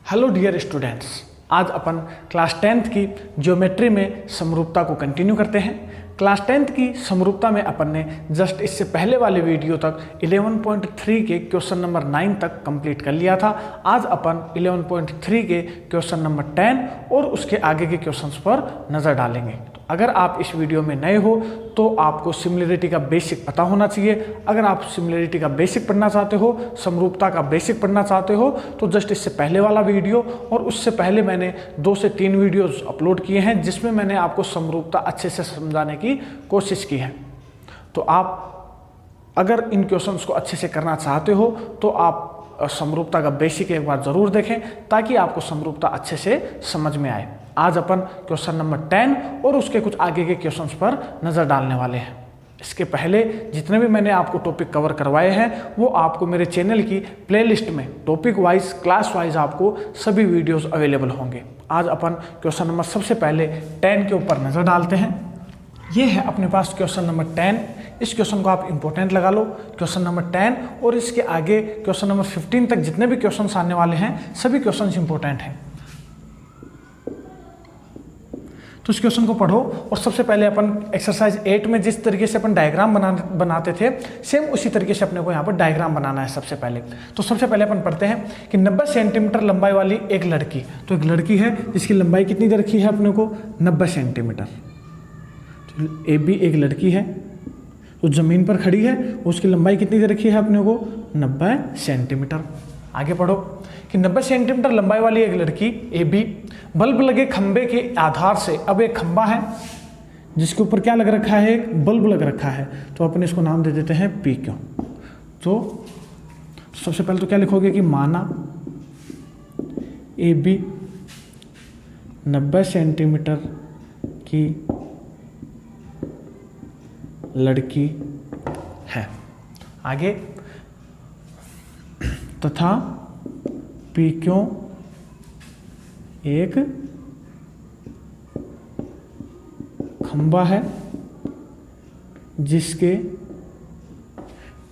Hello dear students, आज अपन class 10th की geometry में समरूपता को कंटिन्यू करते हैं। क्लास 10th की समरूपता में अपन ने जस्ट इससे पहले वाले वीडियो तक 11.3 के क्वेश्चन नंबर 9 तक कंप्लीट कर लिया था। आज अपन 11.3 के क्वेश्चन नंबर 10 और उसके आगे के क्वेश्चंस पर नज़र डालेंगे। तो अगर आप इस वीडियो में नए हो तो आपको सिमिलरिटी का बेसिक पता होना चाहिए। अगर आप सिमिलरिटी का बेसिक पढ़ना चाहते हो, समरूपता का बेसिक पढ़ना चाहते हो, तो जस्ट इससे पहले वाला वीडियो और उससे पहले मैंने 2 से 3 वीडियोस अपलोड किए हैं जिसमें मैंने आपको समरूपता अच्छे से समझाने की कोशिश की है। तो आप अगर इन क्वेश्चंस को अच्छे से करना चाहते हो तो आप समरूपता का बेसिक एक बार ज़रूर देखें ताकि आपको समरूपता अच्छे से समझ में आए। आज अपन क्वेश्चन नंबर 10 और उसके कुछ आगे के क्वेश्चंस पर नज़र डालने वाले हैं। इसके पहले जितने भी मैंने आपको टॉपिक कवर करवाए हैं वो आपको मेरे चैनल की प्लेलिस्ट में टॉपिक वाइज, क्लास वाइज आपको सभी वीडियोस अवेलेबल होंगे। आज अपन क्वेश्चन नंबर सबसे पहले 10 के ऊपर नज़र डालते हैं। ये है अपने पास क्वेश्चन नंबर 10। इस क्वेश्चन को आप इंपॉर्टेंट लगा लो, क्वेश्चन नंबर 10 और इसके आगे क्वेश्चन नंबर 15 तक जितने भी क्वेश्चंस आने वाले हैं सभी क्वेश्चंस इंपॉर्टेंट हैं। तो इस क्वेश्चन को पढ़ो और सबसे पहले अपन एक्सरसाइज 8 में जिस तरीके से अपन डायग्राम बनाते थे सेम उसी तरीके से अपने को यहाँ पर डायग्राम बनाना है सबसे पहले। तो सबसे पहले अपन पढ़ते हैं कि 90 सेंटीमीटर लंबाई वाली एक लड़की, तो एक लड़की है जिसकी लंबाई कितनी दे रखी है अपने को 90 सेंटीमीटर। ए बी एक लड़की है तो ज़मीन पर खड़ी है, उसकी लंबाई कितनी दे रखी है अपने को 90 सेंटीमीटर। आगे पढ़ो कि 90 सेंटीमीटर लंबाई वाली एक लड़की ए बी बल्ब लगे खंबे के आधार से, अब एक खंबा है जिसके ऊपर क्या लग रखा है, एक बल्ब लग रखा है, तो अपन इसको नाम दे देते हैं पी क्यू। तो सबसे पहले तो क्या लिखोगे कि माना ए बी 90 सेंटीमीटर की लड़की है। आगे तथा पी क्यू एक खंबा है जिसके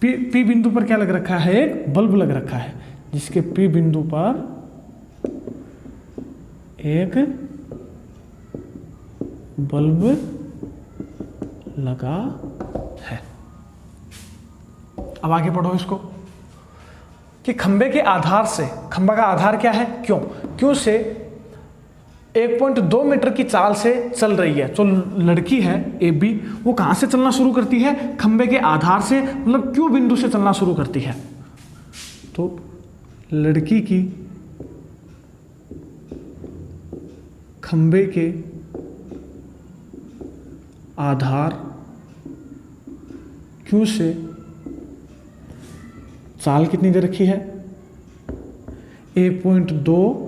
पी बिंदु पर क्या लग रखा है, एक बल्ब लग रखा है जिसके पी बिंदु पर एक बल्ब लगा है। अब आगे पढ़ो इसको कि खंबे के आधार से, खंबा का आधार क्या है, क्यों से 1.2 मीटर की चाल से चल रही है। तो लड़की है ए बी, वो कहाँ से चलना शुरू करती है, खंबे के आधार से, मतलब क्यू बिंदु से चलना शुरू करती है। तो लड़की की खंबे के आधार क्यू से चाल कितनी दे रखी है 1.2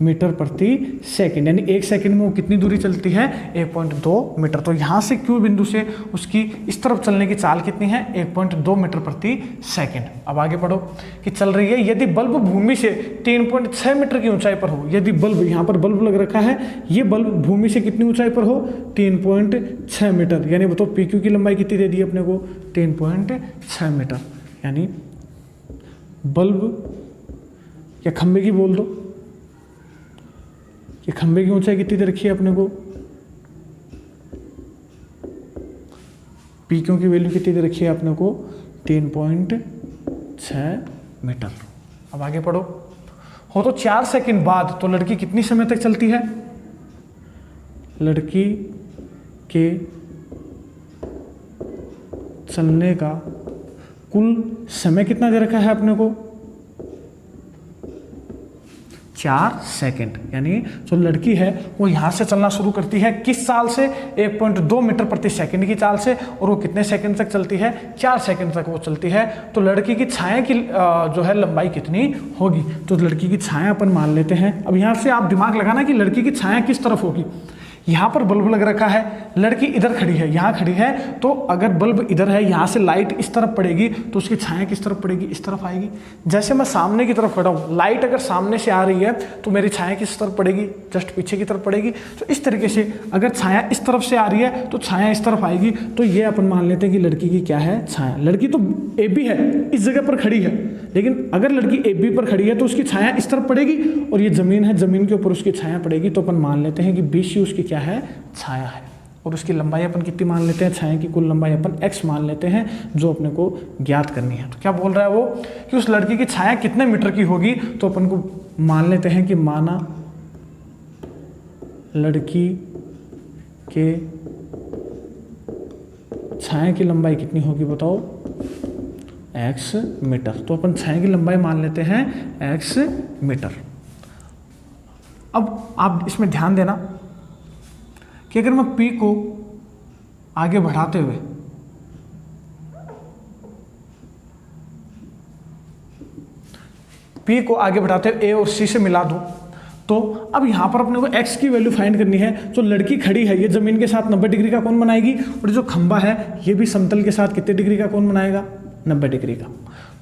मीटर प्रति सेकंड, यानी 1 सेकंड में वो कितनी दूरी चलती है 1.2 मीटर। तो यहाँ से क्यू बिंदु से उसकी इस तरफ चलने की चाल कितनी है 1.2 मीटर प्रति सेकंड। अब आगे पढ़ो कि चल रही है यदि बल्ब भूमि से 3.6 मीटर की ऊंचाई पर हो। यदि बल्ब, यहाँ पर बल्ब लग रखा है, ये बल्ब भूमि से कितनी ऊंचाई पर हो 3.6 मीटर, यानी बताओ पी क्यू की लंबाई कितनी दे दी अपने को 3.6 मीटर। यानी बल्ब या खंबे की बोल दो कि खंबे की ऊंचाई कितनी दे रखी है अपने को, पी क्यू की वैल्यू कितनी दे रखी है अपने को 3.6 मीटर। अब आगे पढ़ो हो तो 4 सेकंड बाद तो लड़की कितनी समय तक चलती है, लड़की के चलने का कुल समय कितना दे रखा है अपने को 4 सेकंड। यानी जो लड़की है वो यहाँ से चलना शुरू करती है किस चाल से 1.2 मीटर प्रति सेकंड की चाल से, और वो कितने सेकंड तक चलती है 4 सेकंड तक वो चलती है। तो लड़की की छाया की जो है लंबाई कितनी होगी, तो लड़की की छाया अपन मान लेते हैं। अब यहाँ से आप दिमाग लगाना कि लड़की की छाया किस तरफ होगी। यहाँ पर बल्ब लग रखा है, लड़की इधर खड़ी है, यहाँ खड़ी है, तो अगर बल्ब इधर है, यहाँ से लाइट इस तरफ पड़ेगी तो उसकी छाया किस तरफ पड़ेगी, इस तरफ आएगी। जैसे मैं सामने की तरफ खड़ा हूँ, लाइट अगर सामने से आ रही है तो मेरी छाया किस तरफ पड़ेगी, जस्ट पीछे की तरफ पड़ेगी। तो इस तरीके से अगर छाया इस तरफ से आ रही है तो छाया इस तरफ आएगी। तो ये अपन मान लेते हैं कि लड़की की क्या है, छाया। लड़की तो ए बी है, इस जगह पर खड़ी है, लेकिन अगर लड़की ए बी पर खड़ी है तो उसकी छाया इस तरफ पड़ेगी और ये ज़मीन है, ज़मीन के ऊपर उसकी छाया पड़ेगी। तो अपन मान लेते हैं कि बी सी उसकी क्या है, छाया है। और उसकी लंबाई अपन कितनी मान लेते हैं, छाया की कुल लंबाई अपन x मान लेते हैं, जो अपने को ज्ञात करनी है। तो क्या बोल रहा है वो कि उस लड़की की छाया कितने मीटर की होगी। तो अपन को मान लेते हैं कि माना लड़की के छाया की लंबाई कितनी होगी बताओ, x मीटर। तो अपन छाया की लंबाई मान लेते हैं x मीटर। अब आप इसमें ध्यान देना कि अगर मैं P को आगे बढ़ाते हुए A और C से मिला दूं, तो अब यहाँ पर अपने को x की वैल्यू फाइंड करनी है। जो लड़की खड़ी है ये ज़मीन के साथ 90 डिग्री का कोण बनाएगी और जो खंबा है ये भी समतल के साथ कितने डिग्री का कोण बनाएगा, 90 डिग्री का।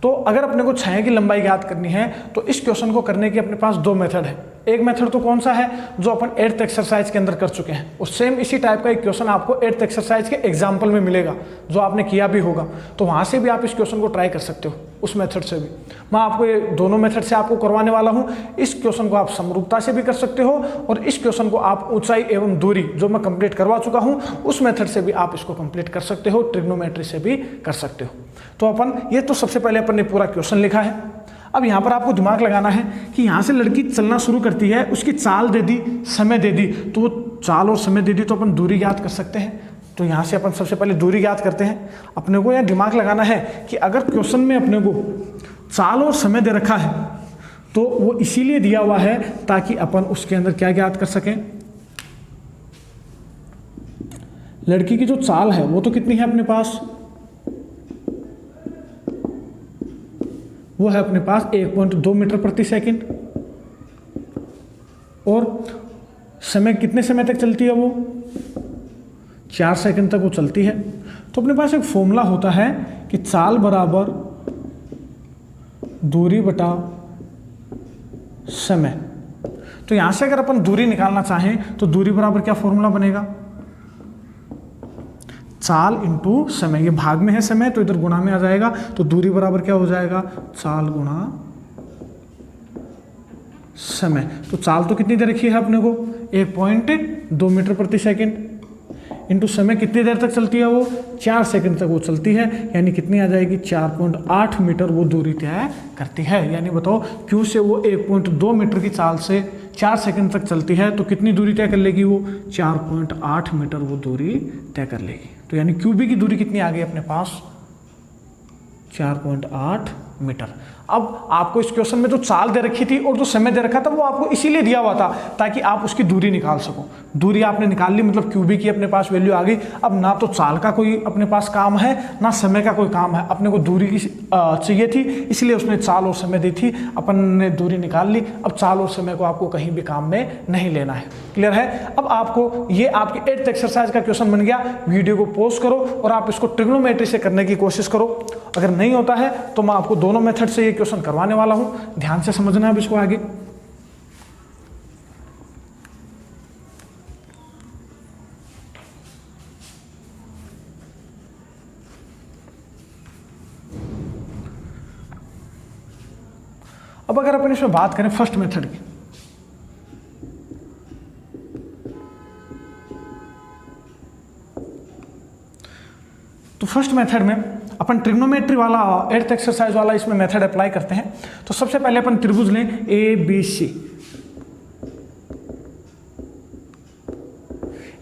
तो अगर अपने को छाया की लंबाई ज्ञात करनी है तो इस क्वेश्चन को करने के अपने पास दो मेथड है। एक मेथड तो कौन सा है, जो अपन 8th एक्सरसाइज के अंदर कर चुके हैं, और सेम इसी टाइप का एक क्वेश्चन आपको 8th एक्सरसाइज के एग्जाम्पल में मिलेगा, जो आपने किया भी होगा। तो वहाँ से भी आप इस क्वेश्चन को ट्राई कर सकते हो, उस मेथड से भी। मैं आपको ये दोनों मेथड से आपको करवाने वाला हूँ। इस क्वेश्चन को आप समरूपता से भी कर सकते हो और इस क्वेश्चन को आप ऊंचाई एवं दूरी, जो मैं कंप्लीट करवा चुका हूँ, उस मेथड से भी आप इसको कंप्लीट कर सकते हो, ट्रिग्नोमेट्री से भी कर सकते हो। तो अपन ये तो सबसे पहले अपन ने पूरा क्वेश्चन लिखा है। अब यहाँ पर आपको दिमाग लगाना है कि यहाँ से लड़की चलना शुरू करती है, उसकी चाल दे दी, समय दे दी, तो वो चाल और समय दे दी तो अपन दूरी ज्ञात कर सकते हैं। तो यहाँ से अपन सबसे पहले दूरी ज्ञात करते हैं। अपने को यहाँ दिमाग लगाना है कि अगर क्वेश्चन में अपने को चाल और समय दे रखा है तो वो इसीलिए दिया हुआ है ताकि अपन उसके अंदर क्या ज्ञात कर सकें, लड़की की जो चाल है वो तो कितनी है अपने पास, वो है अपने पास 1.2 मीटर प्रति सेकंड, और समय कितने समय तक चलती है वो, 4 सेकंड तक वो चलती है। तो अपने पास एक फॉर्मूला होता है कि चाल बराबर दूरी बटा समय। तो यहां से अगर अपन दूरी निकालना चाहें तो दूरी बराबर क्या फॉर्मूला बनेगा, चाल इंटू समय। ये भाग में है समय तो इधर गुणा में आ जाएगा, तो दूरी बराबर क्या हो जाएगा, चाल गुणा समय। तो चाल तो कितनी दे रखी है अपने को, 1.2 मीटर प्रति सेकंड, इंटू समय कितनी देर तक चलती है वो, 4 सेकंड तक वो चलती है, यानी कितनी आ जाएगी, 4.8 मीटर वो दूरी तय करती है। यानी बताओ क्यों से वो 1.2 मीटर की चाल से 4 सेकंड तक चलती है तो कितनी दूरी तय कर लेगी वो, 4.8 मीटर वो दूरी तय कर लेगी। तो यानी क्यूबी की दूरी कितनी आ गई अपने पास, 4.8 मीटर। अब आपको इस क्वेश्चन में जो चाल दे रखी थी और जो समय दे रखा था वो आपको इसीलिए दिया हुआ था ताकि आप उसकी दूरी निकाल सको। दूरी आपने निकाल ली, मतलब क्यूबी की अपने पास वैल्यू आ गई। अब ना तो चाल का कोई अपने पास काम है ना समय का कोई काम है, अपने को दूरी की चाहिए थी, इसलिए उसने चाल और समय दी थी, अपन ने दूरी निकाल ली। अब चाल और समय को आपको कहीं भी काम में नहीं लेना है। क्लियर है। अब आपको ये आपकी 8th एक्सरसाइज का क्वेश्चन बन गया। वीडियो को पॉज करो और आप इसको ट्रिग्नोमेट्री से करने की कोशिश करो। अगर नहीं होता है तो मैं आपको दोनों मेथड से ये क्वेश्चन करवाने वाला हूं, ध्यान से समझना अब इसको आगे। अब अगर अपन इसमें बात करें फर्स्ट मेथड की, तो फर्स्ट मेथड में अपन ट्रिग्नोमेट्री वाला 8th एक्सरसाइज वाला इसमें मेथड अप्लाई करते हैं। तो सबसे पहले अपन त्रिभुज लें ABC।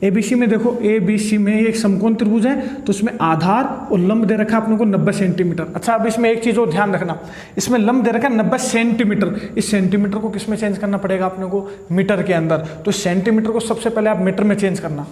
ABC में देखो, ABC में एक समकोण त्रिभुज है, तो इसमें आधार और लंब दे रखा अपने को 90 सेंटीमीटर। अच्छा, अब इसमें एक चीज और ध्यान रखना, इसमें लंब दे रखा है 90 सेंटीमीटर। इस सेंटीमीटर को किस में चेंज करना पड़ेगा अपने को, मीटर के अंदर। तो सेंटीमीटर को सबसे पहले आप मीटर में चेंज करना।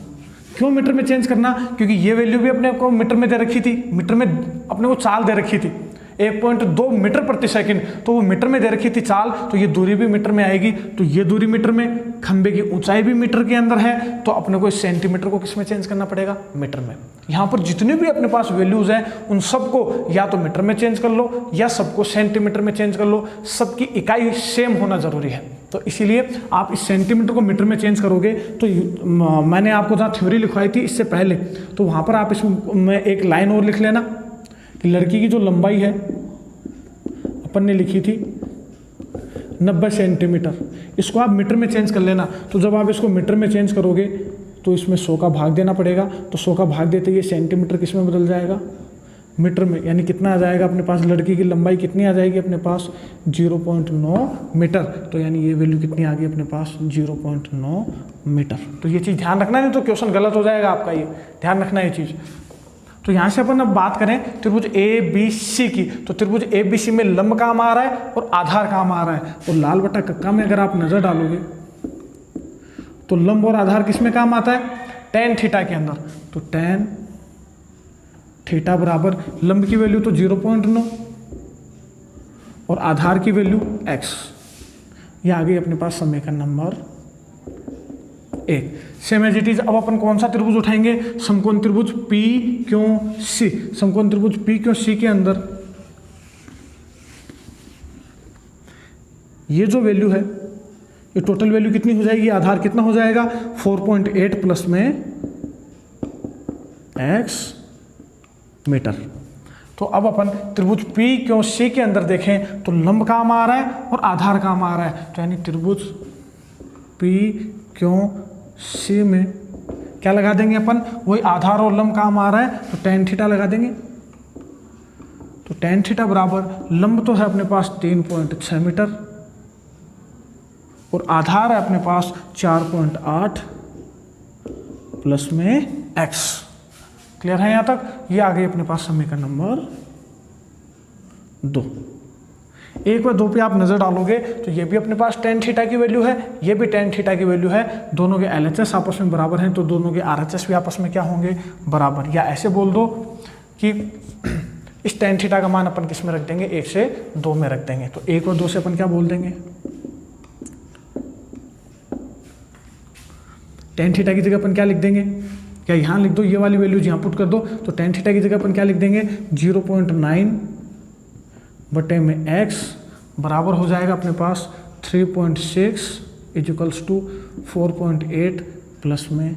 क्यों मीटर में चेंज करना, क्योंकि ये वैल्यू भी अपने को मीटर में दे रखी थी, मीटर में अपने को चाल दे रखी थी 1.2 मीटर प्रति सेकंड, तो वो मीटर में दे रखी थी चाल, तो ये दूरी भी मीटर में आएगी। तो ये दूरी मीटर में, खंबे की ऊंचाई भी मीटर के अंदर है, तो अपने को इस सेंटीमीटर को किस में चेंज करना पड़ेगा, मीटर में। यहाँ पर जितने भी अपने पास वैल्यूज हैं उन सबको या तो मीटर में चेंज कर लो या सबको सेंटीमीटर में चेंज कर लो, सबकी इकाई सेम होना जरूरी है। तो इसीलिए आप इस सेंटीमीटर को मीटर में चेंज करोगे। तो मैंने आपको जहाँ थ्योरी लिखवाई थी इससे पहले, तो वहाँ पर आप इसमें एक लाइन और लिख लेना कि लड़की की जो लंबाई है अपन ने लिखी थी 90 सेंटीमीटर। इसको आप मीटर में चेंज कर लेना। तो जब आप इसको मीटर में चेंज करोगे तो इसमें 100 का भाग देना पड़ेगा। तो 100 का भाग देते ये सेंटीमीटर किस में बदल जाएगा, मीटर में। यानी कितना आ जाएगा अपने पास, लड़की की लंबाई कितनी आ जाएगी अपने पास, 0.9 मीटर। तो यानी ये वैल्यू कितनी आ गई अपने पास, 0.9 मीटर। तो ये चीज़ ध्यान रखना, नहीं तो क्वेश्चन गलत हो जाएगा आपका, ये ध्यान रखना ये चीज़। तो यहाँ से अपन अब बात करें त्रिभुज ABC की। तो त्रिभुज ABC में लंब काम आ रहा है और आधार काम आ रहा है। और लाल बटा कक्का में अगर आप नजर डालोगे तो लंब और आधार किस में काम आता है, tan थीटा के अंदर। तो tan थीटा बराबर लंब की वैल्यू तो 0.9 और आधार की वैल्यू x। ये आ गई अपने पास समीकरण number 1। Same as it is अब अपन कौन सा त्रिभुज उठाएंगे, समकोण त्रिभुज PQC। समकोण त्रिभुज PQC के अंदर ये जो वैल्यू है, ये टोटल वैल्यू कितनी हो जाएगी, आधार कितना हो जाएगा 4.8 प्लस में x मीटर। तो अब अपन त्रिभुज PQC के अंदर देखें तो लंब काम आ रहा है और आधार काम आ रहा है। तो यानी त्रिभुज PQC में क्या लगा देंगे अपन, वही आधार और लंब काम आ रहा है तो tan थीटा लगा देंगे। तो tan थीटा बराबर लंब तो है अपने पास 3.6 मीटर और आधार है अपने पास 4.8 प्लस में x। क्लियर है यहाँ तक। ये आ गई अपने पास समीकरण नंबर 2। 1 व 2 पे आप नजर डालोगे तो ये भी अपने पास tan थीटा की वैल्यू है, ये भी tan थीटा की वैल्यू है। दोनों के LHS आपस में बराबर हैं तो दोनों के RHS भी आपस में क्या होंगे, बराबर। या ऐसे बोल दो कि इस tan थीटा का मान अपन किस में रख देंगे, 1 से 2 में रख देंगे। तो 1 और 2 से अपन क्या बोल देंगे, tan थीटा की जगह अपन क्या लिख देंगे, क्या यहाँ लिख दो, ये वाली वैल्यू यहाँ पुट कर दो। तो tan थीटा की जगह अपन क्या लिख देंगे, 0.9 बटे में x बराबर हो जाएगा अपने पास 3.6 इजिकल्स टू 4.8 प्लस में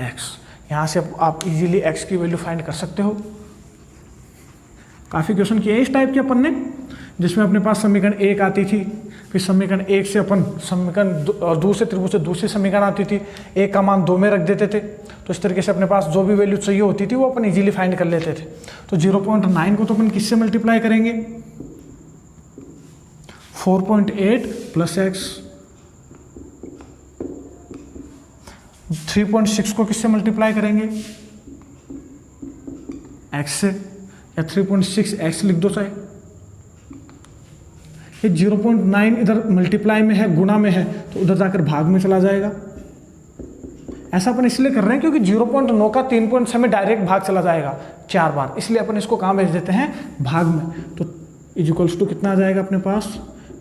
x। यहाँ से आप इजीली x की वैल्यू फाइंड कर सकते हो। काफ़ी क्वेश्चन किए इस टाइप के अपन ने, जिसमें अपने पास समीकरण 1 आती थी, फिर समीकरण 1 से अपन समीकरण दूसरे त्रिभुज से दूसरी समीकरण आती थी, 1 का मान 2 में रख देते थे। तो इस तरीके से अपने पास जो भी वैल्यू चाहिए होती थी वो अपन इजीली फाइंड कर लेते थे। तो 0.9 को तो अपन किससे मल्टीप्लाई करेंगे, 4.8 प्लस x। 3.6 को किससे मल्टीप्लाई करेंगे, x से, या 3.6x लिख दो चाहे। ये 0.9 इधर मल्टीप्लाई में है, गुणा में है, तो उधर जाकर भाग में चला जाएगा। ऐसा अपन इसलिए कर रहे हैं क्योंकि 0.9 का 3.6 में डायरेक्ट भाग चला जाएगा 4 बार, इसलिए अपन इसको कहाँ भेज देते हैं, भाग में। तो इजिकल्स टू कितना आ जाएगा अपने पास,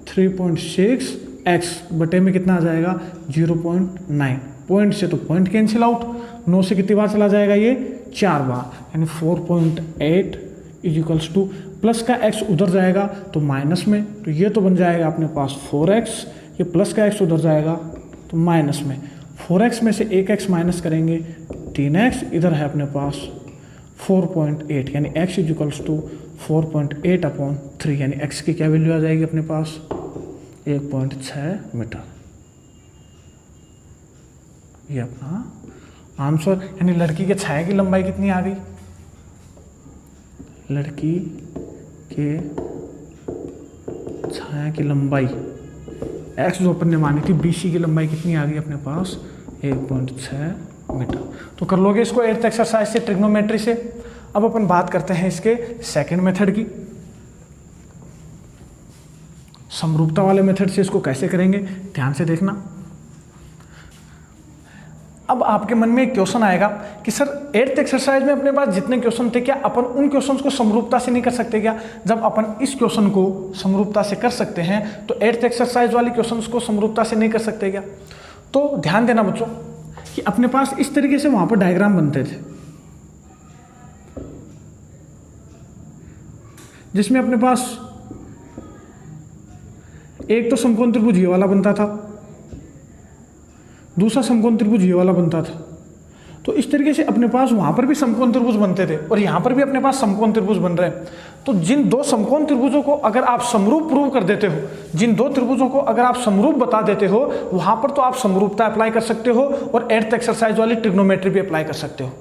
3.6x बटे में कितना आ जाएगा 0.9। पॉइंट से तो पॉइंट कैंसिल आउट, 9 से कितनी बार चला जाएगा ये, 4 बार, यानी 4.8 इजिकल्स टू प्लस का x उधर जाएगा तो माइनस में, तो ये तो बन जाएगा अपने पास 4x, ये प्लस का x उधर जाएगा तो माइनस में। 4x में से 1x माइनस करेंगे 3x, इधर है अपने पास 4.8, यानी x इजिकल्स टू 4.8 अपॉन 3, यानी x की क्या वैल्यू आ जाएगी अपने पास, 1.6 मीटर। ये अपना आंसर, यानी लड़की के छाया की लंबाई कितनी आ गई, लड़की के छाया की लंबाई x जो अपन ने मानी थी, BC की लंबाई कितनी आ गई अपने पास, 1.6 मीटर। तो कर लोगे इसको 8th एक्सरसाइज से, ट्रिग्नोमेट्री से। अब अपन बात करते हैं इसके सेकंड मेथड की, समरूपता वाले मेथड से इसको कैसे करेंगे, ध्यान से देखना। अब आपके मन में एक क्वेश्चन आएगा कि सर 8th एक्सरसाइज में अपने पास जितने क्वेश्चन थे, क्या अपन उन क्वेश्चंस को समरूपता से नहीं कर सकते क्या? जब अपन इस क्वेश्चन को समरूपता से कर सकते हैं तो 8th एक्सरसाइज वाली क्वेश्चंस को समरूपता से नहीं कर सकते क्या? तो ध्यान देना बच्चों कि अपने पास इस तरीके से वहां पर डायग्राम बनते थे, जिसमें अपने पास एक तो समकोण त्रिभुज ये वाला बनता था, दूसरा समकोण त्रिभुज ये वाला बनता था। तो इस तरीके से अपने पास वहाँ पर भी समकोण त्रिभुज बनते थे और यहाँ पर भी अपने पास समकोण त्रिभुज बन रहे हैं। तो जिन दो समकोण त्रिभुजों को अगर आप समरूप प्रूव कर देते हो, जिन दो त्रिभुजों को अगर आप समरूप बता देते हो, वहाँ पर तो आप समरूपता अप्लाई कर सकते हो और 8th एक्सरसाइज वाली ट्रिग्नोमेट्री भी अप्लाई कर सकते हो।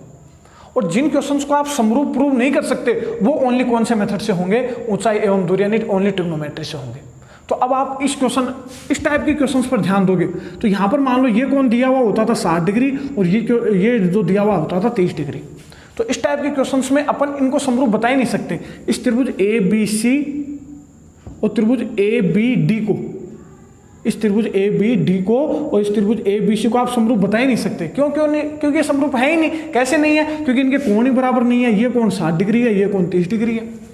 और जिन क्वेश्चंस को आप समरूप प्रूव नहीं कर सकते वो ओनली कौन से मेथड से होंगे, ऊंचाई एवं दूरी यानी ओनली ट्रिग्नोमेट्री से होंगे। तो अब आप इस टाइप के क्वेश्चंस पर ध्यान दोगे तो यहाँ पर मान लो ये कोण दिया हुआ होता था 60 डिग्री और ये जो दिया हुआ होता था 30 डिग्री। तो इस टाइप के क्वेश्चंस में अपन इनको समरूप बता ही नहीं सकते। इस त्रिभुज ABC और त्रिभुज ABD को, इस त्रिभुज ABD को और इस त्रिभुज ABC को आप समरूप बता ही नहीं सकते। क्यों नहीं? क्योंकि ये समरूप है ही नहीं। कैसे नहीं है? क्योंकि इनके कोण ही बराबर नहीं है। ये कोण 60 डिग्री है, ये कोण 30 डिग्री है।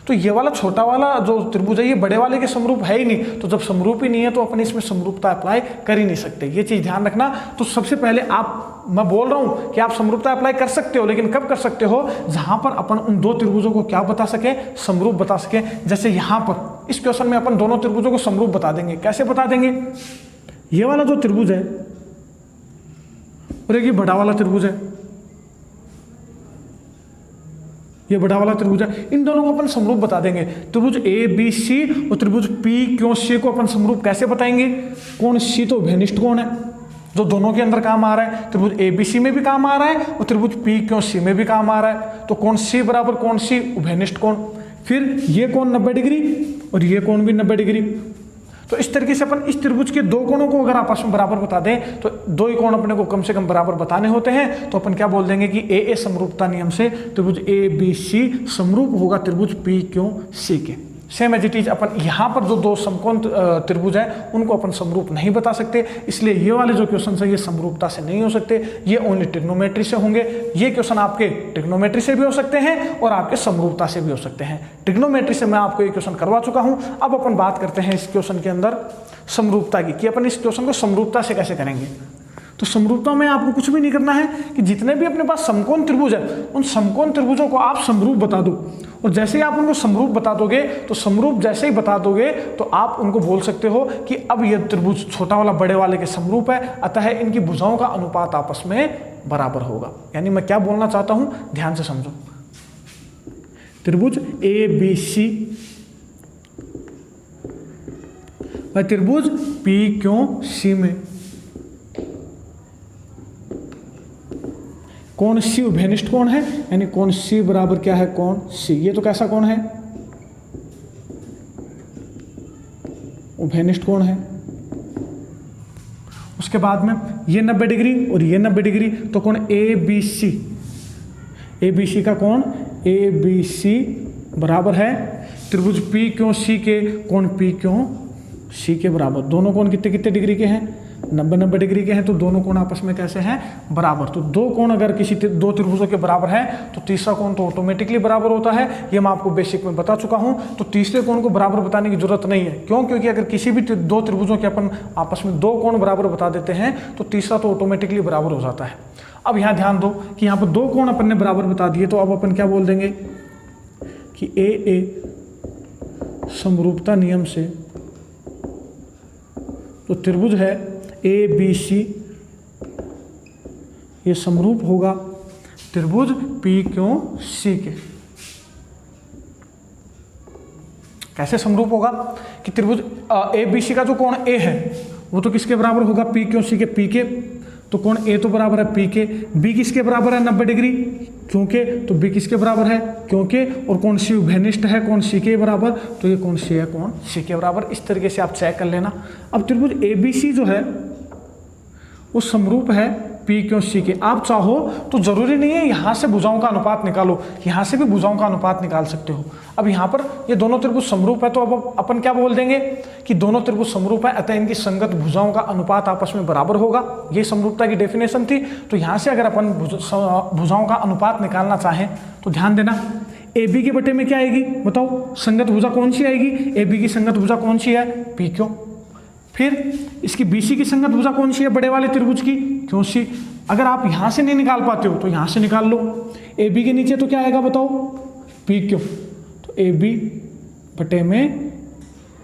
तो ये वाला छोटा वाला जो त्रिभुज है ये बड़े वाले के समरूप है ही नहीं। तो जब समरूप ही नहीं है तो अपन इसमें समरूपता अप्लाई कर ही नहीं सकते। ये चीज़ ध्यान रखना। तो सबसे पहले मैं बोल रहा हूँ कि आप समरूपता अप्लाई कर सकते हो, लेकिन कब कर सकते हो? जहाँ पर अपन उन दो त्रिभुजों को क्या बता सके, समरूप बता सके। जैसे यहाँ पर इस क्वेश्चन में अपन दोनों त्रिभुजों को समरूप बता देंगे। कैसे बता देंगे? ये वाला जो त्रिभुज है और एक ये बड़ा वाला त्रिभुज है, ये बड़ा वाला त्रिभुज है, इन दोनों को अपन समरूप बता देंगे। त्रिभुज ABC और त्रिभुज PQC को अपन समरूप कैसे बताएंगे? कोण C तो उभयनिष्ठ कोण है जो दोनों के अंदर काम आ रहा है। त्रिभुज ABC में भी काम आ रहा है और त्रिभुज PQC में भी काम आ रहा है। तो कोण C बराबर कोण C उभयनिष्ठ कोण। फिर ये कोण 90 डिग्री और ये कोण भी 90 डिग्री। तो इस तरीके से अपन इस त्रिभुज के दो कोणों को अगर आपस में बराबर बता दें तो दो ही कोण अपने को कम से कम बराबर बताने होते हैं। तो अपन क्या बोल देंगे कि AA समरूपता नियम से त्रिभुज ABC समरूप होगा त्रिभुज PQC के। सेम एज इट इज अपन यहाँ पर जो दो समकोण त्रिभुज है उनको अपन समरूप नहीं बता सकते, इसलिए ये वाले जो क्वेश्चन है ये समरूपता से नहीं हो सकते, ये ओनली ट्रिग्नोमेट्री से होंगे। ये क्वेश्चन आपके ट्रिग्नोमेट्री से भी हो सकते हैं और आपके समरूपता से भी हो सकते हैं। ट्रिग्नोमेट्री से मैं आपको ये क्वेश्चन करवा चुका हूँ। अब अपन बात करते हैं इस क्वेश्चन के अंदर समरूपता की, कि अपन इस क्वेश्चन को समरूपता से कैसे करेंगे। तो समरूपता में आपको कुछ भी नहीं करना है कि जितने भी अपने पास समकोण त्रिभुज है उन समकोण त्रिभुजों को आप समरूप बता दो, और जैसे ही आप उनको समरूप बता दोगे तो समरूप जैसे ही बता दोगे तो आप उनको बोल सकते हो कि अब यह त्रिभुज छोटा वाला बड़े वाले के समरूप है, अतः इनकी भुजाओं का अनुपात आपस में बराबर होगा। यानी मैं क्या बोलना चाहता हूं, ध्यान से समझो। त्रिभुज ABC व त्रिभुज PQC में कोण C उभयनिष्ठ कोण है, यानी कोण C बराबर क्या है, कोण C। ये तो कैसा कोण है, उभयनिष्ठ कोण है। उसके बाद में ये 90 डिग्री और ये 90 डिग्री, तो कोण ABC का कोण ABC बराबर है त्रिभुज PQC के कोण PQC के बराबर। दोनों कोण कितने कितने डिग्री के हैं, 90 डिग्री के हैं। तो दोनों कोण आपस में कैसे हैं, बराबर। तो दो कोण अगर किसी दो त्रिभुजों के बराबर है तो तीसरा कोण तो ऑटोमेटिकली बराबर होता है। ये मैं आपको बेसिक में बता चुका हूं। तो तीसरे कोण को बराबर बताने की जरूरत नहीं है। क्यों? क्योंकि अगर किसी भी दो त्रिभुजों के अपन आपस में दो कोण बराबर बता देते हैं तो तीसरा तो ऑटोमेटिकली बराबर हो जाता है। अब यहाँ ध्यान दो कि यहाँ पर दो कोण अपन ने बराबर बता दिए, तो अब अपन क्या बोल देंगे कि AA समरूपता नियम से तो त्रिभुज है ABC ये समरूप होगा त्रिभुज PQC के। कैसे समरूप होगा कि त्रिभुज ABC का जो कोण A है वो तो किसके बराबर होगा, PQC के, P के। तो कोण A तो बराबर है P के, B किसके बराबर है, 90 डिग्री, क्योंकि तो B किसके बराबर है, क्योंकि, और कोण C उभयनिष्ठ है कोण C के बराबर, तो ये कोण C है कोण C के बराबर। इस तरीके से आप चेक कर लेना। अब त्रिभुज ABC जो है वो समरूप है PQC के। आप चाहो तो जरूरी नहीं है यहाँ से भुजाओं का अनुपात निकालो, यहाँ से भी भुजाओं का अनुपात निकाल सकते हो। अब यहाँ पर ये दोनों त्रिभुज समरूप है, तो अब अपन क्या बोल देंगे कि दोनों त्रिभुज समरूप है, अतः इनकी संगत भुजाओं का अनुपात आपस में बराबर होगा। ये समरूपता की डेफिनेशन थी। तो यहाँ से अगर अपन भुजाओं का अनुपात निकालना चाहें तो ध्यान देना, AB के बटे में क्या आएगी बताओ, संगत भुजा कौन सी आएगी, AB की संगत भुजा कौन सी है, PQ। फिर इसकी BC की संगत भुजा कौन सी है, बड़े वाले त्रिभुज की, QC। अगर आप यहाँ से नहीं निकाल पाते हो तो यहाँ से निकाल लो। AB के नीचे तो क्या आएगा बताओ, PQ। तो AB बटे में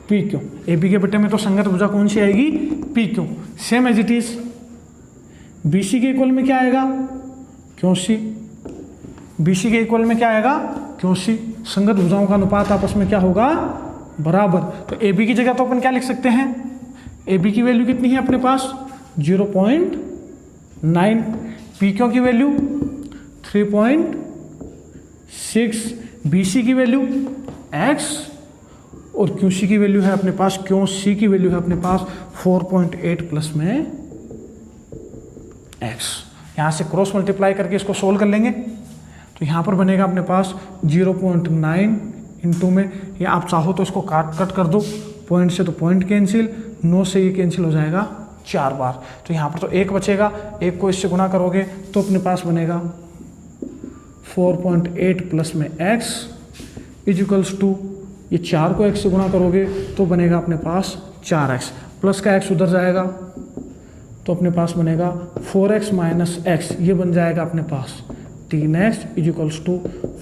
PQ, AB के बटे में तो संगत भुजा कौन सी आएगी, PQ। Same as it is BC के इक्वल में क्या आएगा, क्यों सी, बी सी के इक्वल में क्या आएगा, क्यों सी। संगत भुजाओं का अनुपात आपस में क्या होगा, बराबर। तो ए बी की जगह तो अपन क्या लिख सकते हैं, ए बी की वैल्यू कितनी है अपने पास 0.9, पी क्यों की वैल्यू 3.6, बी सी की वैल्यू x और क्यू सी की वैल्यू है अपने पास, क्यों सी की वैल्यू है अपने पास 4.8 प्लस में x। यहाँ से क्रॉस मल्टीप्लाई करके इसको सोल्व कर लेंगे तो यहाँ पर बनेगा अपने पास 0.9 इंटू में, या आप चाहो तो इसको कट कर दो, पॉइंट से तो पॉइंट कैंसिल, 9 से ये कैंसिल हो जाएगा 4 बार, तो यहाँ पर तो 1 बचेगा, 1 को इससे गुना करोगे तो अपने पास बनेगा 4.8 प्लस में x इजिकल्स टू, ये 4 को x से गुना करोगे तो बनेगा अपने पास 4x, प्लस का x उधर जाएगा तो अपने पास बनेगा 4x माइनस x, ये बन जाएगा अपने पास 3x इजिकल्स टू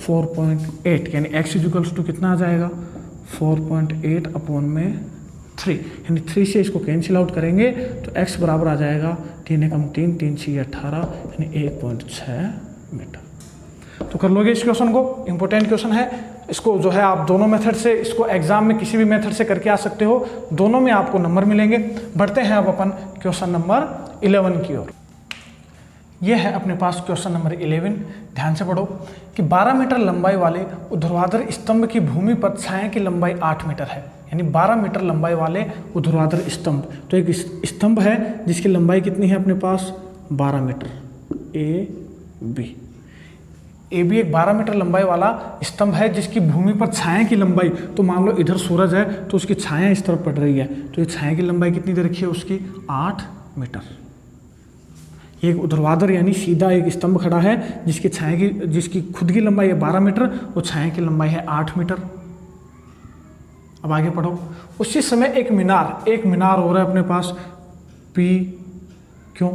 4.8, यानी x इजिकल्स टू कितना आ जाएगा 4.8 अपॉन में 3, यानी 3 से इसको कैंसिल आउट करेंगे तो x बराबर आ जाएगा 3 एकम 3, 3 6 18, यानी 1.6 मीटर। तो कर लोगे इस क्वेश्चन को, इंपॉर्टेंट क्वेश्चन है। इसको जो है आप दोनों मेथड से, इसको एग्जाम में किसी भी मेथड से करके आ सकते हो, दोनों में आपको नंबर मिलेंगे। बढ़ते हैं अब अपन क्वेश्चन नंबर 11 की ओर। ये है अपने पास क्वेश्चन नंबर 11, ध्यान से पढ़ो कि 12 मीटर लंबाई वाले ऊर्ध्वाधर स्तंभ की भूमि पर छाया की लंबाई 8 मीटर है, यानी 12 मीटर लंबाई वाले ऊर्ध्वाधर स्तंभ। तो एक स्तंभ है जिसकी लंबाई कितनी है अपने पास 12 मीटर, ए बी एक 12 मीटर लंबाई वाला स्तंभ है जिसकी भूमि पर छाया की लंबाई, तो मान लो इधर सूरज है तो उसकी छाया इस तरफ पड़ रही है, तो ये छाया की लंबाई कितनी दे रखी है उसकी 8 मीटर। ये एक ऊर्ध्वाधर यानी सीधा एक स्तंभ खड़ा है जिसकी खुद की लंबाई है 12 मीटर और छाया की लंबाई है 8 मीटर। अब आगे पढ़ो। उसी समय एक मीनार हो रहा है अपने पास पी क्यों,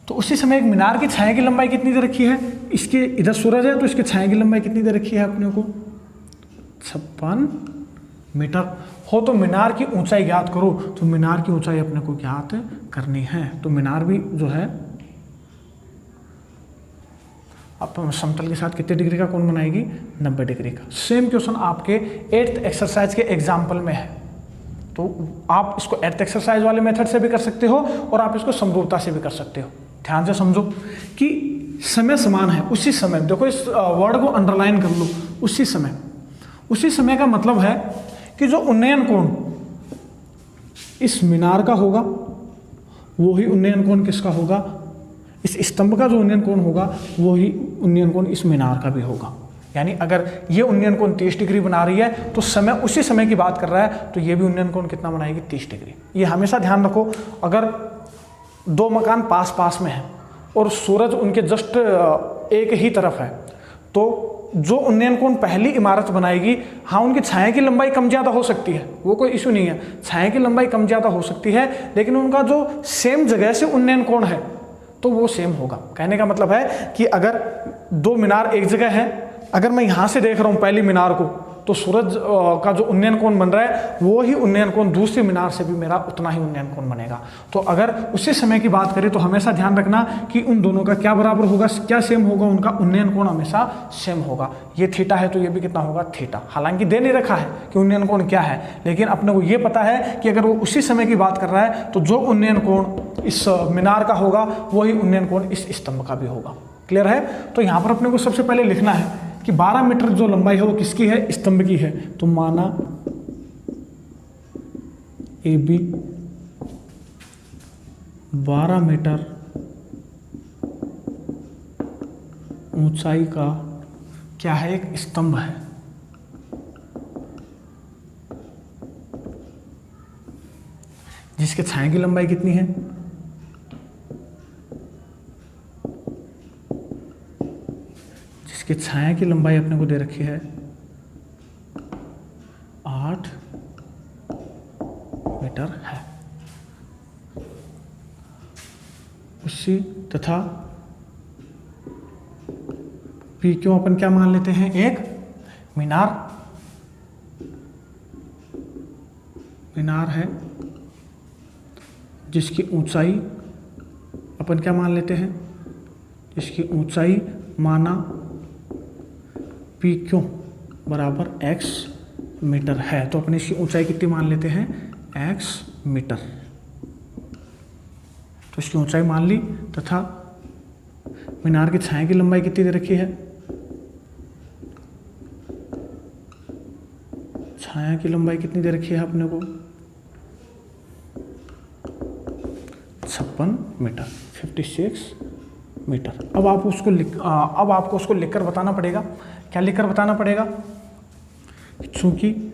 तो उसी समय एक मीनार की छाया की लंबाई कितनी दे रखी है, इसके इधर सूरज है तो इसकी छाया की लंबाई कितनी दे रखी है अपने को 56 मीटर हो। तो मीनार की ऊंचाई ज्ञात करो, तो मीनार की ऊंचाई अपने को ज्ञात करनी है। तो मीनार भी जो है अब समतल के साथ कितने डिग्री का कोण बनाएगी 90 डिग्री का। सेम क्वेश्चन आपके 8th एक्सरसाइज के एग्जाम्पल में है, तो आप इसको 8th एक्सरसाइज वाले मेथड से भी कर सकते हो और आप इसको समरूपता से भी कर सकते हो। ध्यान से समझो कि समय समान है, उसी समय, देखो इस वर्ड को अंडरलाइन कर लो, उसी समय का मतलब है कि जो उन्नयन कोण इस मीनार का होगा वो ही उन्नयन कोण किसका होगा, इस स्तंभ का जो उन्नयन कोण होगा वो ही उन्नयन कोण इस मीनार का भी होगा। यानी अगर ये उन्नयन कोण 30 डिग्री बना रही है तो समय उसी समय की बात कर रहा है, तो ये भी उन्नयन कोण कितना बनाएगी 30 डिग्री। ये हमेशा ध्यान रखो, अगर 2 मकान पास पास में हैं और सूरज उनके जस्ट एक ही तरफ है, तो जो उन्नयन कोण पहली इमारत बनाएगी, हाँ उनकी छाया की लंबाई कम ज़्यादा हो सकती है, वो कोई इशू नहीं है, छाया की लंबाई कम ज़्यादा हो सकती है, लेकिन उनका जो सेम जगह से उन्नयन कोण है तो वो सेम होगा। कहने का मतलब है कि अगर 2 मीनार एक जगह है, अगर मैं यहाँ से देख रहा हूँ पहली मीनार को, तो सूरज का जो उन्नयन कोण बन रहा है वो ही उन्नयन कोण दूसरी मीनार से भी मेरा उतना ही उन्नयन कोण बनेगा। तो अगर उसी समय की बात करें तो हमेशा ध्यान रखना कि उन दोनों का क्या बराबर होगा, क्या सेम होगा, उनका उन्नयन कोण हमेशा सेम होगा। ये थीटा है तो ये भी कितना होगा थीटा। हालांकि दे नहीं रखा है कि उन्नयन कोण क्या है, लेकिन अपने को ये पता है कि अगर वो उसी समय की बात कर रहा है तो जो उन्नयन कोण इस मीनार का होगा वही उन्नयन कोण इस स्तंभ का भी होगा। क्लियर है। तो यहाँ पर अपने को सबसे पहले लिखना है कि 12 मीटर जो लंबाई है वो किसकी है, स्तंभ की है। तो माना ए बी 12 मीटर ऊंचाई का क्या है, एक स्तंभ है। जिसके छाया की लंबाई कितनी है, कि छाया की लंबाई अपने को दे रखी है 8 मीटर है। उसी तथा पी क्यों अपन क्या मान लेते हैं, एक मीनार है जिसकी ऊंचाई अपन क्या मान लेते हैं इसकी ऊंचाई माना पी क्यू बराबर x मीटर है, तो अपने इसकी ऊंचाई कितनी मान लेते हैं, x मीटर। तो इसकी ऊंचाई मान ली तथा मीनार की छाया की लंबाई कितनी दे रखी है, छाया की लंबाई कितनी दे रखी है अपने को 56 मीटर, 56 मीटर। अब आपको उसको लिखकर बताना पड़ेगा। क्या लिखकर बताना पड़ेगा, चूंकि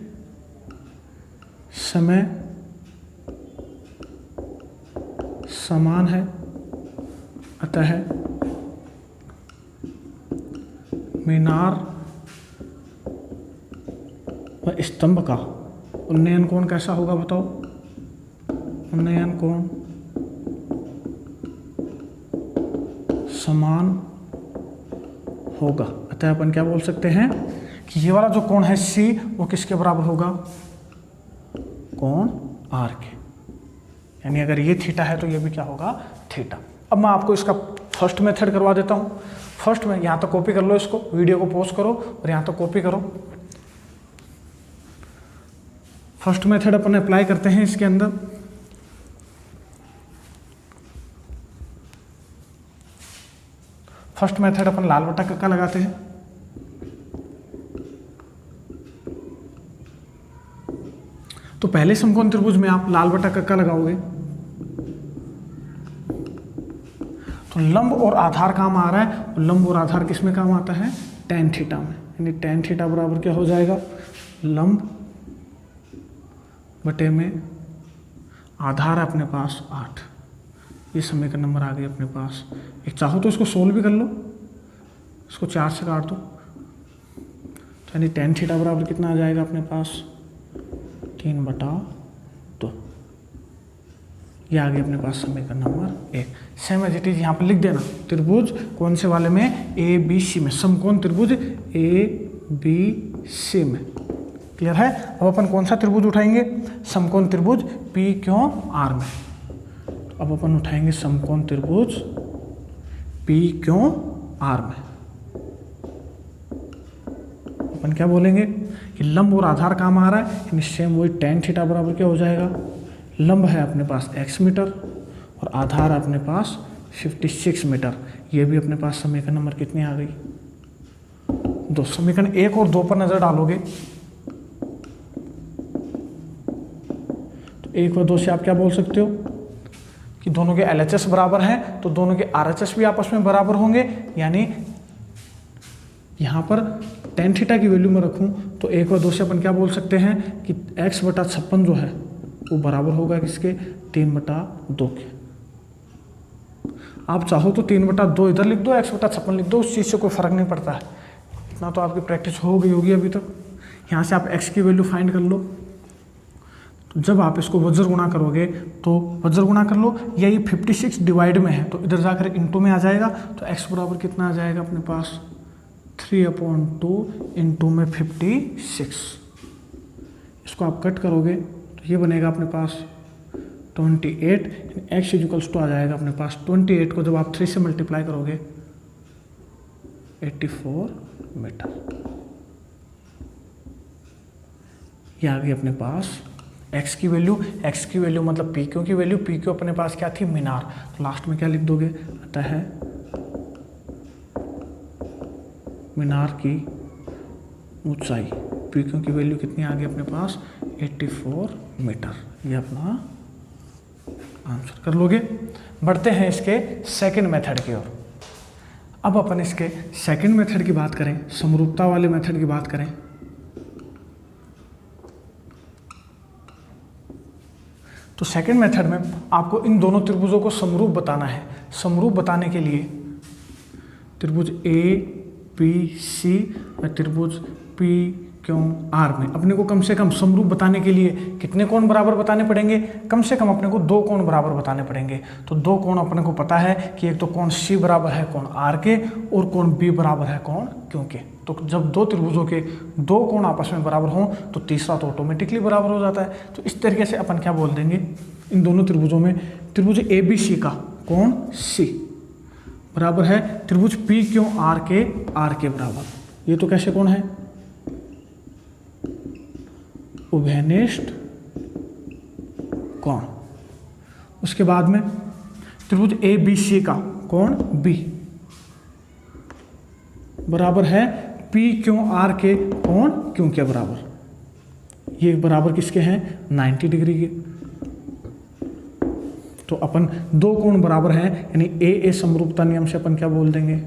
समय समान है अतः मीनार व स्तंभ का उन्नयन कोण कैसा होगा, बताओ। उन्नयन कोण समान होगा, अतः अपन क्या बोल सकते हैं कि ये वाला जो कोण है C वो किसके बराबर होगा, कोण R के। यानी अगर ये थीटा है तो ये भी क्या होगा, थीटा। अब मैं आपको इसका फर्स्ट मेथड करवा देता हूँ। फर्स्ट में यहाँ तक कॉपी कर लो, इसको वीडियो को पॉज करो और यहाँ तक कॉपी करो। फर्स्ट मेथड अपन अप्लाई करते हैं इसके अंदर। फर्स्ट मेथड अपन लाल बटा कक्का लगाते हैं। तो पहले समकोण त्रिभुज में आप लाल बटा कक्का लगाओगे तो लंब और आधार काम आ रहा है, और लंब और आधार किस में काम आता है, tan थीटा में। यानी tan थीटा बराबर क्या हो जाएगा, लंब बटे में आधार है अपने पास 8। ये समीकरण नंबर आ गई अपने पास। एक चाहो तो इसको सोल्व भी कर लो, इसको 4 से काट दो, तो यानी tan थीटा बराबर कितना आ जाएगा अपने पास 3/2। ये आ गया अपने पास समीकरण number 1। Same as it is यहाँ पर लिख देना, त्रिभुज कौन से वाले में, ABC में, समकोण त्रिभुज ABC में। क्लियर है। अब अपन कौन सा त्रिभुज उठाएंगे, समकोण त्रिभुज PQR में। अब अपन उठाएंगे समकोण त्रिभुज PQR में। अपन क्या बोलेंगे कि लंब और आधार काम आ रहा है, यानी सेम वही tan थीटा बराबर क्या हो जाएगा, लंब है अपने पास x मीटर और आधार है अपने पास 56 मीटर। ये भी अपने पास समीकरण नंबर कितनी आ गई, 2। समीकरण 1 और 2 पर नजर डालोगे तो 1 और 2 से आप क्या बोल सकते हो कि दोनों के LHS बराबर हैं, तो दोनों के RHS भी आपस में बराबर होंगे। यानी यहाँ पर tan थीटा की वैल्यू में रखूँ तो 1 और 2 से अपन क्या बोल सकते हैं कि x/56 जो है वो बराबर होगा किसके, 3/2 के। आप चाहो तो 3/2 इधर लिख दो, x/56 लिख दो, उस चीज़ से कोई फर्क नहीं पड़ता है। इतना तो आपकी प्रैक्टिस हो गई होगी अभी तक। यहाँ से आप x की वैल्यू फाइंड कर लो। तो जब आप इसको वज्र गुणा करोगे तो वज्र गुणा कर लो, या ये 56 डिवाइड में है तो इधर जाकर इंटू में आ जाएगा, तो x बराबर कितना आ जाएगा अपने पास 3/2 इंटू में 56। इसको आप कट करोगे तो ये बनेगा अपने पास 28। x इक्वल्स टू आ जाएगा अपने पास 28 को जब आप 3 से मल्टीप्लाई करोगे 84 मीटर। ये आ गई अपने पास x की वैल्यू। x की वैल्यू मतलब PQ की वैल्यू। PQ अपने पास क्या थी, मीनार। तो लास्ट में क्या लिख दोगे, अतः मीनार की ऊंचाई PQ की वैल्यू कितनी आ गई अपने पास 84 मीटर। ये अपना आंसर कर लोगे। बढ़ते हैं इसके सेकंड मेथड की ओर। अब अपन इसके सेकंड मेथड की बात करें, समरूपता वाले मेथड की बात करें, तो सेकंड मेथड में आपको इन दोनों त्रिभुजों को समरूप बताना है। समरूप बताने के लिए त्रिभुज ABC और त्रिभुज PQR में अपने को कम से कम समरूप बताने के लिए कितने कोण बराबर बताने पड़ेंगे, कम से कम अपने को 2 कोण बराबर बताने पड़ेंगे। तो 2 कोण अपने को पता है कि एक तो कोण C बराबर है कोण R के, और कोण B बराबर है कोण Q के। तो जब 2 त्रिभुजों के 2 कोण आपस में बराबर हों तो तीसरा तो ऑटोमेटिकली बराबर हो जाता है। तो इस तरीके से अपन क्या बोल देंगे, इन दोनों त्रिभुजों में त्रिभुज ABC का कोण C बराबर है त्रिभुज पी क्यों आर के बराबर। ये तो कैसे कोण है, उभयनिष्ठ कोण। उसके बाद में त्रिभुज ए बी सी का कोण बी बराबर है पी क्यों आर के कोण क्यों के बराबर। ये बराबर किसके हैं, 90 डिग्री के। तो अपन दो कोण बराबर हैं, यानी ए समरूपता नियम से अपन क्या बोल देंगे,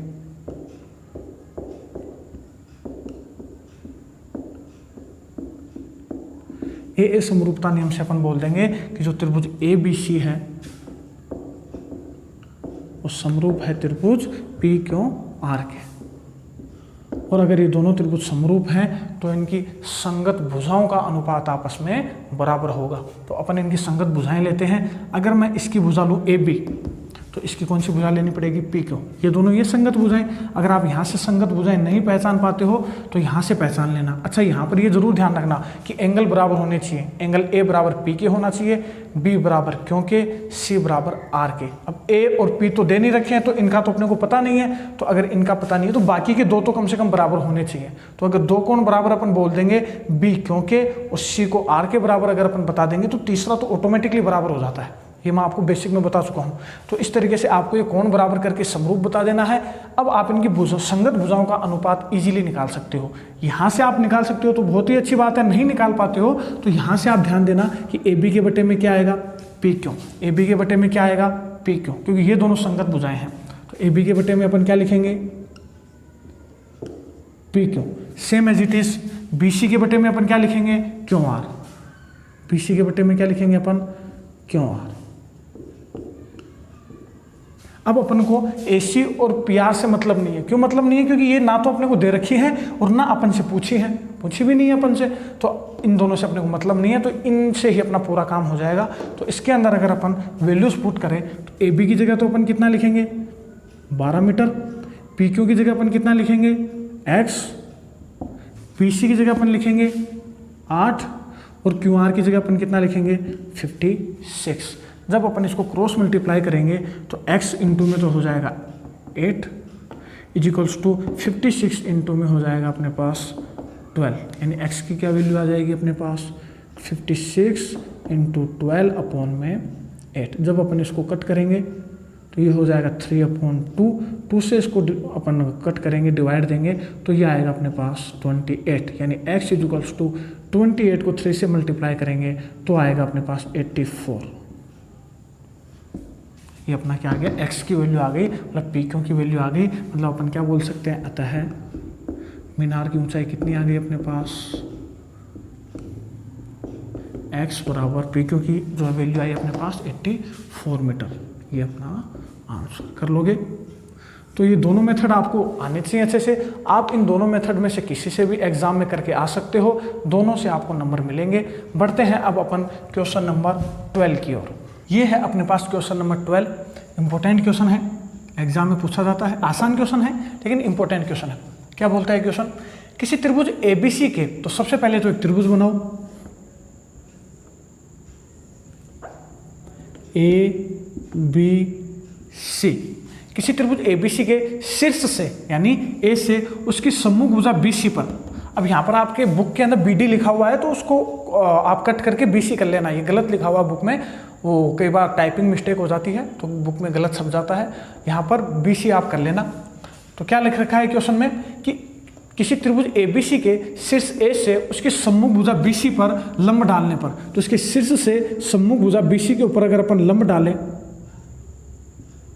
ए समरूपता नियम से अपन बोल देंगे कि जो त्रिभुज ए बी सी है वो समरूप है त्रिभुज पी क्यों आर के। और अगर ये दोनों त्रिभुज समरूप हैं तो इनकी संगत भुजाओं का अनुपात आपस में बराबर होगा। तो अपन इनकी संगत भुजाएं लेते हैं। अगर मैं इसकी भुजा लूँ ए बी, तो इसकी कौन सी भुजा लेनी पड़ेगी, पी क्यू। ये दोनों ये संगत भुजाएं। अगर आप यहाँ से संगत भुजाएं नहीं पहचान पाते हो तो यहाँ से पहचान लेना। अच्छा, यहाँ पर ये जरूर ध्यान रखना कि एंगल बराबर होने चाहिए। एंगल ए बराबर पी के होना चाहिए, बी बराबर क्यों के, सी बराबर आर के। अब ए और पी तो दे नहीं रखे हैं तो इनका तो अपने को पता नहीं है। तो अगर इनका पता नहीं है तो बाकी के दो तो कम से कम बराबर होने चाहिए। तो अगर दो कोण बराबर अपन बोल देंगे बी क्यों के और सी को आर के बराबर अगर अपन बता देंगे तो तीसरा तो ऑटोमेटिकली बराबर हो जाता है। ये मैं आपको बेसिक में बता चुका हूँ। तो इस तरीके से आपको ये कोण बराबर करके समरूप बता देना है। अब आप इनकी संगत भुजाओं का अनुपात इजीली निकाल सकते हो। यहाँ से आप निकाल सकते हो तो बहुत ही अच्छी बात है। नहीं निकाल पाते हो तो यहाँ से आप ध्यान देना कि ए बी के बटे में क्या आएगा, पी क्यों। ए बी के बटे में क्या आएगा, पी क्यों, क्योंकि ये दोनों संगत भुजाएं हैं। तो ए बी के बटे में अपन क्या लिखेंगे, P Q. Same as it is B C के बटे में अपन क्या लिखेंगे, क्यों आर। बी सी के बटे में क्या लिखेंगे अपन, क्यों आर। अब अपन को AC और PR से मतलब नहीं है। क्यों मतलब नहीं है, क्योंकि ये ना तो अपने को दे रखी है और ना अपन से पूछी है, पूछी भी नहीं है अपन से। तो इन दोनों से अपने को मतलब नहीं है, तो इनसे ही अपना पूरा काम हो जाएगा। तो इसके अंदर अगर अपन वैल्यूज पुट करें तो AB की जगह तो अपन कितना लिखेंगे, 12 मीटर। PQ की जगह अपन कितना लिखेंगे, x। PC की जगह अपन लिखेंगे 8 और QR की जगह अपन कितना लिखेंगे, 56। जब अपन इसको क्रॉस मल्टीप्लाई करेंगे तो x इंटू में तो हो जाएगा 8 इजिकल्स टू 56 इंटू में हो जाएगा अपने पास 12, यानी x की क्या वैल्यू आ जाएगी अपने पास 56 इंटू 12 अपॉन में 8। जब अपन इसको कट करेंगे तो ये हो जाएगा 3/2। 2 से इसको अपन कट करेंगे, डिवाइड देंगे तो ये आएगा अपने पास 28, यानी x इजिकल्स टू 28 को 3 से मल्टीप्लाई करेंगे तो आएगा अपने पास 84। ये अपना क्या आ गया, x की वैल्यू आ गई, मतलब पी क्यों की वैल्यू आ गई। मतलब अपन क्या बोल सकते हैं, अतः मीनार की ऊंचाई कितनी आ गई अपने पास, x बराबर पी क्यों की जो वैल्यू आई अपने पास 84 मीटर। ये अपना आंसर कर लोगे। तो ये दोनों मेथड आपको आने चाहिए अच्छे से। आप इन दोनों मेथड में से किसी से भी एग्जाम में करके आ सकते हो, दोनों से आपको नंबर मिलेंगे। बढ़ते हैं अब अपन क्वेश्चन नंबर 12 की ओर। ये है अपने पास क्वेश्चन नंबर 12। इंपॉर्टेंट क्वेश्चन है, एग्जाम में पूछा जाता है। आसान क्वेश्चन है लेकिन इंपॉर्टेंट क्वेश्चन है। क्या बोलता है क्वेश्चन, किसी त्रिभुज ABC के, तो सबसे पहले तो एक त्रिभुज बनाओ ABC। किसी त्रिभुज ABC के शीर्ष से यानी A से उसकी सम्मुख भुजा BC पर। अब यहाँ पर आपके बुक के अंदर BD लिखा हुआ है तो उसको आप कट करके BC कर लेना। ये गलत लिखा हुआ बुक में, वो कई बार टाइपिंग मिस्टेक हो जाती है तो बुक में गलत छप जाता है। यहाँ पर BC आप कर लेना। तो क्या लिख रखा है क्वेश्चन में कि किसी त्रिभुज ABC के शीर्ष A से उसकी सम्मुख भुजा BC पर लंब डालने पर, तो इसके शीर्ष से सम्मुख भुजा BC के ऊपर अगर अपन लंब डालें,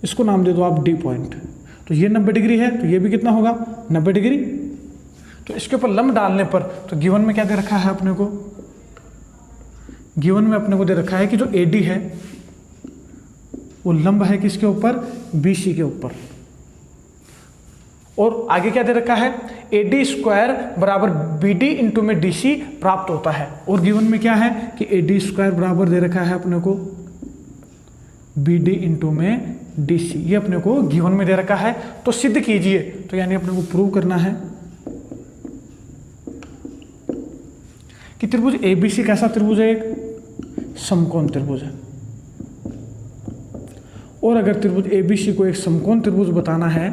इसको नाम दे दो आप D पॉइंट, तो ये 90 डिग्री है तो ये भी कितना होगा 90 डिग्री। तो इसके ऊपर लंब डालने पर तो गिवन में क्या दे रखा है अपने को, गिवन में अपने को दे रखा है कि जो AD है वो लंब है किसके ऊपर, BC के ऊपर। और आगे क्या दे रखा है, AD स्क्वायर बराबर BD इंटू में DC प्राप्त होता है। और गिवन में क्या है कि AD स्क्वायर बराबर दे रखा है अपने को BD इंटू में DC, ये अपने को गिवन में दे रखा है। तो सिद्ध कीजिए, तो यानी अपने को प्रूव करना है कि त्रिभुज ABC कैसा त्रिभुज है, एक समकोण त्रिभुज है। और अगर त्रिभुज ABC को एक समकोण त्रिभुज बताना है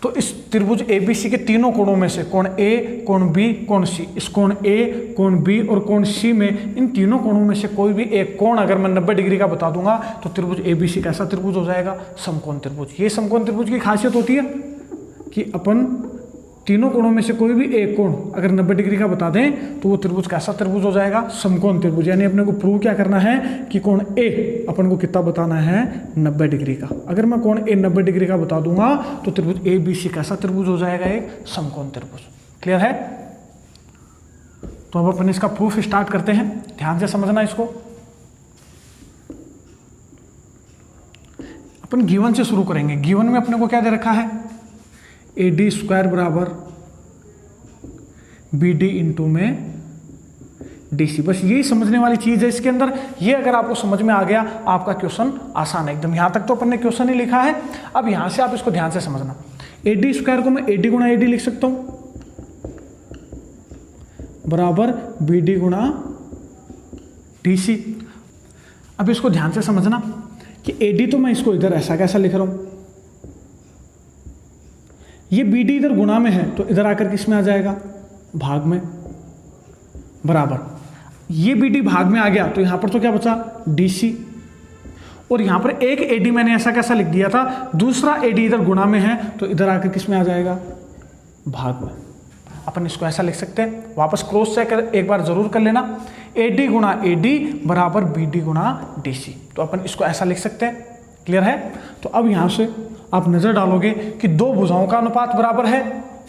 तो इस त्रिभुज ABC के तीनों कोणों में से कोण A, कोण B, कोण C, इस कोण A, कोण B और कोण C में इन तीनों कोणों में से कोई भी एक कोण अगर मैं 90 डिग्री का बता दूंगा तो त्रिभुज ABC कैसा त्रिभुज हो जाएगा? समकोण त्रिभुज। ये समकोण त्रिभुज की खासियत होती है कि अपन तीनों कोणों में से कोई भी एक कोण अगर 90 डिग्री का बता दें तो वो त्रिभुज कैसा त्रिभुज हो जाएगा? समकोण त्रिभुज। यानी अपने को प्रूव क्या करना है कि कोण A अपन को कितना बताना है? 90 डिग्री का। अगर मैं कोण A 90 डिग्री का बता दूंगा तो त्रिभुज ABC कैसा त्रिभुज हो जाएगा? एक समकोण त्रिभुज। क्लियर है? तो अब अपन इसका प्रूफ स्टार्ट करते हैं, ध्यान से समझना इसको। अपन गिवन से शुरू करेंगे। गिवन में अपने को क्या दे रखा है? AD स्क्वायर बराबर BD इंटू में DC। बस यही समझने वाली चीज है इसके अंदर। ये अगर आपको समझ में आ गया आपका क्वेश्चन आसान है एकदम। यहां तक तो अपन ने क्वेश्चन ही लिखा है। अब यहां से आप इसको ध्यान से समझना। AD स्क्वायर को मैं AD गुणा AD लिख सकता हूं बराबर BD गुणा DC। अब इसको ध्यान से समझना कि AD तो मैं इसको इधर ऐसा कैसा लिख रहा हूं, ये BD इधर गुणा में है तो इधर आकर किस में आ जाएगा? भाग में। बराबर ये BD भाग में आ गया तो यहां पर तो क्या बचा? DC। और यहां पर एक AD मैंने ऐसा कैसा लिख दिया था, दूसरा AD इधर गुणा में है तो इधर आकर किस में आ जाएगा? भाग में। अपन इसको ऐसा लिख सकते हैं, वापस क्रॉस चेक एक बार जरूर कर लेना। AD गुणा AD बराबर BD गुणा DC। तो अपन इसको ऐसा लिख सकते हैं। क्लियर है? तो अब यहां से आप नजर डालोगे कि दो भुजाओं का अनुपात बराबर है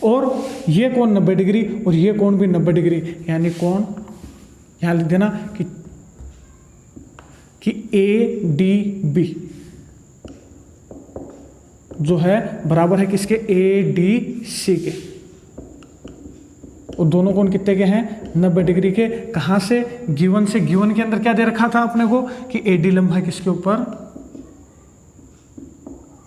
और ये कोण 90 डिग्री और ये कोण भी 90 डिग्री, यानी कोण यहां लिख देना कि ADB जो है बराबर है किसके? ADC के। और दोनों कोण कितने के हैं? 90 डिग्री के। कहां से? गिवन से। गिवन के अंदर क्या दे रखा था अपने को कि AD लंब है किसके ऊपर?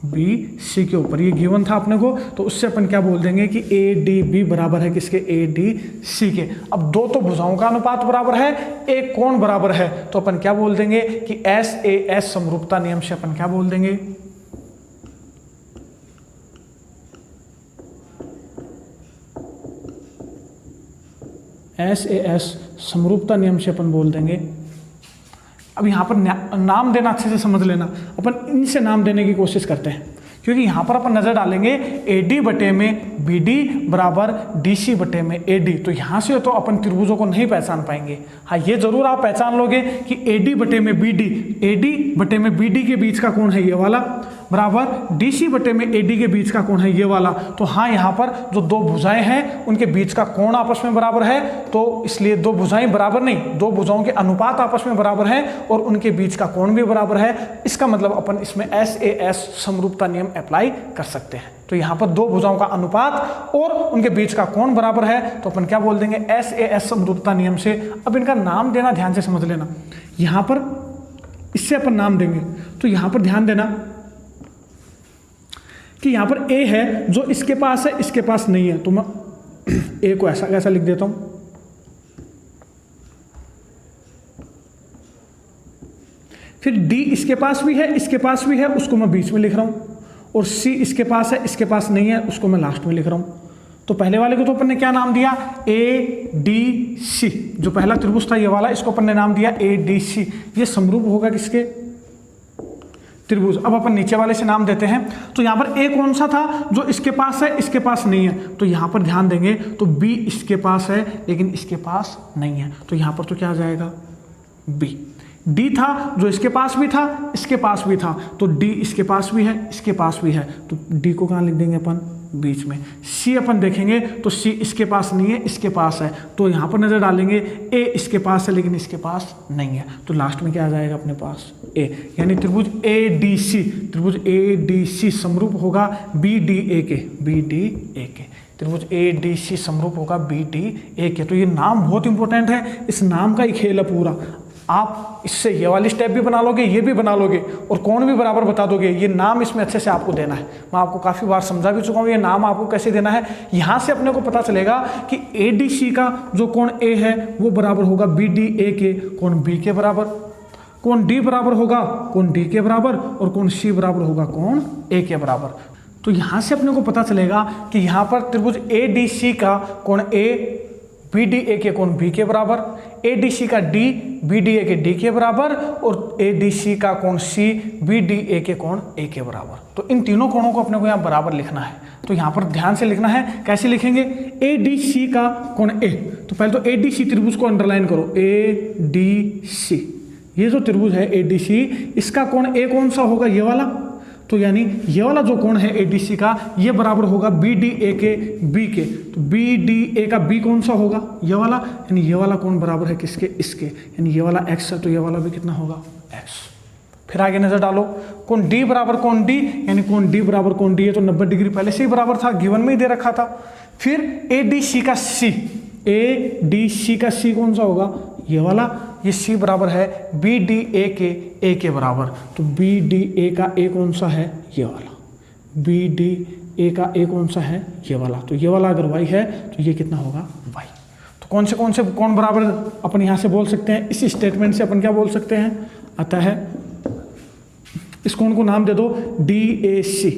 BC के ऊपर। ये गिवन था अपने को, तो उससे अपन क्या बोल देंगे कि ADB बराबर है किसके? ADC के। अब दो तो भुजाओं का अनुपात बराबर है, एक कोण बराबर है, तो अपन क्या बोल देंगे कि SAS समरूपता नियम से अपन क्या बोल देंगे? SAS समरूपता नियम से अपन बोल देंगे। अब यहाँ पर नाम देना अच्छे से समझ लेना। अपन इनसे नाम देने की कोशिश करते हैं क्योंकि यहाँ पर अपन नजर डालेंगे AD बटे में BD बराबर DC बटे में AD। तो यहाँ से तो अपन त्रिभुजों को नहीं पहचान पाएंगे। हाँ, ये जरूर आप पहचान लोगे कि AD बटे में BD, AD बटे में BD के बीच का कोण है ये वाला बराबर DC बटे में AD के बीच का कोण है ये वाला। तो हाँ, यहाँ पर जो दो भुजाएं हैं उनके बीच का कोण आपस में बराबर है, तो इसलिए दो भुजाएं बराबर नहीं, दो भुजाओं के अनुपात आपस में बराबर है और उनके बीच का कोण भी बराबर है। इसका मतलब अपन इसमें SAS समरूपता नियम अप्लाई कर सकते हैं। तो यहाँ पर दो भुजाओं का अनुपात और उनके बीच का कोण बराबर है तो अपन क्या बोल देंगे? SAS समरूपता नियम से। अब इनका नाम देना ध्यान से समझ लेना। यहाँ पर इससे अपन नाम देंगे तो यहाँ पर ध्यान देना कि यहाँ पर A है जो इसके पास है, इसके पास नहीं है, तो मैं A को ऐसा कैसा लिख देता हूं। फिर D इसके पास भी है, इसके पास भी है, उसको मैं बीच में लिख रहा हूं। और C इसके पास है, इसके पास नहीं है, उसको मैं लास्ट में लिख रहा हूं। तो पहले वाले को तो अपन ने क्या नाम दिया? ADC। जो पहला त्रिभुज था ये वाला, इसको अपन ने नाम दिया ADC। ये समरूप होगा किसके? त्रिभुज। अब अपन नीचे वाले से नाम देते हैं। तो यहाँ पर A कौन सा था? जो इसके पास है, इसके पास नहीं है, तो यहाँ पर ध्यान देंगे तो B इसके पास है लेकिन इसके पास नहीं है, तो यहाँ पर तो क्या आ जाएगा? B। D था जो इसके पास भी था, इसके पास भी था, तो D इसके पास भी है, इसके पास भी है, तो D को कहाँ लिख देंगे अपन? बीच में। C अपन देखेंगे तो C इसके पास नहीं है, इसके पास है, तो यहाँ पर नजर डालेंगे A इसके पास है लेकिन इसके पास नहीं है, तो लास्ट में क्या आ जाएगा अपने पास? A। यानी त्रिभुज ADC, त्रिभुज ADC समरूप होगा BDA के, BDA के। त्रिभुज ADC समरूप होगा BDA के। तो ये नाम बहुत इंपॉर्टेंट है, इस नाम का ही खेल है पूरा। आप इससे ये वाली स्टेप भी बना लोगे, ये भी बना लोगे और कोण भी बराबर बता दोगे। ये नाम इसमें अच्छे से आपको देना है, मैं आपको काफ़ी बार समझा भी चुका हूँ ये नाम आपको कैसे देना है। यहाँ से अपने को पता चलेगा कि ADC का जो कोण A है वो बराबर होगा BDA के कोण B के बराबर, कोण D बराबर होगा कोण D के बराबर और कोण C बराबर होगा कोण A के बराबर। तो यहाँ से अपने को पता चलेगा कि यहाँ पर त्रिभुज ADC का कोण A BDA के कोण B के बराबर, ADC का D BDA के D के बराबर और ADC का कोण C BDA के कोण A के बराबर। तो इन तीनों कोणों को अपने को यहाँ बराबर लिखना है। तो यहाँ पर ध्यान से लिखना है, कैसे लिखेंगे? ADC का कोण A, तो पहले तो ADC त्रिभुज को अंडरलाइन करो, ADC, ये जो त्रिभुज है ADC, इसका कोण A कौन सा होगा? ये वाला। तो यानी ये वाला जो कोण है ADC का, ये बराबर होगा BDA के B के। तो BDA का B कौन सा होगा? ये वाला। यानी ये वाला कोण बराबर है किसके? इसके। यानी ये वाला x है तो ये वाला भी कितना होगा? x। फिर आगे नजर डालो, कोण D बराबर कोण D, यानी कोण D बराबर कोण D है तो 90 डिग्री पहले से ही बराबर था, गिवन में ही दे रखा था। फिर ADC का C, ADC का C कौन सा होगा? ये वाला। ये C बराबर है BDA के A के बराबर। तो BDA का A कौन सा है? ये वाला। BDA का A कौन सा है? ये वाला। तो ये वाला अगर y है तो ये कितना होगा? y। तो कौन से कोण बराबर अपन यहाँ से बोल सकते हैं? इस स्टेटमेंट से अपन क्या बोल सकते हैं? अतः इस कोण को नाम दे दो DAC।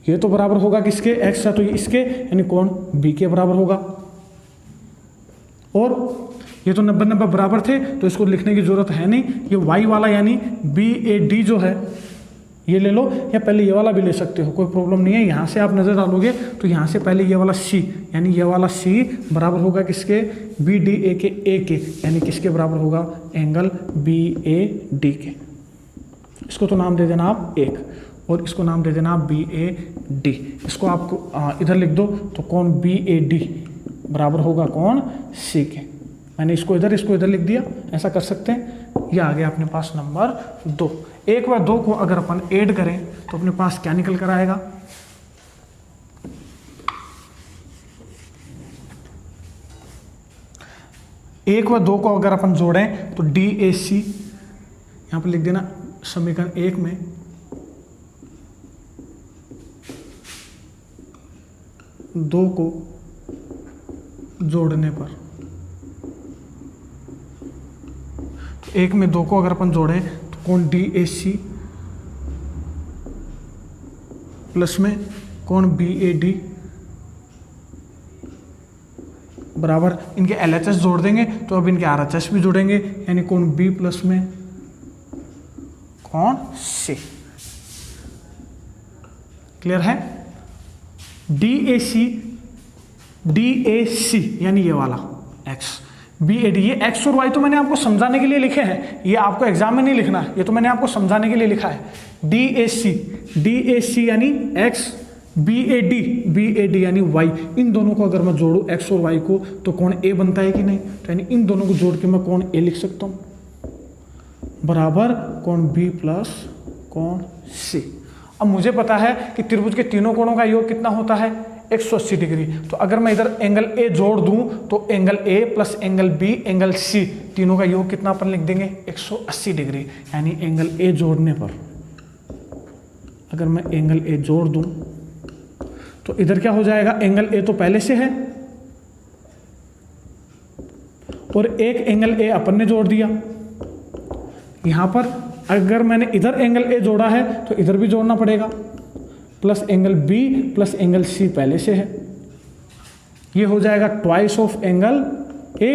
ये तो बराबर होगा किसके? x है तो ये इसके, यानी कोण B के बराबर होगा। और ये तो 90-90 बराबर थे तो इसको लिखने की जरूरत है नहीं। ये y वाला यानी BAD जो है ये ले लो, या पहले ये वाला भी ले सकते हो, कोई प्रॉब्लम नहीं है। यहाँ से आप नज़र डालोगे तो यहाँ से पहले ये वाला C, यानी ये वाला C बराबर होगा किसके? BDA के A के, यानी किसके बराबर होगा? एंगल BAD के। इसको तो नाम दे देना आप 1 और इसको नाम दे देना आप BAD। इसको आपको इधर लिख दो तो कोण BAD बराबर होगा कोण C के। मैंने इसको इधर लिख दिया, ऐसा कर सकते हैं। ये आ गया अपने पास नंबर 2। 1 व 2 को अगर अपन ऐड करें तो अपने पास क्या निकल कर आएगा? एक व 2 को अगर अपन जोड़ें तो DAC, यहाँ पर लिख देना समीकरण 1 में दो को जोड़ने पर, तो 1 में 2 को अगर अपन जोड़ें तो कोण DAC प्लस में कोण BAD बराबर, इनके LHS जोड़ देंगे तो अब इनके RHS भी जोड़ेंगे, यानी कोण B प्लस में कोण C। क्लियर है? DAC यानी ये वाला x, BAD, ये x और y तो मैंने आपको समझाने के लिए लिखे हैं, ये आपको एग्जाम में नहीं लिखना, ये तो मैंने आपको समझाने के लिए लिखा है। DAC यानी x, BAD यानी y, इन दोनों को अगर मैं जोड़ूं x और y को तो कोण A बनता है कि नहीं? तो यानी इन दोनों को जोड़ के मैं कोण A लिख सकता हूं बराबर कोण B प्लस कोण C। अब मुझे पता है कि त्रिभुज के तीनों कोणों का योग कितना होता है? 180 डिग्री। तो अगर मैं इधर एंगल A जोड़ दूं तो angle A plus angle B angle C तीनों का योग कितना अपन लिख देंगे? 180 डिग्री। यानी एंगल A जोड़ने पर अगर मैं एंगल A जोड़ दूं तो इधर क्या हो जाएगा? एंगल A तो पहले से है और एक एंगल A अपन ने जोड़ दिया। यहां पर अगर मैंने इधर एंगल A जोड़ा है तो इधर भी जोड़ना पड़ेगा, plus angle B plus angle C पहले से है, ये हो जाएगा ट्वाइस ऑफ एंगल A।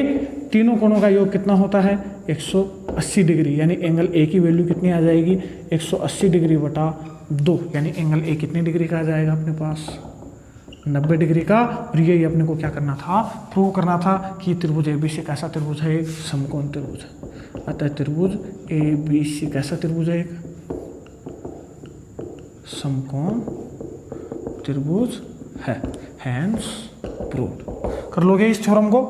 तीनों कोणों का योग कितना होता है? 180 डिग्री। यानी एंगल A की वैल्यू कितनी आ जाएगी? 180 डिग्री बटा 2, यानी एंगल A कितने डिग्री का आ जाएगा अपने पास? 90 डिग्री का। और यही अपने को क्या करना था? प्रूव करना था कि त्रिभुज ABC कैसा त्रिभुज है? एक समकोण त्रिभुज है। अतः त्रिभुज ABC कैसा त्रिभुज है? एक समकोण त्रिभुज है। Hence proved. कर लोगे इस थ्योरम को?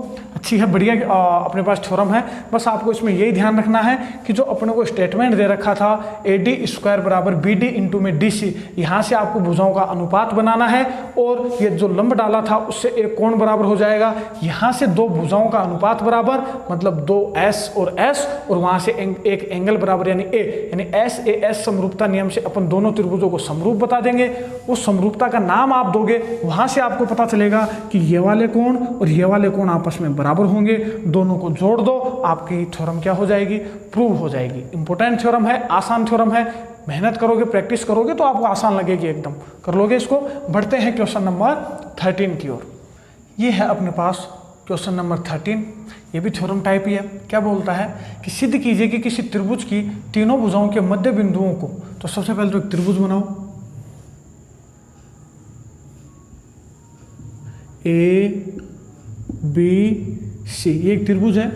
अच्छी है, बढ़िया अपने पास थ्योरम है। बस आपको इसमें यही ध्यान रखना है कि जो अपने को स्टेटमेंट दे रखा था AD² बराबर BD इंटू में DC, यहाँ से आपको भुजाओं का अनुपात बनाना है और ये जो लंब डाला था उससे एक कोण बराबर हो जाएगा। यहाँ से दो भुजाओं का अनुपात बराबर मतलब 2S और S, और वहाँ से एक एंगल बराबर यानी A, यानी SAS समरूपता नियम से अपन दोनों त्रिभुजों को समरूप बता देंगे। उस समरूपता का नाम आप दोगे, वहाँ से आपको पता चलेगा कि ये वाले कोण और ये वाले कोण आपस में बराबर होंगे। दोनों को जोड़ दो, आपकी थ्योरम क्या हो जाएगी, प्रूव हो जाएगी। इंपॉर्टेंट थ्योरम है, आसान थ्योरम है, मेहनत करोगे, प्रैक्टिस करोगे तो आपको आसान लगेगी, एकदम कर लोगे इसको। बढ़ते हैं क्वेश्चन नंबर 13 की ओर। ये है अपने पास क्वेश्चन नंबर 13, ये भी थ्योरम टाइप ही है। क्या बोलता है कि सिद्ध कीजिए कि किसी त्रिभुज की तीनों भुजाओं के मध्य बिंदुओं को, तो सबसे पहले तो एक त्रिभुज बनाओ, ABC, ये एक त्रिभुज है।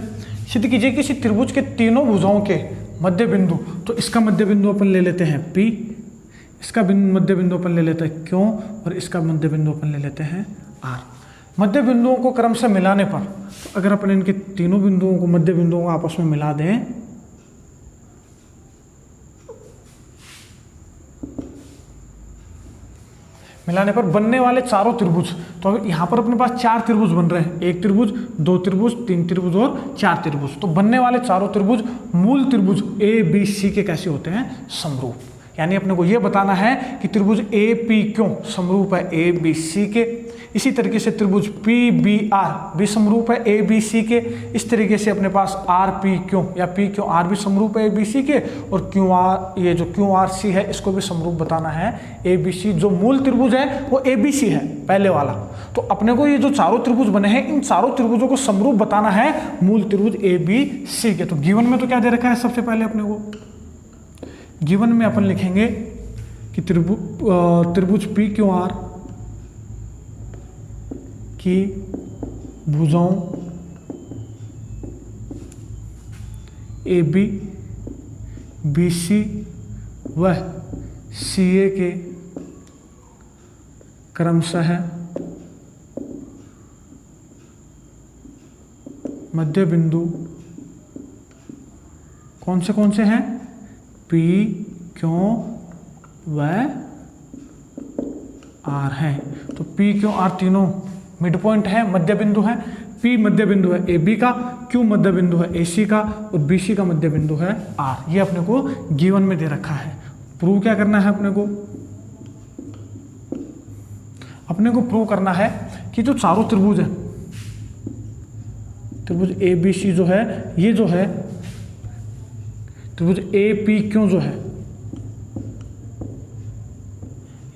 सिद्ध कीजिए किसी त्रिभुज के तीनों भुजाओं के मध्य बिंदु, तो इसका मध्य बिंदु अपन ले लेते हैं P, इसका मध्य बिंदु अपन ले लेते हैं Q, और इसका मध्य बिंदु अपन ले लेते हैं R। मध्य बिंदुओं को क्रम से मिलाने पर, तो अगर अपन इनके तीनों बिंदुओं को, मध्य बिंदुओं को आपस में मिला दें, मिलाने पर बनने वाले चारों त्रिभुज, तो अगर यहाँ पर अपने पास 4 त्रिभुज बन रहे हैं, एक त्रिभुज, 2 त्रिभुज, 3 त्रिभुज और 4 त्रिभुज, तो बनने वाले चारों त्रिभुज मूल त्रिभुज ABC के कैसे होते हैं, समरूप। यानी अपने को यह बताना है कि त्रिभुज APQ समरूप है ABC के, इसी तरीके से त्रिभुज PBR भी समरूप है ABC के, इस तरीके से अपने पास RPQ या PQR भी समरूप है ABC के, और QR, ये जो QRC है इसको भी समरूप बताना है ABC। जो मूल त्रिभुज है वो ABC है पहले वाला, तो अपने को ये जो चारों त्रिभुज बने हैं इन चारों त्रिभुजों को समरूप बताना है मूल त्रिभुज ABC के। तो गिवन में तो क्या दे रखा है, सबसे पहले अपने को गिवन में अपन लिखेंगे कि त्रिभुज PQR की भुजाओं AB, BC व CA के क्रमशः मध्य बिंदु कौन से हैं, P, Q व R हैं। तो P, Q, R तीनों मिड पॉइंट है, मध्य बिंदु है। P मध्य बिंदु है AB का, Q मध्य बिंदु है AC का, और BC का मध्य बिंदु है R। ये अपने को गिवन में दे रखा है। प्रूव क्या करना है अपने को प्रूव करना है कि जो चारों त्रिभुज है, त्रिभुज ABC जो है, ये जो है त्रिभुज APQ जो है,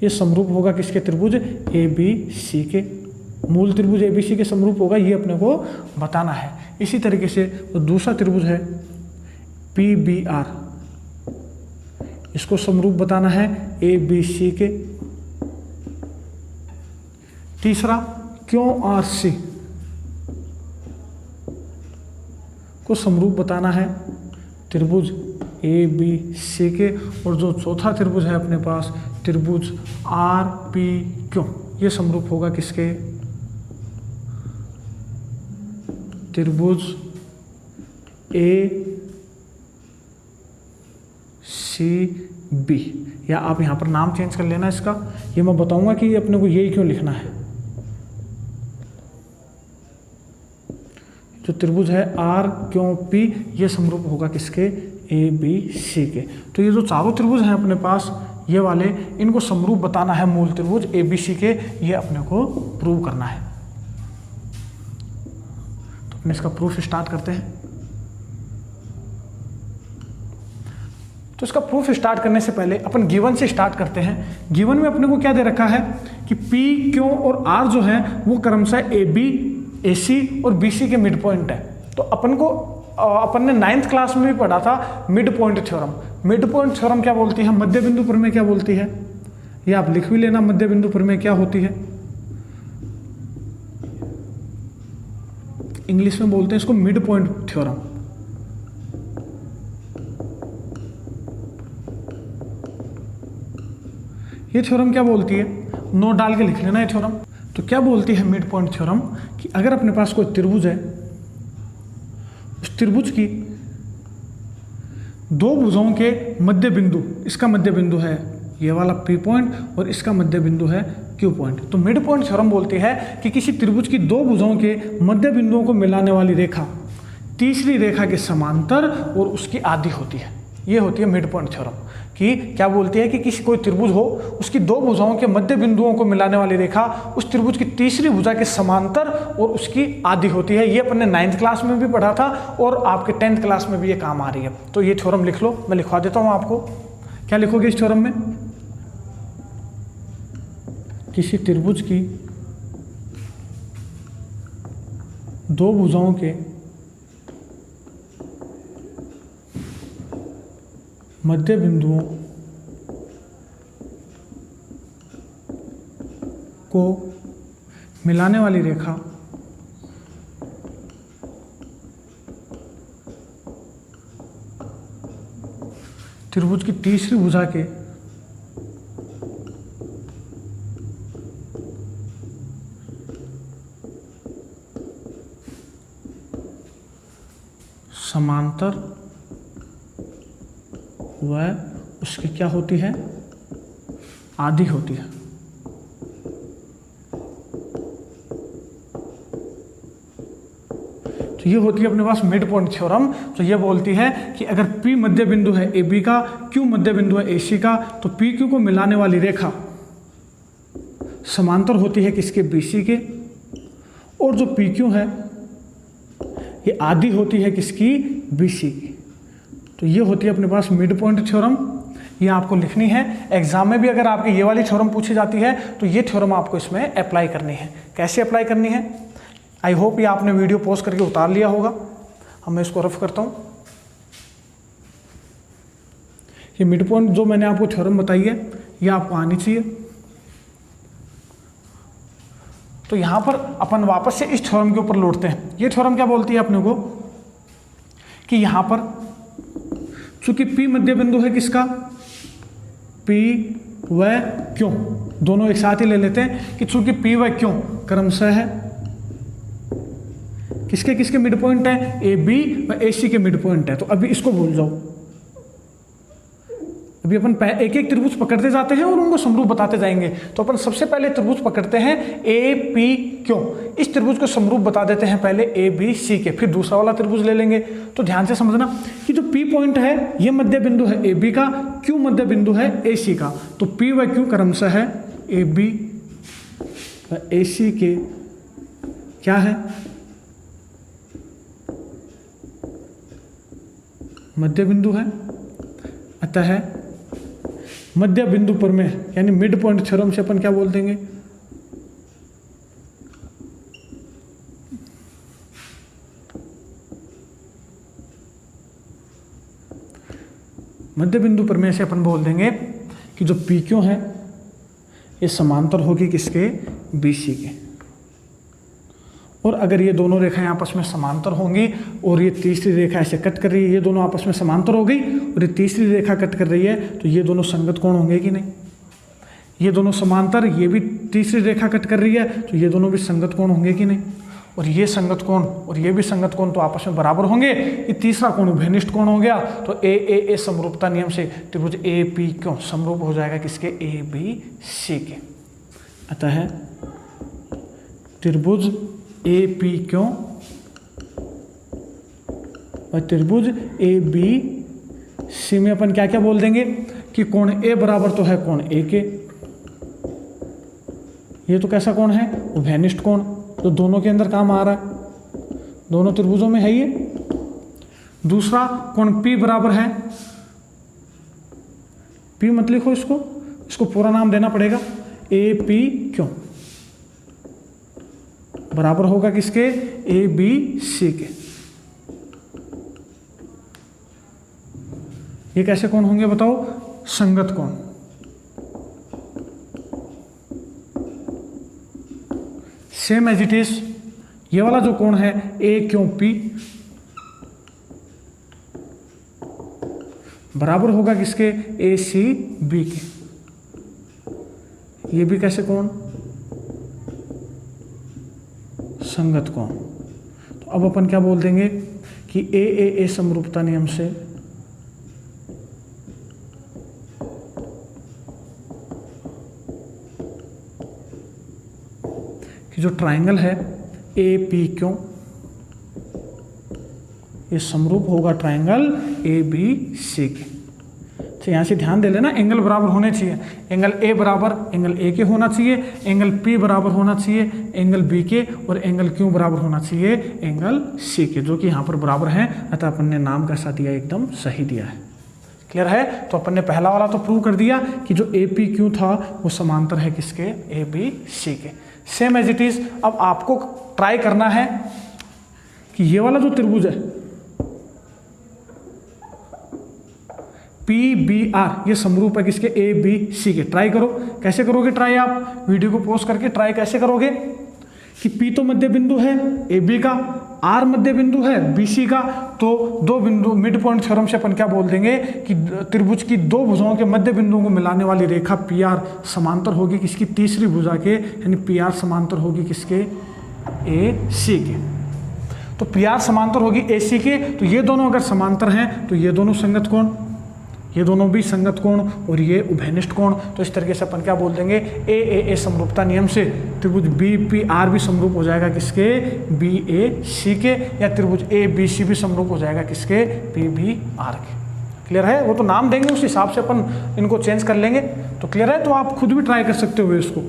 ये समरूप होगा किसके, त्रिभुज ABC के। मूल त्रिभुज ABC के समरूप होगा, ये अपने को बताना है। इसी तरीके से तो दूसरा त्रिभुज है PBR, इसको समरूप बताना है ABC के। तीसरा QRC को समरूप बताना है त्रिभुज ABC के। और जो चौथा त्रिभुज है अपने पास त्रिभुज RPQ, ये समरूप होगा किसके, त्रिभुज ACB। या आप यहाँ पर नाम चेंज कर लेना इसका, ये मैं बताऊंगा कि अपने को यही क्यों लिखना है। जो त्रिभुज है RQP, ये समरूप होगा किसके, ABC के। तो ये जो चारों त्रिभुज हैं अपने पास ये वाले, इनको समरूप बताना है मूल त्रिभुज ABC के, ये अपने को प्रूव करना है। तो अपने इसका प्रूफ स्टार्ट करते हैं। तो इसका प्रूफ स्टार्ट करने से पहले अपन गिवन से स्टार्ट करते हैं। गिवन में अपने को क्या दे रखा है कि P, Q और R जो है वो क्रमशः AB, AC और BC के मिड पॉइंट है। तो अपन ने 9th क्लास में भी पढ़ा था mid point theorem. Mid point theorem क्या बोलती है, मध्य बिंदु प्रमेय क्या बोलती है, ये आप लिख भी लेना, मध्य बिंदु प्रमेय क्या होती है। इंग्लिश में बोलते हैं इसको मिड पॉइंट थ्योरम। ये थ्योरम क्या बोलती है, नोट डाल के लिख लेना ये थ्योरम। तो क्या बोलती है मिड पॉइंट थ्योरम कि अगर अपने पास कोई त्रिभुज है, उस त्रिभुज की दो भुजाओं के मध्य बिंदु, इसका मध्य बिंदु है ये वाला P पॉइंट और इसका मध्य बिंदु है Q पॉइंट। तो मिड पॉइंट थ्योरम बोलती है कि किसी त्रिभुज की दो भुजाओं के मध्य बिंदुओं को मिलाने वाली रेखा तीसरी रेखा के समांतर और उसकी आधी होती है। ये होती है मिड पॉइंट थ्योरम, कि क्या बोलती है कि किसी कोई त्रिभुज हो, उसकी दो भुजाओं के मध्य बिंदुओं को मिलाने वाली रेखा उस त्रिभुज की तीसरी भुजा के समांतर और उसकी आधी होती है। ये अपन ने 9th क्लास में भी पढ़ा था और आपके 10th क्लास में भी ये काम आ रही है। तो ये थ्योरम लिख लो, मैं लिखवा देता हूँ आपको। क्या लिखोगे इस थ्योरम में? किसी त्रिभुज की दो भुजाओं के मध्य बिंदुओं को मिलाने वाली रेखा त्रिभुज की तीसरी भुजा के समांतर वह उसकी क्या होती है? आधी होती है। तो ये होती है अपने पास मिड पॉइंट थ्योरम। तो ये बोलती है कि अगर P मध्य बिंदु है AB का, Q मध्य बिंदु है AC का, तो PQ को मिलाने वाली रेखा समांतर होती है किसके? BC के। और जो PQ है ये आधी होती है किसकी? BC की। तो ये होती है अपने पास मिड पॉइंट थ्योरम। ये आपको लिखनी है। एग्जाम में भी अगर आपके ये वाली थ्योरम पूछी जाती है तो ये थ्योरम आपको इसमें अप्लाई करनी है। कैसे अप्लाई करनी है? आई होप ये आपने वीडियो पॉज करके उतार लिया होगा। अब मैं इसको रफ करता हूँ। ये मिड पॉइंट जो मैंने आपको थ्योरम बताई है ये आपको आनी चाहिए। तो यहाँ पर अपन वापस से इस थ्योरम के ऊपर लौटते हैं। ये थ्योरम क्या बोलती है अपने को कि यहाँ पर चूंकि P मध्य बिंदु है किसका? P व Q, दोनों एक साथ ही ले लेते हैं कि चूंकि P व Q क्रमशः है किसके किसके मिड पॉइंट है? AB व AC के मिड पॉइंट है। तो अभी इसको भूल जाओ। अभी अपन एक एक त्रिभुज पकड़ते जाते हैं और उनको समरूप बताते जाएंगे। तो अपन सबसे पहले त्रिभुज पकड़ते हैं APQ। इस त्रिभुज को समरूप बता देते हैं पहले ABC के, फिर दूसरा वाला त्रिभुज ले लेंगे। तो ध्यान से समझना कि जो P पॉइंट है ये मध्य बिंदु है AB का, Q मध्य बिंदु है AC का। तो P व Q क्रमशः है AB व AC के क्या है? मध्य बिंदु है। अतः मध्य बिंदु पर में यानी मिड पॉइंट थ्योरम से अपन क्या बोल देंगे? मध्य बिंदु पर में से अपन बोल देंगे कि जो PQ है ये समांतर होगी किसके? BC के। और अगर ये दोनों रेखाएं आपस में समांतर होंगी और ये तीसरी रेखा ऐसे कट कर रही है, ये दोनों आपस में समांतर हो गई और ये तीसरी रेखा कट कर रही है, तो ये दोनों संगत कोण होंगे कि नहीं? ये दोनों समांतर, ये भी तीसरी रेखा कट कर रही है, तो ये दोनों भी संगत कोण होंगे कि नहीं? और ये संगत कोण और ये भी संगत कोण तो आपस में बराबर होंगे। ये तीसरा कोण उभयनिष्ठ कोण हो गया। तो ए समरूपता नियम से त्रिभुज APQ समरूप हो जाएगा किसके? ABC के। अतः त्रिभुज APQ और त्रिभुज ABC में अपन क्या क्या बोल देंगे कि कोण A बराबर तो है कोण A के। ये तो कैसा कोण है? उभयनिष्ठ कोण, तो दोनों के अंदर काम आ रहा है, दोनों त्रिभुजों में है ये। दूसरा कोण P बराबर है, P मत लिखो इसको, इसको पूरा नाम देना पड़ेगा, APQ बराबर होगा किसके? ABC के। ये कैसे कोण होंगे बताओ? संगत कोण। सेम एज इट इज ये वाला जो कोण है AQP बराबर होगा किसके? ACB के। ये भी कैसे कोण? संगत कोण। तो अब अपन क्या बोल देंगे कि ए समरूपता नियम से कि जो ट्राइंगल है ए पी क्यू ये समरूप होगा ट्राइंगल ए बी सी के। तो यहाँ से ध्यान दे लेना, एंगल बराबर होने चाहिए। एंगल ए बराबर एंगल ए के होना चाहिए, एंगल पी बराबर होना चाहिए एंगल बी के, और एंगल क्यू बराबर होना चाहिए एंगल सी के, जो कि यहाँ पर बराबर हैं। अतः अपन ने नाम कैसा दिया, एकदम सही दिया है। क्लियर है? तो अपन ने पहला वाला तो प्रूव कर दिया कि जो ए पी क्यू था वो समांतर है किसके, ए बी सी के। सेम एज इट इज अब आपको ट्राई करना है कि ये वाला जो त्रिभुज है पी बी आर ये समरूप है किसके, ए बी सी के। ट्राई करो। कैसे करोगे ट्राई? आप वीडियो को पॉज करके ट्राई कैसे करोगे कि पी तो मध्य बिंदु है ए बी का, आर मध्य बिंदु है बी सी का, तो दो बिंदु मिड पॉइंट थ्योरम से अपन क्या बोल देंगे कि त्रिभुज की दो भुजाओं के मध्य बिंदुओं को मिलाने वाली रेखा पी आर समांतर होगी किसकी, तीसरी भुजा के, यानी पी आर समांतर होगी किसके, ए सी के। तो पी आर समांतर होगी ए सी के, तो ये दोनों अगर समांतर हैं तो ये दोनों संगत कोण, ये दोनों भी संगत कोण और ये उभयनिष्ठ कोण। तो इस तरीके से अपन क्या बोल देंगे, ए समरूपता नियम से त्रिभुज बी पी आर भी समरूप हो जाएगा किसके, बी ए सी के, या त्रिभुज ए बी सी भी समरूप हो जाएगा किसके, पी बी आर के। क्लियर है? वो तो नाम देंगे उस हिसाब से अपन इनको चेंज कर लेंगे। तो क्लियर है? तो आप खुद भी ट्राई कर सकते हो इसको।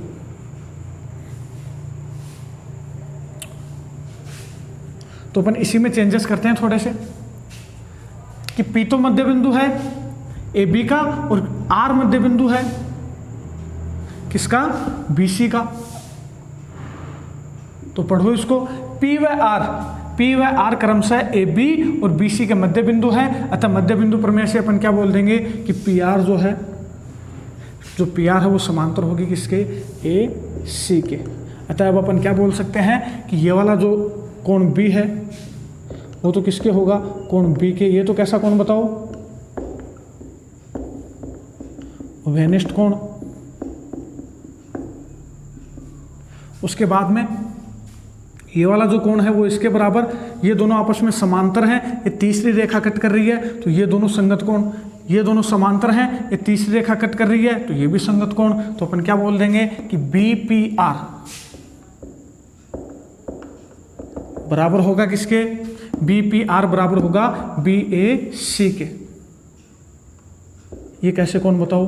तो अपन इसी में चेंजेस करते हैं थोड़े से कि पी तो मध्य बिंदु है ए बी का, और आर मध्य बिंदु है किसका, बी सी का। तो पढ़ो इसको, पी व आर क्रमशः ए बी और बी सी के मध्य बिंदु है। अतः मध्य बिंदु प्रमेय से अपन क्या बोल देंगे कि पी आर जो है, जो पी आर है वो समांतर होगी किसके, ए सी के। अतः अब अपन क्या बोल सकते हैं कि ये वाला जो कोण बी है वो तो किसके होगा, कोण बी के। ये तो कैसा कोण बताओ, उभयनिष्ठ कोण। उसके बाद में ये वाला जो कोण है वो इसके बराबर, ये दोनों आपस में समांतर हैं, ये तीसरी रेखा कट कर रही है तो ये दोनों संगत कोण, ये दोनों समांतर हैं, ये तीसरी रेखा कट कर रही है तो ये भी संगत कोण। तो अपन क्या बोल देंगे कि बी पी आर बराबर होगा किसके, बी पी आर बराबर होगा बी ए सी के। ये कैसे कोण बताओ,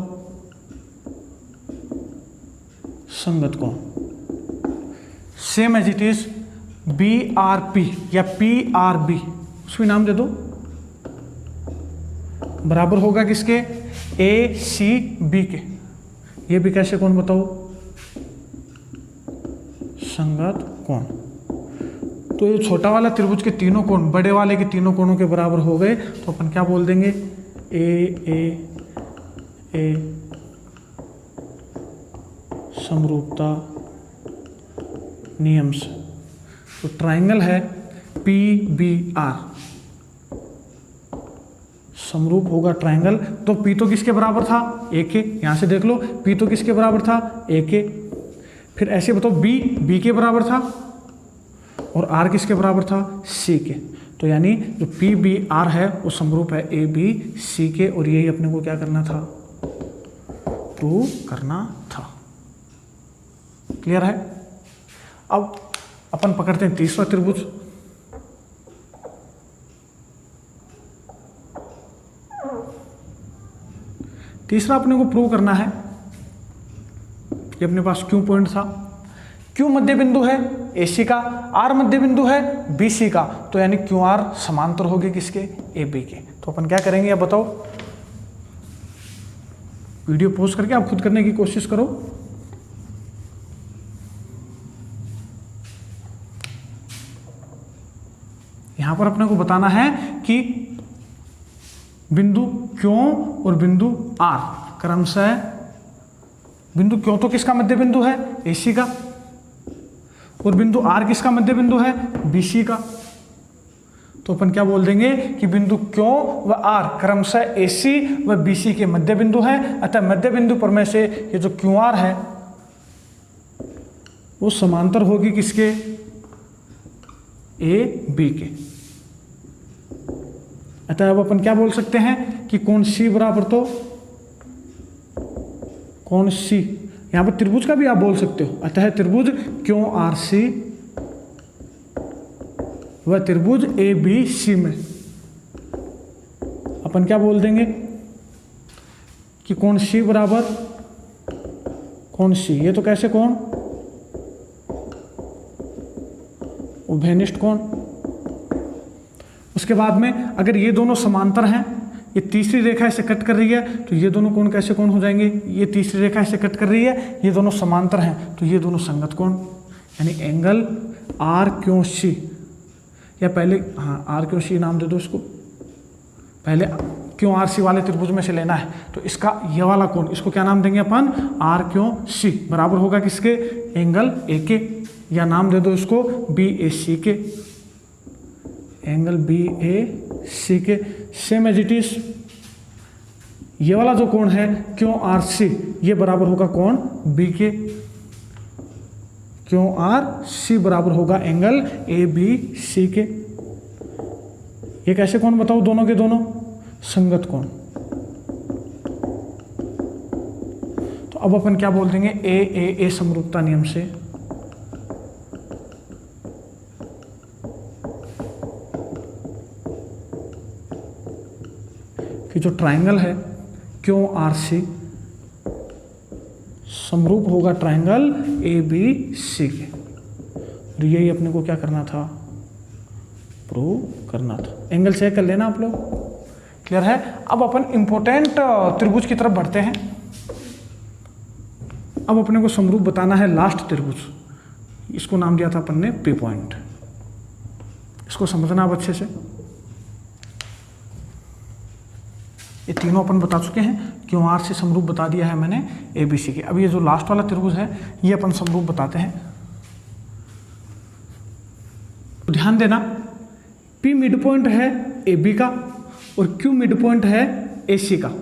संगत कोण। Same as it is B R P या पी आर बी, उसको नाम दे दो, बराबर होगा किसके, ए सी बी के। ये भी कैसे कोण बताओ, संगत कोण। तो ये छोटा वाला त्रिभुज के तीनों कोण बड़े वाले के तीनों कोणों के बराबर हो गए। तो अपन क्या बोल देंगे, ए समरूपता नियम से। तो ट्राइंगल है पी बी आर समरूप होगा ट्राइंगल। तो पी तो किसके बराबर था, ए के। यहां से देख लो, पी तो किसके बराबर था, ए के। फिर ऐसे बताओ बी के बराबर था, और आर किसके बराबर था, सी के। तो यानी जो पी बी आर है वो समरूप है ए बी सी के, और यही अपने को क्या करना था, प्रूव करना था। क्लियर है? अब अपन पकड़ते हैं तीसरा त्रिभुज। तीसरा अपने को प्रूव करना है, ये अपने पास क्यू पॉइंट था, क्यू मध्य बिंदु है ए सी का, आर मध्य बिंदु है बी सी का। तो यानी क्यू आर समांतर होगी किसके, ए बी के। तो अपन क्या करेंगे अब बताओ, वीडियो पॉज करके आप खुद करने की कोशिश करो। यहां पर अपने को बताना है कि बिंदु क्यों और बिंदु आर क्रमशः, बिंदु क्यों तो किसका मध्य बिंदु है, एसी का, और बिंदु आर किसका मध्य बिंदु है, बीसी का। तो अपन क्या बोल देंगे कि बिंदु क्यों व आर क्रमशः एसी व बीसी के मध्य बिंदु है। अतः मध्य बिंदु प्रमेय से ये जो क्यू आर है वो समांतर होगी किसके, ए बी के। अतः अब अपन क्या बोल सकते हैं कि कोण सी बराबर तो कोण सी, यहाँ पर त्रिभुज का भी आप बोल सकते हो, अतः त्रिभुज क्यू आर सी व त्रिभुज ए बी सी में अपन क्या बोल देंगे कि कोण सी बराबर कोण सी, ये तो कैसे कोण, उभयनिष्ठ कोण। उसके बाद में अगर ये दोनों समांतर हैं, ये तीसरी रेखा इसे कट कर रही है, तो ये दोनों कोण कैसे कोण हो जाएंगे, ये तीसरी रेखा इसे कट कर रही है, ये दोनों समांतर हैं, तो ये दोनों संगत कोण, यानी एंगल आर क्यू सी, या पहले हाँ आर क्यू सी नाम दे दो इसको, पहले क्यू आर सी वाले त्रिभुज में से लेना है, तो इसका ये वाला कोण, इसको क्या नाम देंगे अपन, आर क्यू सी बराबर होगा किसके, एंगल ए के, या नाम दे दो इसको बी ए सी के, एंगल बी ए सी के। सेम एज इट इज ये वाला जो कोण है क्यू आर सी, ये बराबर होगा कोण बी के, क्यू आर सी बराबर होगा एंगल ए बी सी के। ये कैसे कोण बताओ, दोनों के दोनों संगत कोण। तो अब अपन क्या बोल देंगे, ए समरूपता नियम से कि जो ट्राइंगल है क्यू आर सी समरूप होगा ट्राइंगल ए बी सी के, और यही अपने को क्या करना था, प्रूव करना था। एंगल चेक कर लेना आप लोग, क्लियर है। अब अपन इंपॉर्टेंट त्रिभुज की तरफ बढ़ते हैं। अब अपने को समरूप बताना है लास्ट त्रिभुज, इसको नाम दिया था अपन ने पी पॉइंट, इसको समझना अब अच्छे से। ये तीनों अपन बता चुके हैं, क्यू आर से समरूप बता दिया है मैंने ए बी सी के। अब ये जो लास्ट वाला त्रिभुज है ये अपन समरूप बताते हैं। तो ध्यान देना, पी मिड पॉइंट है ए बी का और क्यू मिड पॉइंट है ए सी का।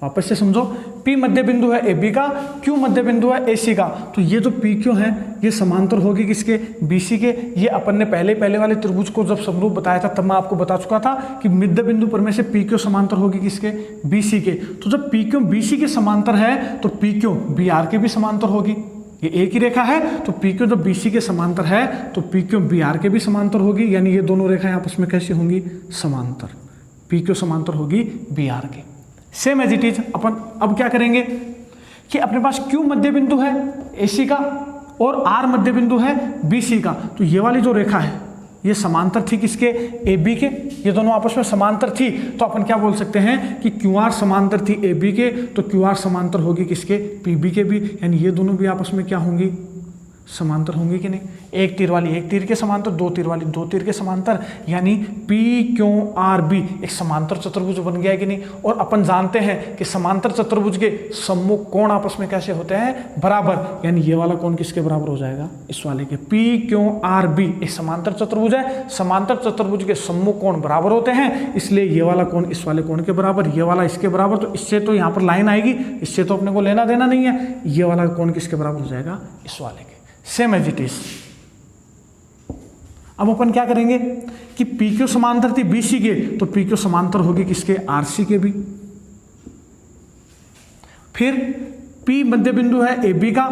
वापस से समझो, P मध्य बिंदु है ए बी का, Q मध्य बिंदु है ए सी का। तो ये जो पी क्यू है ये समांतर होगी किसके, बी सी के। ये अपन ने पहले वाले त्रिभुज को जब समरूप बताया था तब मैं आपको बता चुका था कि मध्य बिंदु पर में से पी क्यू समांतर होगी किसके, बी सी के। तो जब पी क्यू बी सी के समांतर है तो पी क्यू बी आर के भी समांतर होगी। ये एक ही रेखा है तो पी क्यू जब बी सी के समांतर है तो पी क्यू बी आर के भी समांतर होगी, यानी ये दोनों रेखाएं आपस में कैसी होंगी, समांतर। पी क्यू समांतर होगी बी आर के। सेम एज इट इज अपन अब क्या करेंगे कि अपने पास Q मध्य बिंदु है AC का और R मध्य बिंदु है BC का। तो ये वाली जो रेखा है ये समांतर थी किसके, AB के। ये दोनों आपस में समांतर थी, तो अपन क्या बोल सकते हैं कि QR समांतर थी AB के, तो QR समांतर होगी किसके, PB के भी। यानी ये दोनों भी आपस में क्या होंगी, समांतर होंगी कि नहीं। एक तीर वाली एक तीर के समांतर, दो तीर वाली दो तीर के समांतर, यानी PQRB एक समांतर चतुर्भुज बन गया है कि नहीं। और अपन जानते हैं कि समांतर चतुर्भुज के सम्मुख कोण आपस में कैसे होते हैं, बराबर। यानी ये वाला कोण किसके बराबर हो जाएगा, इस वाले के। PQRB एक समांतर चतुर्भुज है, समांतर चतुर्भुज के सम्मुख कोण बराबर होते हैं, इसलिए ये वाला कोण इस वाले कोण के बराबर, ये वाला इसके बराबर। तो इससे तो यहाँ पर लाइन आएगी, इससे तो अपने को लेना देना नहीं है। ये वाला कोण किसके बराबर हो जाएगा, इस वाले के। Same as it is. अब अपन क्या करेंगे कि पी क्यू समांतर थी बीसी के, तो पी क्यू समांतर होगी किसके, आरसी के भी। फिर पी मध्य बिंदु है ए बी का,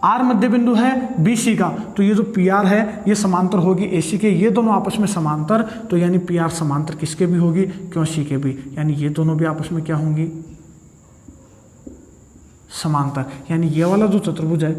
आर मध्य बिंदु है बीसी का, तो ये जो पी आर है ये समांतर होगी एसी के। ये दोनों आपस में समांतर, तो यानी पी आर समांतर किसके भी होगी, क्यों सी के भी। यानी ये दोनों भी आपस में क्या होंगी, समांतर। यानी ये वाला जो चतुर्भुज है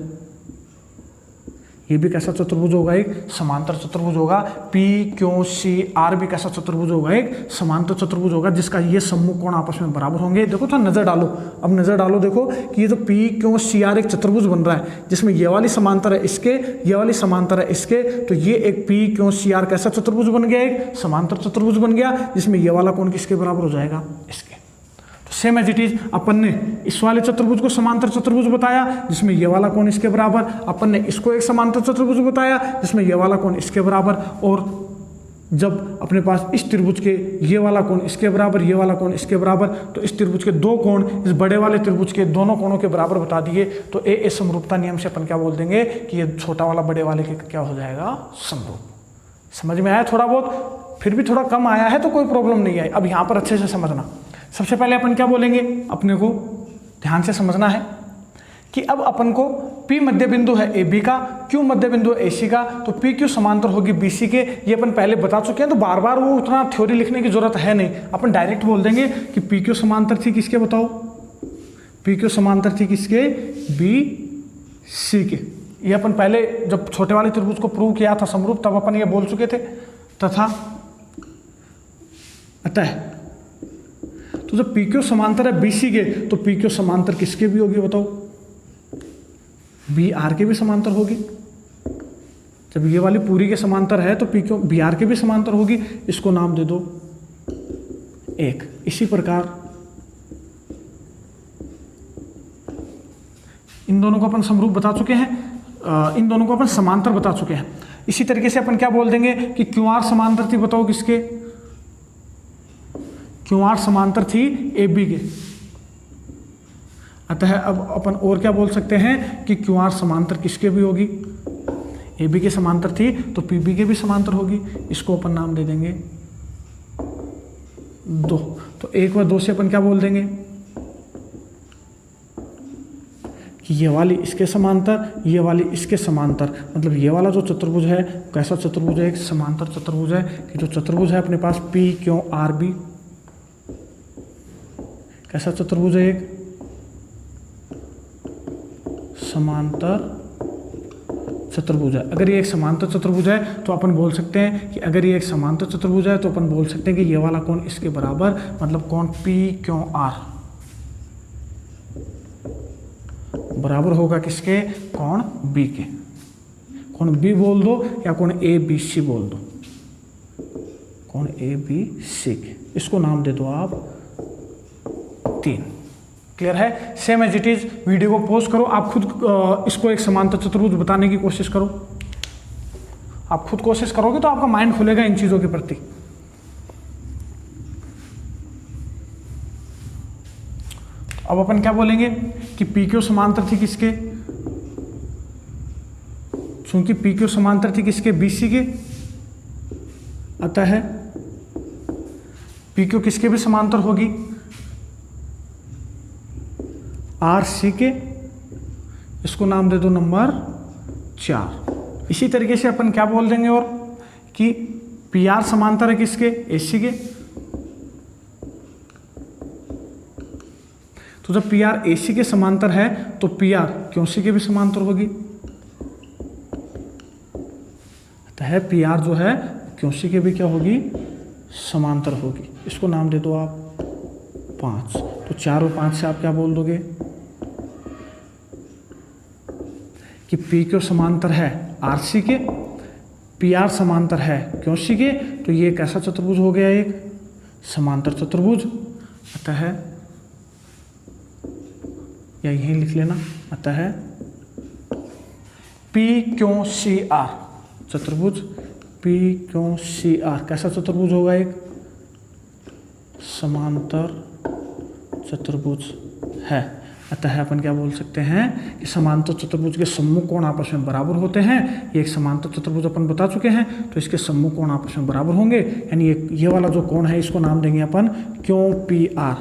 ये भी कैसा चतुर्भुज होगा, एक समांतर चतुर्भुज होगा। पी क्यू सी आर भी कैसा चतुर्भुज होगा, एक समांतर चतुर्भुज होगा, जिसका ये सम्मुख कोण आपस में बराबर होंगे। देखो तो नजर डालो, अब नजर डालो, देखो कि ये जो पी क्यू सी आर एक चतुर्भुज बन रहा है, जिसमें ये वाली समांतर है इसके, ये वाली समांतर है इसके। तो ये एक पी क्यू सी आर कैसा चतुर्भुज बन गया, एक समांतर चतुर्भुज बन गया, जिसमें ये वाला कोण किसके बराबर हो जाएगा, इसके। सेम एज इट इज अपन ने इस वाले चतुर्भुज को समांतर चतुर्भुज बताया, जिसमें ये वाला कोण इसके बराबर। अपन ने इसको एक समांतर चतुर्भुज बताया, जिसमें ये वाला कोण इसके बराबर। और जब अपने पास इस त्रिभुज के ये वाला कोण इसके बराबर, ये वाला कोण इसके बराबर, तो इस त्रिभुज के दो कोण इस बड़े वाले त्रिभुज के दोनों कोणों के बराबर बता दिए, तो ए समरूपता नियम से अपन क्या बोल देंगे कि ये छोटा वाला बड़े वाले के क्या हो जाएगा, समरूप। समझ में आया थोड़ा बहुत। फिर भी थोड़ा कम आया है तो कोई प्रॉब्लम नहीं है। अब यहाँ पर अच्छे से समझना, सबसे पहले अपन क्या बोलेंगे, अपने को ध्यान से समझना है कि अब अपन को P मध्य बिंदु है AB का, Q मध्य बिंदु है AC का, तो PQ समांतर होगी BC के। ये अपन पहले बता चुके हैं, तो बार बार वो उतना थ्योरी लिखने की जरूरत है नहीं, अपन डायरेक्ट बोल देंगे कि PQ समांतर थी किसके, बताओ, PQ समांतर थी किसके, BC के। ये अपन पहले जब छोटे वाले त्रिभुज को प्रूव किया था समरूप, तब अपन ये बोल चुके थे। तथा अतः तो जब PQ समांतर है BC के, तो PQ समांतर किसके भी होगी, बताओ, BR के भी समांतर होगी। जब ये वाली पूरी के समांतर है तो PQ BR के भी समांतर होगी। इसको नाम दे दो 1। इसी प्रकार इन दोनों को अपन समरूप बता चुके हैं, इन दोनों को अपन समांतर बता चुके हैं। इसी तरीके से अपन क्या बोल देंगे कि QR समांतर थी, बताओ किसके, QR समांतर थी AB के। अतः अब अपन और क्या बोल सकते हैं कि QR समांतर किसके भी होगी, AB के समांतर थी तो PB के भी समांतर होगी। इसको अपन नाम दे देंगे 2। तो 1 व 2 से अपन क्या बोल देंगे कि ये वाली इसके समांतर, ये वाली इसके समांतर, मतलब ये वाला जो चतुर्भुज है कैसा चतुर्भुज है, एक समांतर चतुर्भुज है। कि जो चतुर्भुज है अपने पास PQRB, कैसा चतुर्भुज है, एक समांतर चतुर्भुज है। अगर ये एक समांतर चतुर्भुज है तो अपन बोल सकते हैं कि अगर ये एक समांतर चतुर्भुज है तो अपन बोल सकते हैं कि ये वाला कोण इसके बराबर, मतलब कोण PQR बराबर होगा किसके, कोण B के। कोण B बोल दो या कोण ABC बोल दो, कोण ABC के। इसको नाम दे दो आप 3। क्लियर है। Same as it is. Video को पॉज करो, आप खुद इसको एक समांतर चतुर्भुज बताने की कोशिश करो। आप खुद कोशिश करोगे तो आपका माइंड खुलेगा इन चीजों के प्रति। अब अपन क्या बोलेंगे कि PQ समांतर थी किसके, चूंकि PQ समांतर थी किसके, BC के, अतः PQ किसके भी समांतर होगी, RC के। इसको नाम दे दो नंबर 4। इसी तरीके से अपन क्या बोल देंगे और कि PR समांतर है किसके, AC के। तो जब PR AC के समांतर है तो PR QC के भी समांतर होगी। अतः PR जो है QC के भी क्या होगी, समांतर होगी। इसको नाम दे दो आप 5। तो 4 और 5 से आप क्या बोल दोगे कि PQ समांतर है RC के, PR समांतर है QC के। तो ये कैसा चतुर्भुज हो गया, एक समांतर चतुर्भुज। अतः या यही लिख लेना, अतः PQCR चतुर्भुज, PQCR कैसा चतुर्भुज होगा, एक समांतर चतुर्भुज है। अतः अपन क्या बोल सकते हैं कि समांतर चतुर्भुज के सम्मुख कोण आपस में बराबर होते हैं। ये एक समांतर चतुर्भुज अपन बता चुके हैं, तो इसके सम्मुख कोण आपस में बराबर होंगे। यानी ये वाला जो कोण है इसको नाम देंगे अपन QPR,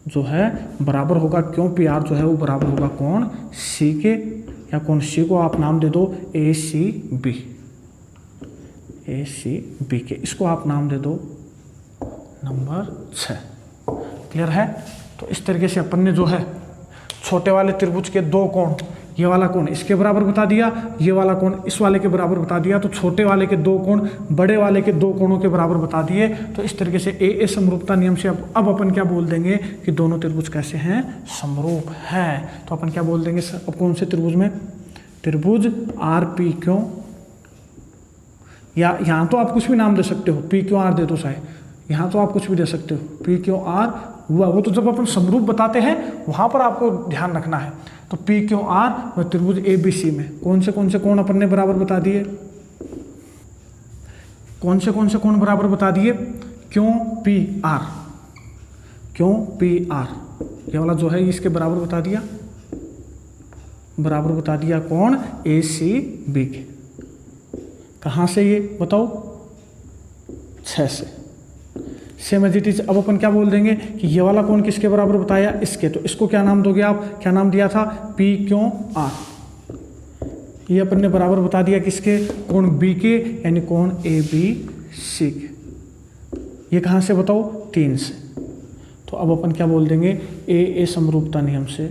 जो है बराबर होगा, QPR जो है वो बराबर होगा कोण C के, या कोण C को आप नाम दे दो ACB, ACB के। इसको आप नाम दे दो नंबर 6। क्लियर है। तो इस तरीके से अपन ने जो है छोटे वाले त्रिभुज के 2 कोण, ये वाला कोण इसके बराबर बता दिया, ये वाला कोण इस वाले के बराबर बता दिया। तो छोटे वाले के 2 कोण बड़े वाले के 2 कोणों के बराबर बता दिए। तो इस तरीके से ए समरूपता नियम से अब अपन क्या बोल देंगे कि दोनों त्रिभुज कैसे हैं, समरूप हैं। तो अपन क्या बोल देंगे अब कौन से त्रिभुज में, त्रिभुज RPQ, या यहाँ तो आप कुछ भी नाम दे सकते हो, PQR दे दो चाहे, यहाँ तो आप कुछ भी दे सकते हो, PQR हुआ। वो तो जब अपन समरूप बताते हैं वहाँ पर आपको ध्यान रखना है। तो PQR व त्रिभुज ABC में कौन से कोण अपन ने बराबर बता दिए, कौन से कोण बराबर बता दिए, QPR, ये वाला जो है इसके बराबर बता दिया, कोण ACB के। कहाँ से ये बताओ, 6 से। Same as it is. अब अपन क्या बोल देंगे कि ये वाला कोण किसके बराबर बताया, इसके। तो इसको क्या नाम दोगे आप, क्या नाम दिया था, पी क्यों आर। ये अपन ने बराबर बता दिया किसके, कोण बी के, यानी कोण ए बी सी के। ये कहाँ से बताओ, 3 से। तो अब अपन क्या बोल देंगे, ए समरूपता नियम से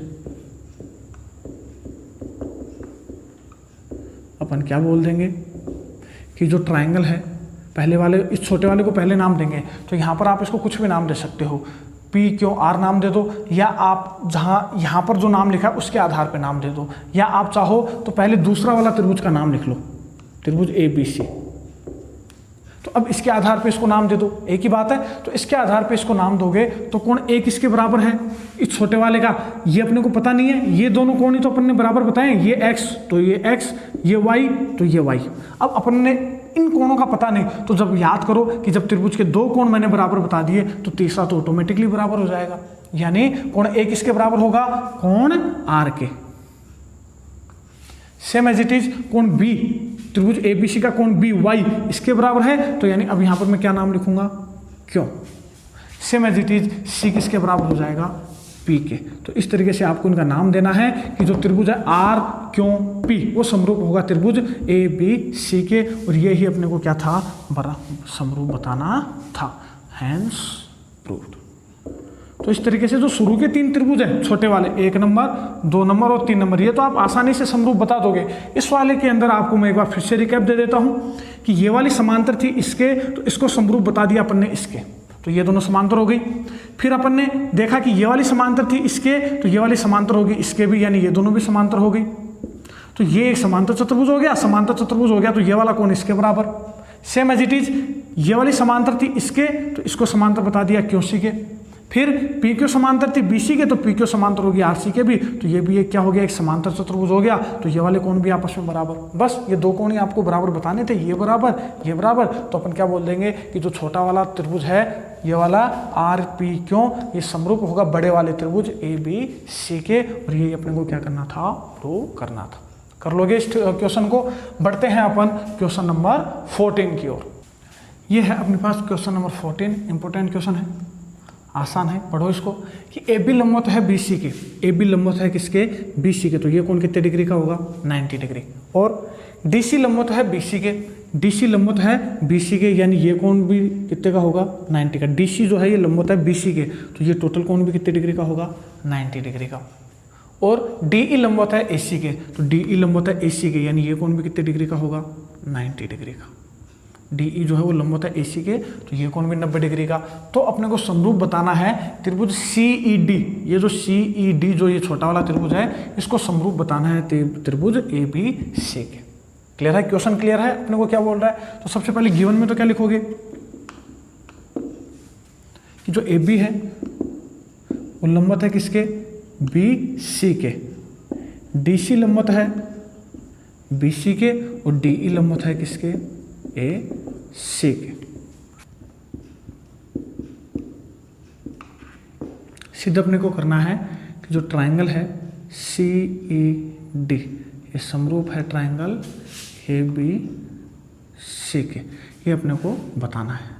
अपन क्या बोल देंगे कि जो ट्राइंगल है, पहले वाले, इस छोटे वाले को पहले नाम देंगे। तो यहाँ पर आप इसको कुछ भी नाम दे सकते हो, पी क्यों आर नाम दे दो, या आप जहाँ यहाँ पर जो नाम लिखा है उसके आधार पर नाम दे दो, या आप चाहो तो पहले दूसरा वाला त्रिभुज का नाम लिख लो, त्रिभुज ए बी सी। तो अब इसके आधार पे इसको नाम दे दो, एक ही बात है। तो इसके आधार पे इसको नाम दोगे तो कोण ए किसके बराबर है, इस छोटे वाले का। ये अपने को पता नहीं है, ये दोनों कोण ही तो अपन ने बराबर बताए, ये x तो ये x, ये y तो ये y। अब अपन ने इन कोणों का पता नहीं, तो जब याद करो कि जब त्रिभुज के 2 कोण मैंने बराबर बता दिए तो तीसरा तो ऑटोमेटिकली बराबर हो जाएगा। यानी कोण ए किसके बराबर होगा, कोण आर के। सेम एज इट इज कोण बी, त्रिभुज एबीसी का कोण बी वाई इसके बराबर है। तो यानी अब यहां पर मैं क्या नाम लिखूंगा, Q. Same as it is C किसके बराबर हो जाएगा, पी के। तो इस तरीके से आपको इनका नाम देना है कि जो त्रिभुज है आर क्यों पी, वो समरूप होगा त्रिभुज ए बी सी के। और ये ही अपने को क्या था, बड़ा समरूप बताना था, हैंस प्रूव्ड। तो इस तरीके से जो शुरू के 3 त्रिभुज हैं छोटे वाले, 1 नंबर 2 नंबर और 3 नंबर, ये तो आप आसानी से समरूप बता दोगे। इस वाले के अंदर आपको मैं एक बार फिर से रिकैप दे देता हूँ कि ये वाली समांतर थी इसके, तो इसको समरूप बता दिया अपन ने इसके, तो ये दोनों समांतर हो गई। फिर अपन ने देखा कि ये वाली समांतर थी इसके, तो ये वाली समांतर होगी इसके भी, यानी ये दोनों भी समांतर हो गई। तो ये एक समांतर चतुर्भुज हो गया, समांतर चतुर्भुज हो गया, तो ये वाला कोण इसके बराबर। सेम एज इट इज ये वाली समांतर थी इसके, तो इसको समांतर बता दिया क्यों सी के। फिर पी क्यू समांतर थी बीसी के, तो पी क्यू समांतर होगी आरसी के भी, तो ये भी एक क्या हो गया, एक समांतर चतुर्भुज हो गया। तो ये वाले कोण भी आपस में बराबर। बस ये 2 कोण ही आपको बराबर बताने थे, ये बराबर ये बराबर। तो अपन क्या बोल देंगे कि जो छोटा वाला त्रिभुज है ये वाला आर पी क्यों, ये समरूप होगा बड़े वाले त्रिभुज ए बी सी के। और ये अपने को क्या करना था, प्रूव करना था। कर लोगे इस क्वेश्चन को। बढ़ते हैं अपन क्वेश्चन नंबर 14 की ओर। ये है अपने पास क्वेश्चन नंबर 14, इंपॉर्टेंट क्वेश्चन है, आसान है, पढ़ो इसको। कि ए बी लंबवत है बी सी के, ए बी लंबवत है किसके, बी सी के। तो ये कोण कितने डिग्री का होगा, 90 डिग्री। और डी सी लंबवत है बी सी के, डी सी लंबवत है बी सी के, यानी ये कोण भी कितने का होगा, 90 का। डी सी जो है ये लंबवत है बी सी के, तो ये टोटल कोण भी कितने डिग्री का होगा, 90 डिग्री का। और डी ई लंबवत है ए सी के, तो डी ई लंबवत है ए सी के, यानी ये कोण भी कितने डिग्री का होगा, 90 डिग्री का। डी ई जो है वो लंबवत है ए सी के, तो ये कोण भी 90 डिग्री का। तो अपने को समरूप बताना है त्रिभुज सी ई डी। ये जो सी ई डी जो ये छोटा वाला त्रिभुज है, इसको समरूप बताना है त्रिभुज ए बी सी के। क्लियर है, क्वेश्चन क्लियर है अपने को क्या बोल रहा है। तो सबसे पहले गिवन में तो क्या लिखोगे कि जो ए बी है वो लंबवत है किसके, बी सी के। डी सी लंबवत है बी सी के, और डी ई लंबवत है किसके, ए सी के। सिद्ध अपने को करना है कि जो ट्राइंगल है सी ई डी, ये समरूप है ट्राइंगल ए बी सी के, ये अपने को बताना है।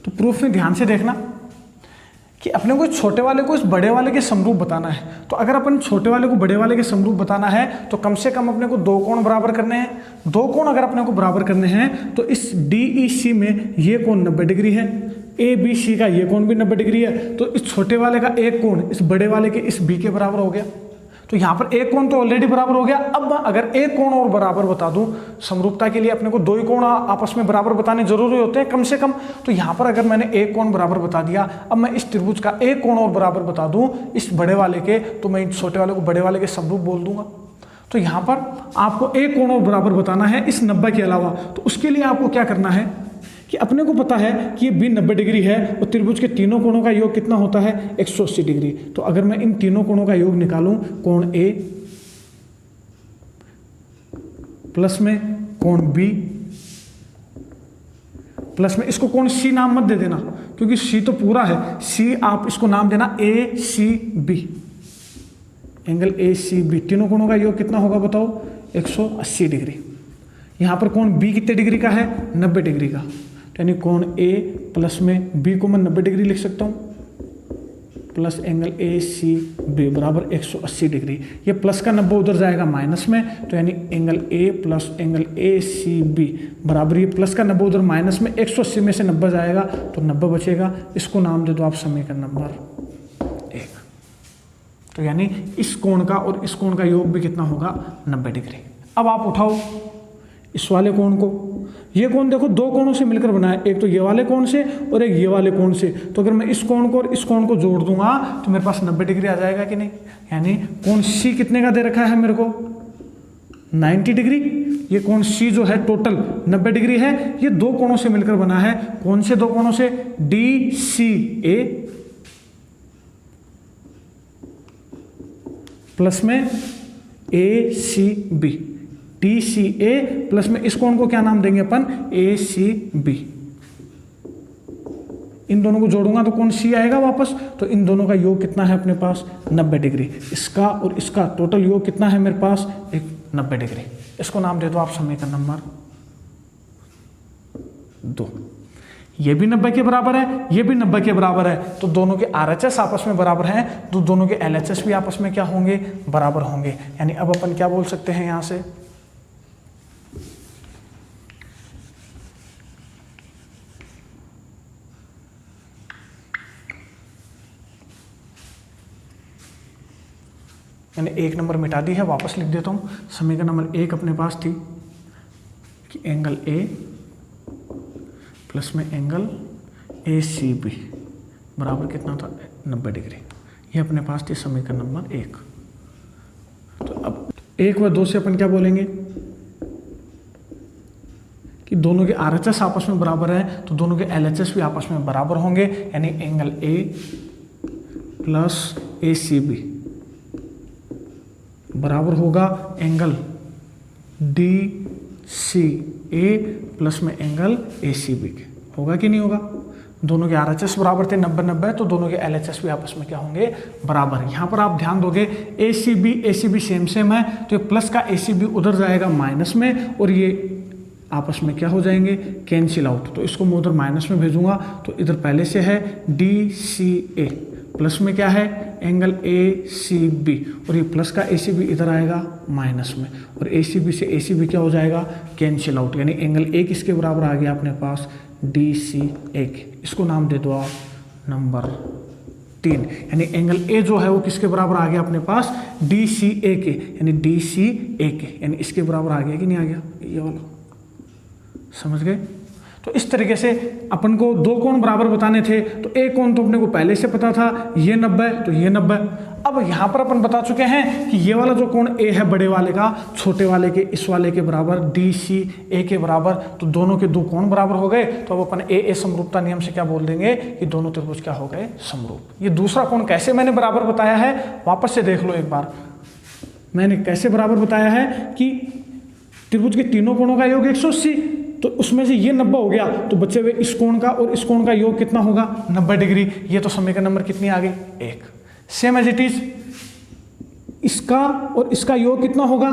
तो प्रूफ में ध्यान से देखना कि अपने को छोटे वाले को इस बड़े वाले के समरूप बताना है। तो अगर अपन छोटे वाले को बड़े वाले के समरूप बताना है तो कम से कम अपने को 2 कोण बराबर करने हैं। 2 कोण अगर अपने को बराबर करने हैं तो इस DEC में ये कोण 90 डिग्री है, ABC का ये कोण भी 90 डिग्री है। तो इस छोटे वाले का एक कोण इस बड़े वाले के इस B के बराबर हो गया। तो यहाँ पर एक कोण तो ऑलरेडी बराबर हो गया। अब अगर एक कोण और बराबर बता दूं, समरूपता के लिए अपने को 2 ही कोण आपस में बराबर बताने जरूरी होते हैं कम से कम। तो यहाँ पर अगर मैंने एक कोण बराबर बता दिया, अब मैं इस त्रिभुज का एक कोण और बराबर बता दूं इस बड़े वाले के, तो मैं इस छोटे वाले को बड़े वाले के समरूप बोल दूंगा। तो यहाँ पर आपको एक कोण और बराबर बताना है इस 90 के अलावा। तो उसके लिए आपको क्या करना है कि अपने को पता है कि ये बी 90 डिग्री है और त्रिभुज के तीनों कोणों का योग कितना होता है, 180 डिग्री। तो अगर मैं इन तीनों कोणों का योग निकालूं, कोण ए प्लस में कोण बी प्लस में, इसको कोण सी नाम मत दे देना क्योंकि सी तो पूरा है, सी आप इसको नाम देना A C B. Angle A C B, तीनों कोणों का योग कितना होगा बताओ? 180 डिग्री। यहाँ पर कोण बी कितने डिग्री का है? 90 डिग्री का। तो यानी कोण ए प्लस में बी को मैं 90 डिग्री लिख सकता हूँ, plus angle A C B बराबर 180 डिग्री। ये प्लस का 90 उधर जाएगा माइनस में, तो यानी angle A plus angle A C B बराबर, ये प्लस का 90 उधर माइनस में, 180 में से 90 जाएगा तो 90 बचेगा। इसको नाम दे दो आप समीकरण नंबर 1। तो यानी इस कोण का और इस कोण का योग भी कितना होगा? 90 डिग्री। अब आप उठाओ इस वाले कोण को। ये कोण देखो दो कोणों से मिलकर बना है, एक तो ये वाले कोण से और एक ये वाले कोण से। तो अगर मैं इस कोण को और इस कोण को जोड़ दूंगा तो मेरे पास 90 डिग्री आ जाएगा कि नहीं? यानी कोण सी कितने का दे रखा है मेरे को? 90 डिग्री। ये कोण सी जो है टोटल 90 डिग्री है। ये दो कोणों से मिलकर बना है। कौन से दो कोणों से? डी सी ए प्लस में ए C B, D C A plus में इस कोण को क्या नाम देंगे अपन? ए सी बी। इन दोनों को जोड़ूंगा तो कोण सी आएगा वापस। तो इन दोनों का योग कितना है अपने पास? 90 डिग्री। इसका और इसका टोटल योग कितना है मेरे पास? 90 डिग्री। इसको नाम दे दो आप समीकरण नंबर 2। ये भी 90 के बराबर है, ये भी 90 के बराबर है। तो दोनों के RHS आपस में बराबर हैं, तो दोनों के LHS भी आपस में क्या होंगे? बराबर होंगे। यानी अब अपन क्या बोल सकते हैं यहां से? मैंने 1 नंबर मिटा दी है, वापस लिख देता हूँ। समीकरण नंबर 1 अपने पास थी कि एंगल ए प्लस में एंगल ए सी बी बराबर कितना था? 90 डिग्री। ये अपने पास थी समीकरण नंबर 1। तो अब 1 व 2 से अपन क्या बोलेंगे कि दोनों के RHS आपस में बराबर है, तो दोनों के LHS भी आपस में बराबर होंगे। यानी angle A plus A C B बराबर होगा angle D C A plus में एंगल ए सी बी के। होगा कि नहीं होगा? दोनों के RHS बराबर थे 90-90, तो दोनों के LHS भी आपस में क्या होंगे? बराबर। यहाँ पर आप ध्यान दोगे ए सी बी सेम सेम है, तो ये प्लस का ए सी बी उधर जाएगा माइनस में, और ये आपस में क्या हो जाएंगे? Cancel out. तो इसको मैं उधर माइनस में भेजूंगा, तो इधर पहले से है डी सी ए प्लस में क्या है? एंगल ए सी बी, और ये प्लस का ए सी बी इधर आएगा माइनस में, और ए सी बी से ए सी बी क्या हो जाएगा? Cancel out. यानी एंगल ए किसके बराबर आ गया अपने पास? डी सी ए के। इसको नाम दे दो आप नंबर 3। यानी एंगल ए जो है वो किसके बराबर आ गया अपने पास? डी सी ए के। यानी डी सी ए के, यानी इसके बराबर आ गया कि नहीं आ गया? ये वाला समझ गए? तो इस तरीके से अपन को दो कोण बराबर बताने थे। तो एक कोण तो अपने को पहले से पता था, ये 90, तो ये 90। अब यहाँ पर अपन बता चुके हैं कि ये वाला जो कोण ए है बड़े वाले का, छोटे वाले के इस वाले के बराबर, डी सी ए के बराबर। तो दोनों के दो कोण बराबर हो गए, तो अब अपन ए समरूपता नियम से क्या बोल देंगे कि दोनों त्रिभुज क्या हो गए? समरूप। ये दूसरा कोण कैसे मैंने बराबर बताया है वापस से देख लो एक बार। मैंने कैसे बराबर बताया है कि त्रिभुज के तीनों कोणों का योग 180, तो उसमें से ये 90 हो गया, तो बचे हुए इस कोण का और इस कोण का योग कितना होगा? 90 डिग्री। ये तो समीकरण नंबर कितनी आ गई? 1। सेम एज इट इज इसका और इसका योग कितना होगा?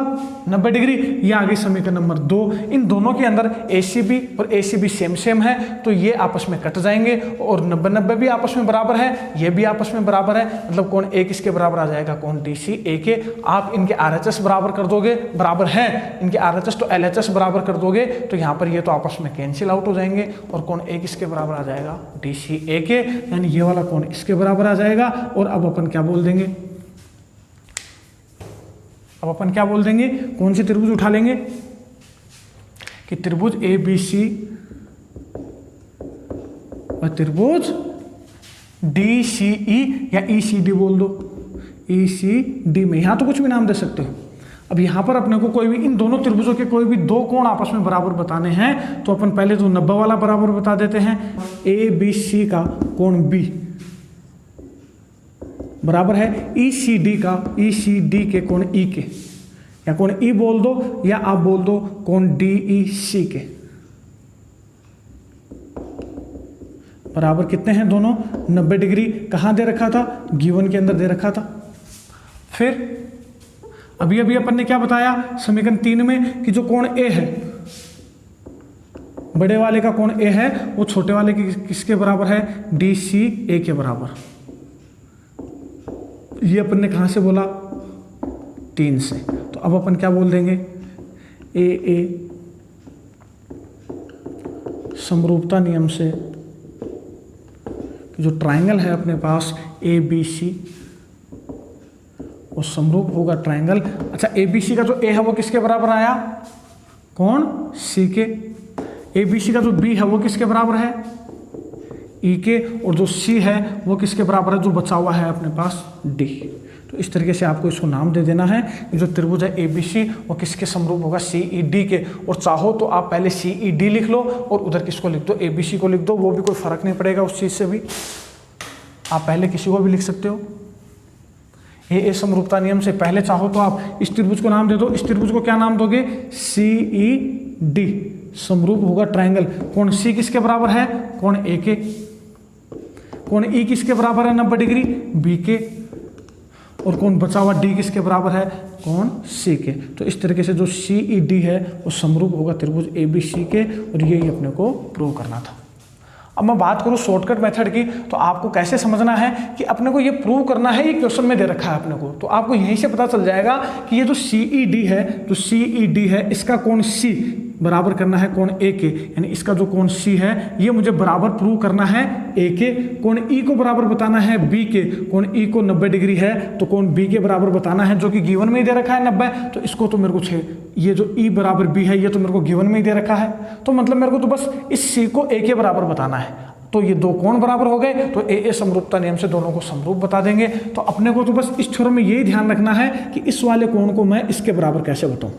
90 डिग्री। ये आ गई समीकरण नंबर 2। इन दोनों के अंदर ACB और ACB सेम सेम है, तो ये आपस में कट जाएंगे, और 90-90 भी आपस में बराबर है, ये भी आपस में बराबर है। मतलब कोण A किसके बराबर आ जाएगा? कोण DCA के। आप इनके RHS बराबर कर दोगे, बराबर है इनके RHS, तो LHS बराबर कर दोगे, तो यहाँ पर ये तो आपस में कैंसिल आउट हो जाएंगे, और कोण A किसके बराबर आ जाएगा? DCA के। यानी ये वाला कोण इसके बराबर आ जाएगा। और अब अपन क्या बोल देंगे? अब अपन क्या बोल देंगे? कौन से त्रिभुज उठा लेंगे कि त्रिभुज ABC और त्रिभुज DCE या ECD बोल दो। ECD में यहां तो कुछ भी नाम दे सकते हो। अब यहां पर अपने को कोई भी इन दोनों त्रिभुजों के कोई भी दो कोण आपस में बराबर बताने हैं, तो अपन पहले तो 90 वाला बराबर बता देते हैं। ABC का कोण B बराबर है ECD का, ECD के कोण E के, या कोण E बोल दो, या आप बोल दो कोण DEC के। बराबर कितने हैं दोनों? 90 डिग्री। कहाँ दे रखा था? गिवन के अंदर दे रखा था। फिर अभी अभी अपन ने क्या बताया समीकरण 3 में कि जो कोण ए है, बड़े वाले का कोण ए है वो छोटे वाले की किसके बराबर है, डी सी ए के बराबर। ये अपन ने कहाँ से बोला, 3 से। तो अब अपन क्या बोल देंगे, ए समरूपता नियम से जो ट्रायंगल है अपने पास ए बी सी वो समरूप होगा ट्रायंगल। अच्छा, ए बी सी का जो ए है वो किसके बराबर आया, कौन, सी के। ए बी सी का जो बी है वो किसके बराबर है, ई के। और जो सी है वो किसके बराबर है, जो बचा हुआ है अपने पास, डी। तो इस तरीके से आपको इसको नाम दे देना है। जो त्रिभुज है ए बी सी वो किसके समरूप होगा, सी ई डी के। और चाहो तो आप पहले सी ई डी लिख लो और उधर किसको लिख दो, ए बी सी को लिख दो, वो भी कोई फर्क नहीं पड़ेगा उस चीज़ से भी। आप पहले किसी को भी लिख सकते हो। ए समरूपता नियम से पहले चाहो तो आप इस त्रिभुज को नाम दे दो। इस त्रिभुज को क्या नाम दोगे, सी ई डी समरूप होगा ट्रायंगल। कोण सी किसके बराबर है, कोण ए के। कोण ई किसके बराबर है, 90 डिग्री, बी के। और कौन बचा हुआ डी किसके बराबर है, कौन, सी के। तो इस तरीके से जो सी ई डी है वो समरूप होगा त्रिभुज ए बी सी के। और यही अपने को प्रूव करना था। अब मैं बात करूं शॉर्टकट मेथड की, तो आपको कैसे समझना है कि अपने को ये प्रूव करना है, ये क्वेश्चन में दे रखा है अपने को। तो आपको यहीं से पता चल जाएगा कि ये जो सी ई डी है, जो सी ई डी है इसका कोण सी बराबर करना है कोण ए के, यानी इसका जो कोण सी है ये मुझे बराबर प्रूव करना है ए के। कोण ई को बराबर बताना है बी के। कोण ई को 90 डिग्री है तो कोण बी के बराबर बताना है, जो कि गिवन में ही दे रखा है 90। तो इसको तो मेरे को ये जो ई बराबर बी है ये तो मेरे को गिवन में ही दे रखा है। तो मतलब मेरे को तो बस इस सी को ए के बराबर बताना है। तो ये दो कोण बराबर हो गए, तो ए समरूपता नियम से दोनों को समरूप बता देंगे। तो अपने को तो बस इस थ्योरम में यही ध्यान रखना है कि इस वाले कोण को मैं इसके बराबर कैसे बताऊं।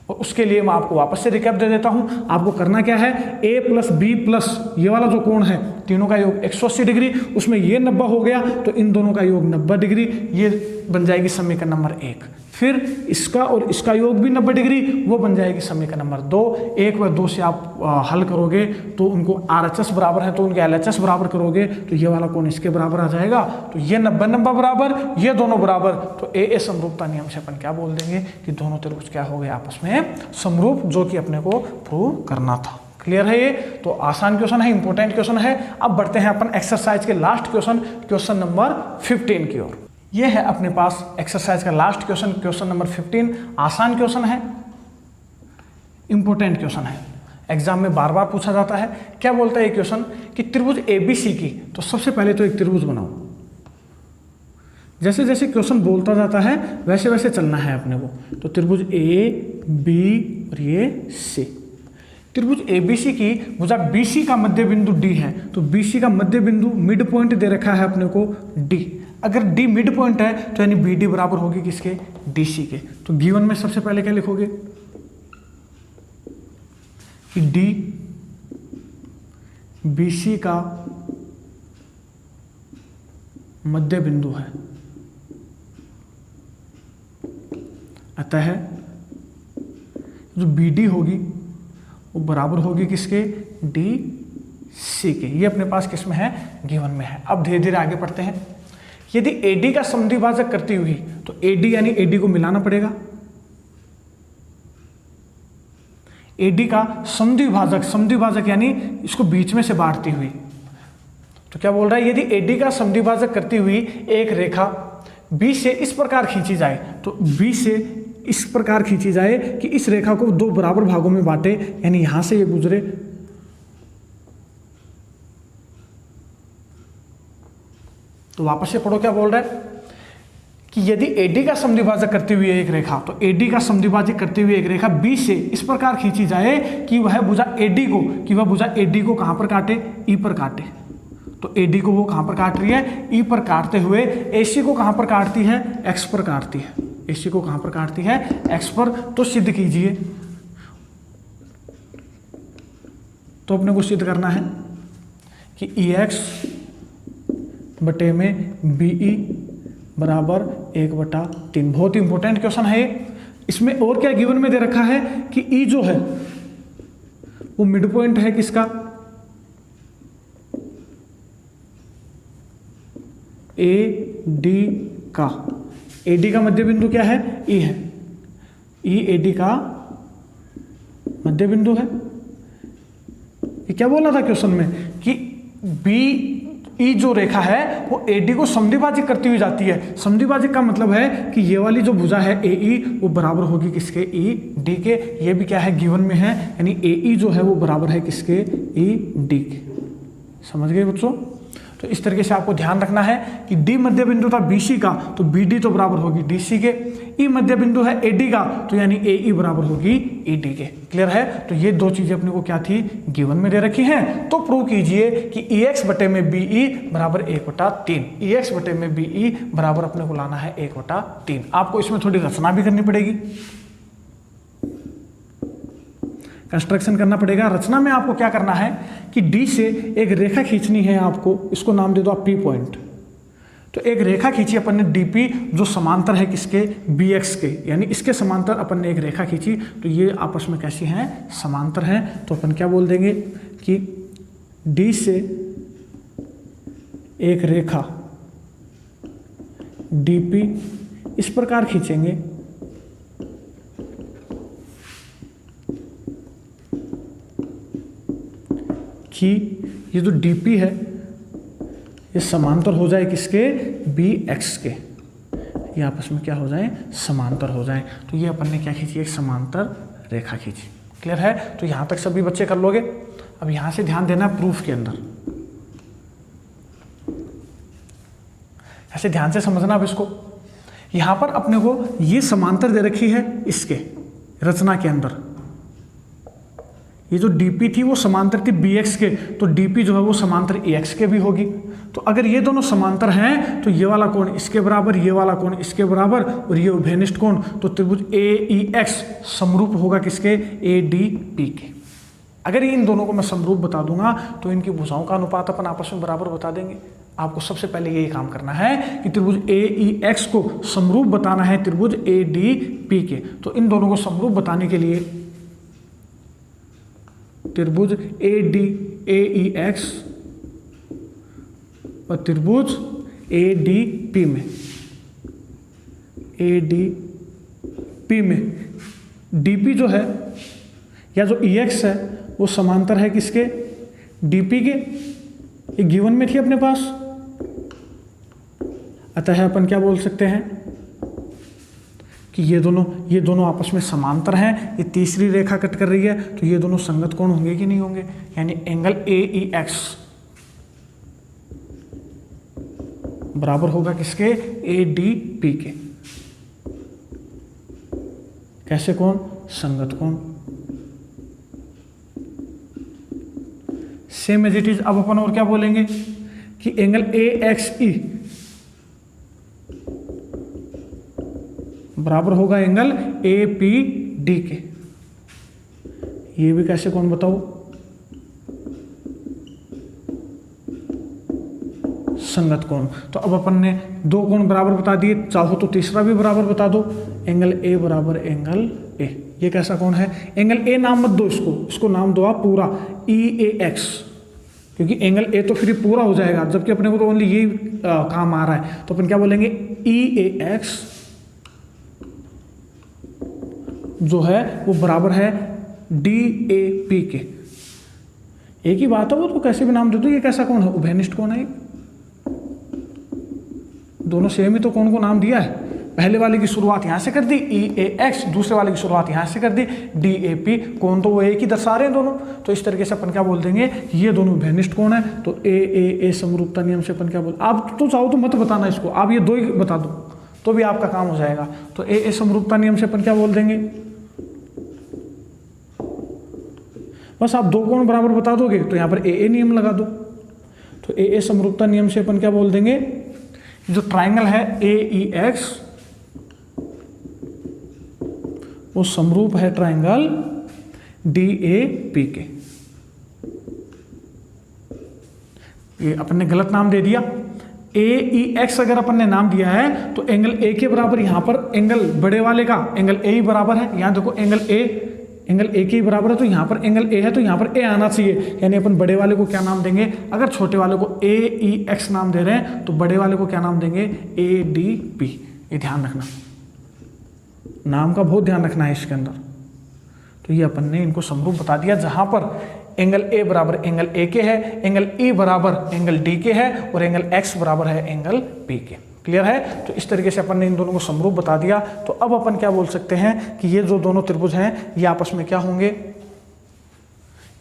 और उसके लिए मैं आपको वापस से रिकैप दे देता हूं। आपको करना क्या है, ए प्लस बी प्लस ये वाला जो कोण है तीनों का योग 180 डिग्री, उसमें ये 90 हो गया तो इन दोनों का योग 90 डिग्री, ये बन जाएगी समीकरण नंबर 1। फिर इसका और इसका योग भी 90 डिग्री, वो बन जाएगी समीकरण नंबर 2। 1 व 2 से आप हल करोगे तो उनको RHS बराबर है तो उनके LHS बराबर करोगे तो ये वाला कोण इसके बराबर आ जाएगा। तो ये 90 बराबर, ये दोनों बराबर, तो ए समरूपता नियम से अपन क्या बोल देंगे कि दोनों त्रिभुज क्या हो गए आपस में समरूप, जो कि अपने को प्रूव करना था। क्लियर है ये? तो आसान क्वेश्चन है, इंपॉर्टेंट क्वेश्चन है। अब बढ़ते हैं अपन एक्सरसाइज के लास्ट क्वेश्चन नंबर 15 की ओर। ये है अपने पास एक्सरसाइज का लास्ट क्वेश्चन नंबर 15। आसान क्वेश्चन है, इंपॉर्टेंट क्वेश्चन है, एग्जाम में बार बार पूछा जाता है। क्या बोलता है ये क्वेश्चन कि त्रिभुज एबीसी की, तो सबसे पहले तो एक त्रिभुज बनाओ। जैसे जैसे क्वेश्चन बोलता जाता है वैसे वैसे चलना है अपने को। तो त्रिभुज ए बी और ये सी, त्रिभुज एबीसी की भुजा बीसी का मध्य बिंदु डी है। तो बीसी का मध्य बिंदु मिड पॉइंट दे रखा है अपने को डी। अगर डी मिड पॉइंट है तो यानी बी डी बराबर होगी किसके, डीसी के। तो गिवन में सबसे पहले क्या लिखोगे कि डी बीसी का मध्य बिंदु है, अतः जो बी डी होगी वो बराबर होगी किसके, डी सी के। ये अपने पास किस में है, गिवन में है। अब धीरे धीरे आगे बढ़ते हैं। यदि एडी का समद्विभाजक करती हुई, तो एडी यानी एडी को मिलाना पड़ेगा। एडी का समद्विभाजक यानी इसको बीच में से बांटती हुई। तो क्या बोल रहा है, यदि एडी का समद्विभाजक करती हुई एक रेखा बी से इस प्रकार खींची जाए, तो बी से इस प्रकार खींची जाए कि इस रेखा को दो बराबर भागों में बांटे, यानी यहां से ये गुजरे, तो वापस से पढ़ो क्या बोल रहा है कि यदि एडी का समद्विभाजक करती हुई एक रेखा, तो एडी का समद्विभाजक करती हुई एक रेखा बी से इस प्रकार खींची जाए कि वह भुजा एडी को कहां पर काटे, ई पर काटे। तो एडी को वो कहां पर काट रही है, ई पर काटते हुए एसी को कहां पर काटती है, एक्स पर काटती है। एसी को कहां पर काटती है, एक्स पर। तो सिद्ध कीजिए। तो अपने को सिद्ध करना है कि ई एक्स बटे में बी ई बराबर 1/3। बहुत ही इंपॉर्टेंट क्वेश्चन है ये। इसमें और क्या गिवन में दे रखा है कि ई जो है वो मिड पॉइंट है किसका, ए डी का। ए डी का मध्य बिंदु क्या है, ई है, ई ए डी का मध्य बिंदु है। ये क्या बोला था क्वेश्चन में कि बी ई जो रेखा है वो ए डी को समद्विभाजित करती हुई जाती है। समद्विभाजित का मतलब है कि ये वाली जो भुजा है ए ई वो बराबर होगी किसके, ई डी के। ये भी क्या है, गिवन में है, यानी ए ई जो है वो बराबर है किसके, ई डी के। समझ गए बच्चों? तो इस तरीके से आपको ध्यान रखना है कि डी मध्य बिंदु था बी सी का, तो बी डी तो बराबर होगी डी सी के। ई मध्य बिंदु है ए डी का, तो यानी ए ई बराबर होगी ई डी के। क्लियर है? तो ये दो चीजें अपने को क्या थी, गिवन में दे रखी हैं। तो प्रूव कीजिए कि ई एक्स बटे में बी ई बराबर 1/3। ई एक्स बटे में बी ई बराबर अपने को लाना है 1/3। आपको इसमें थोड़ी रचना भी करनी पड़ेगी, कंस्ट्रक्शन करना पड़ेगा। रचना में आपको क्या करना है कि डी से एक रेखा खींचनी है आपको, इसको नाम दे दो आप पी पॉइंट। तो एक रेखा खींची अपन ने डीपी जो समांतर है किसके, बी एक्स के, यानी इसके समांतर अपन ने एक रेखा खींची। तो ये आपस में कैसी हैं, समांतर हैं। तो अपन क्या बोल देंगे कि डी से एक रेखा डीपी इस प्रकार खींचेंगे कि ये जो डीपी है ये समांतर हो जाए किसके, बी एक्स के। ये आपस में क्या हो जाए, समांतर हो जाए। तो ये अपन ने क्या खींची, एक समांतर रेखा खींची। क्लियर है? तो यहां तक सभी बच्चे कर लोगे। अब यहां से ध्यान देना प्रूफ के अंदर, ऐसे ध्यान से समझना। अब इसको यहां पर अपने को ये समांतर दे रखी है इसके रचना के अंदर। ये जो डीपी थी वो समांतर थी बी एक्स के, तो डीपी जो है वो समांतर ए एक्स के भी होगी। तो अगर ये दोनों समांतर हैं तो ये वाला कोण इसके बराबर, ये वाला कोण इसके बराबर, और ये उभयनिष्ठ कोण, तो त्रिभुज ए ई एक्स समरूप होगा किसके, ए डी पी के। अगर इन दोनों को मैं समरूप बता दूंगा तो इनकी भुजाओं का अनुपात अपन आपस में बराबर बता देंगे। आपको सबसे पहले यही काम करना है कि त्रिभुज ए ई एक्स को समरूप बताना है त्रिभुज ए डी पी के। तो इन दोनों को समरूप बताने के लिए त्रिभुज A D A E x और त्रिभुज ए डी पी में, ए डी पी में डीपी जो है या जो ई एक्स है वो समांतर है किसके, डीपी के। ये गिवन में थी अपने पास, अतः अपन क्या बोल सकते हैं कि ये दोनों आपस में समांतर हैं। ये तीसरी रेखा कट कर रही है, तो ये दोनों संगत कोण होंगे कि नहीं होंगे, यानी एंगल ए ई एक्स बराबर होगा किसके, ए डी पी के। कैसे कोण, संगत कोण। Same as it is. अब अपन और क्या बोलेंगे कि एंगल ए एक्स ई बराबर होगा एंगल ए पी डी के। ये भी कैसे कौन बताओ, संगत कोण। तो अब अपन ने दो कोण बराबर बता दिए, चाहो तो तीसरा भी बराबर बता दो, एंगल ए बराबर एंगल ए। ये कैसा कोण है, एंगल ए नाम मत दो इसको नाम दो आप पूरा ई ए एक्स, क्योंकि एंगल ए तो फिर पूरा हो जाएगा, जबकि अपने को तो ओनली यही काम आ रहा है। तो अपन क्या बोलेंगे, ई ए एक्स जो है वो बराबर है डी ए पी के। एक ही बात है, वो तो कैसे भी नाम दे दो। ये कैसा कोण है, उभयनिष्ठ कोण है। दोनों सेम ही तो कोण को नाम दिया है। पहले वाले की शुरुआत यहां से कर दी ई ए एक्स, दूसरे वाले की शुरुआत यहां से कर दी डी ए पी। कोण तो वो एक ही दर्शा रहे हैं दोनों। तो इस तरीके से अपन क्या बोल देंगे, ये दोनों उभयनिष्ठ कोण है। तो ए समरूपता नियम से अपन क्या बोल, आप तो चाहो तो मत बताना इसको, आप ये दो ही बता दो तो भी आपका काम हो जाएगा। तो ए समरूपता नियम से अपन क्या बोल देंगे, बस आप दो कोण बराबर बता दोगे तो यहां पर ए नियम लगा दो। तो ए समरूपता नियम से अपन क्या बोल देंगे, जो ट्राइंगल है ए ई एक्स वो समरूप है ट्राइंगल डी ए पी के। ये अपन ने गलत नाम दे दिया। ए ई एक्स अगर अपन ने नाम दिया है तो एंगल ए के बराबर यहां पर एंगल बड़े वाले का एंगल ए ही बराबर है। यहां देखो एंगल ए के ही बराबर है, तो यहां पर एंगल ए है तो यहां पर ए आना चाहिए। यानी अपन बड़े वाले को क्या नाम देंगे, अगर छोटे वाले को ए ई एक्स नाम दे रहे हैं तो बड़े वाले को क्या नाम देंगे, ए डी पी। ये ध्यान रखना, नाम का बहुत ध्यान रखना है इसके अंदर। तो ये अपन ने इनको समरूप बता दिया, जहां पर एंगल ए बराबर एंगल ए के है, एंगल ई बराबर एंगल डी के है और एंगल एक्स बराबर है एंगल पी के। क्लियर है? तो इस तरीके से अपन ने इन दोनों को समरूप बता दिया। तो अब अपन क्या बोल सकते हैं कि ये जो दोनों त्रिभुज हैं ये आपस में क्या होंगे,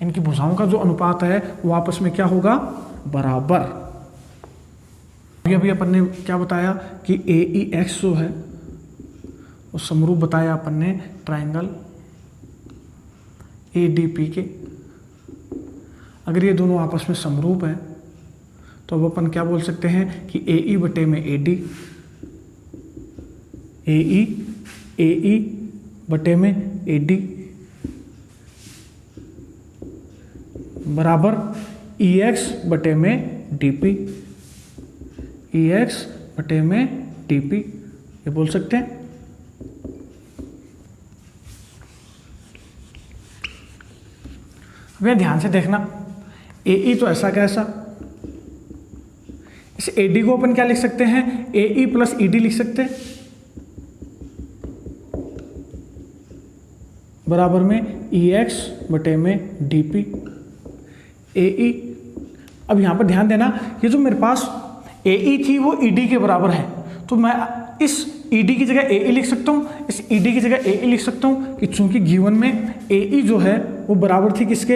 इनकी भुजाओं का जो अनुपात है वो आपस में क्या होगा, बराबर। अभी अपन ने क्या बताया कि ए ई एक्स जो है वो समरूप बताया अपन ने ट्राइंगल ए डी पी के। अगर ये दोनों आपस में समरूप हैं तो अब अपन क्या बोल सकते हैं कि ए ई बटे में ए डी, ए ई बटे में ए डी बराबर ई एक्स बटे में डी पी, ई एक्स बटे में डी पी, ये बोल सकते हैं। अब ध्यान से देखना, ए ई तो ऐसा कैसा, इस ए डी को अपन क्या लिख सकते हैं, ए ई प्लस ई डी लिख सकते हैं, बराबर में ई एक्स बटे में डी पी ए ई। अब यहां पर ध्यान देना, ये जो मेरे पास ए ई थी वो ई डी के बराबर है, तो मैं इस ई डी की जगह ए ई लिख सकता हूँ, इस ई डी की जगह ए ई लिख सकता हूँ कि चूंकि गिवन में ए ई जो है वो बराबर थी किसके,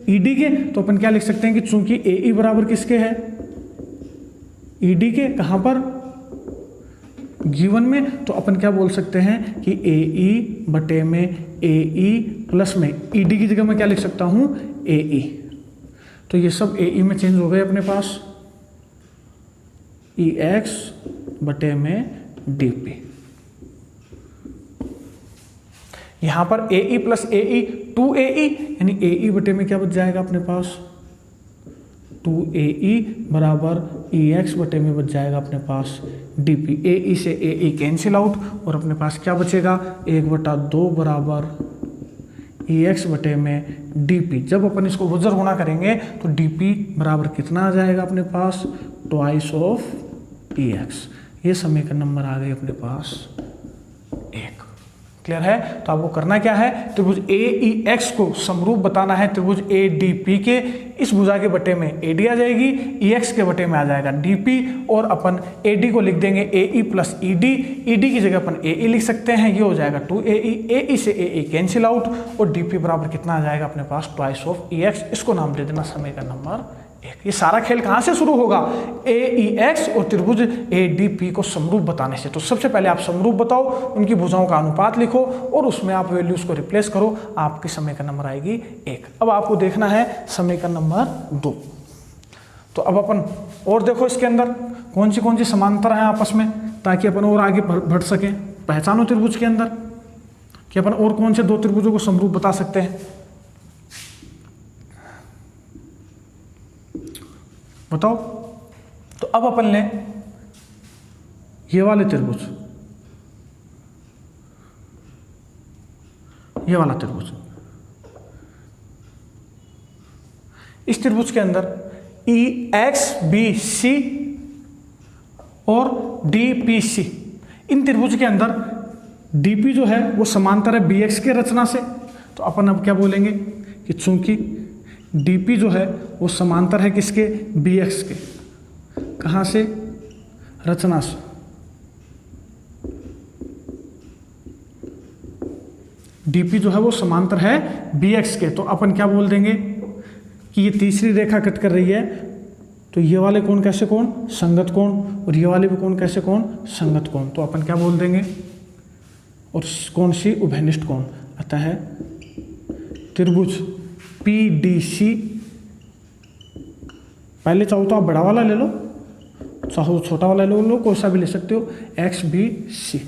ई डी के, तो अपन क्या लिख सकते हैं कि चूंकि ए ई बराबर किसके है, ई डी के, कहाँ पर, गिवन में, तो अपन क्या बोल सकते हैं कि ए ई बटे में ए ई प्लस में ई डी की जगह मैं क्या लिख सकता हूँ, ए ई। तो ये सब ए ई में चेंज हो गए अपने पास, ई एक्स बटे में डी पी। यहां पर ए ई प्लस ए ई 2 ए ई, यानी ए ई बटे में क्या बच जाएगा अपने पास 2 ए ई बराबर ई एक्स बटे में बच जाएगा अपने पास डी पी। ए ई से ए ई कैंसिल आउट और अपने पास क्या बचेगा 1/2 बराबर ई एक्स बटे में डी पी। जब अपन इसको वज्र गुणा करेंगे तो डी पी बराबर कितना आ जाएगा अपने पास, ट्वाइस ऑफ ई एक्स। ये समीकरण नंबर आ गए अपने पास 1। क्लियर है? तो आपको करना क्या है, त्रिभुज ए ई एक्स को समरूप बताना है त्रिभुज ए डी पी के। इस भुजा के बटे में ए डी आ जाएगी, ई एक्स के बटे में आ जाएगा डी पी, और अपन ए डी को लिख देंगे A E plus E D, E D की जगह अपन ए ई लिख सकते हैं, ये हो जाएगा 2 ए ई से ए ई कैंसिल आउट, और डी पी बराबर कितना आ जाएगा अपने पास ट्वाइस ऑफ ई एक्स। इसको नाम दे देना समीकरण नंबर 1। ये सारा खेल कहाँ से शुरू होगा, ए ई एक्स और त्रिभुज ए डी पी को समरूप बताने से। तो सबसे पहले आप समरूप बताओ, उनकी भुजाओं का अनुपात लिखो और उसमें आप वैल्यूज को रिप्लेस करो, आपकी समीकरण नंबर आएगी 1। अब आपको देखना है समीकरण नंबर 2। तो अब अपन और देखो इसके अंदर कौन सी समांतर है आपस में, ताकि अपन और आगे बढ़ सकें। पहचानो त्रिभुज के अंदर कि अपन और कौन से 2 त्रिभुजों को समरूप बता सकते हैं, बताओ। तो अब अपन ने ये वाले त्रिभुज, ये वाला त्रिभुज, इस त्रिभुज के अंदर ई एक्स बी सी और डी पी सी, इन त्रिभुज के अंदर डी पी जो है वो समांतर है बी एक्स के रचना से। तो अपन अब क्या बोलेंगे कि चूंकि डी पी जो है वो समांतर है किसके, बी एक्स के, कहाँ से, रचना से। डी पी जो है वो समांतर है बी एक्स के, तो अपन क्या बोल देंगे कि ये तीसरी रेखा कट कर रही है, तो ये वाले कोण कैसे कोण, संगत कोण, और ये वाले भी कोण कैसे कोण, संगत कोण। तो अपन क्या बोल देंगे, और कौन सी, उभयनिष्ठ कोण। अतः त्रिभुज पी डी सी, पहले चाहो तो आप बड़ा वाला ले लो, चाहो छोटा वाला ले लो, कोई सा भी ले सकते हो, एक्स बी सी।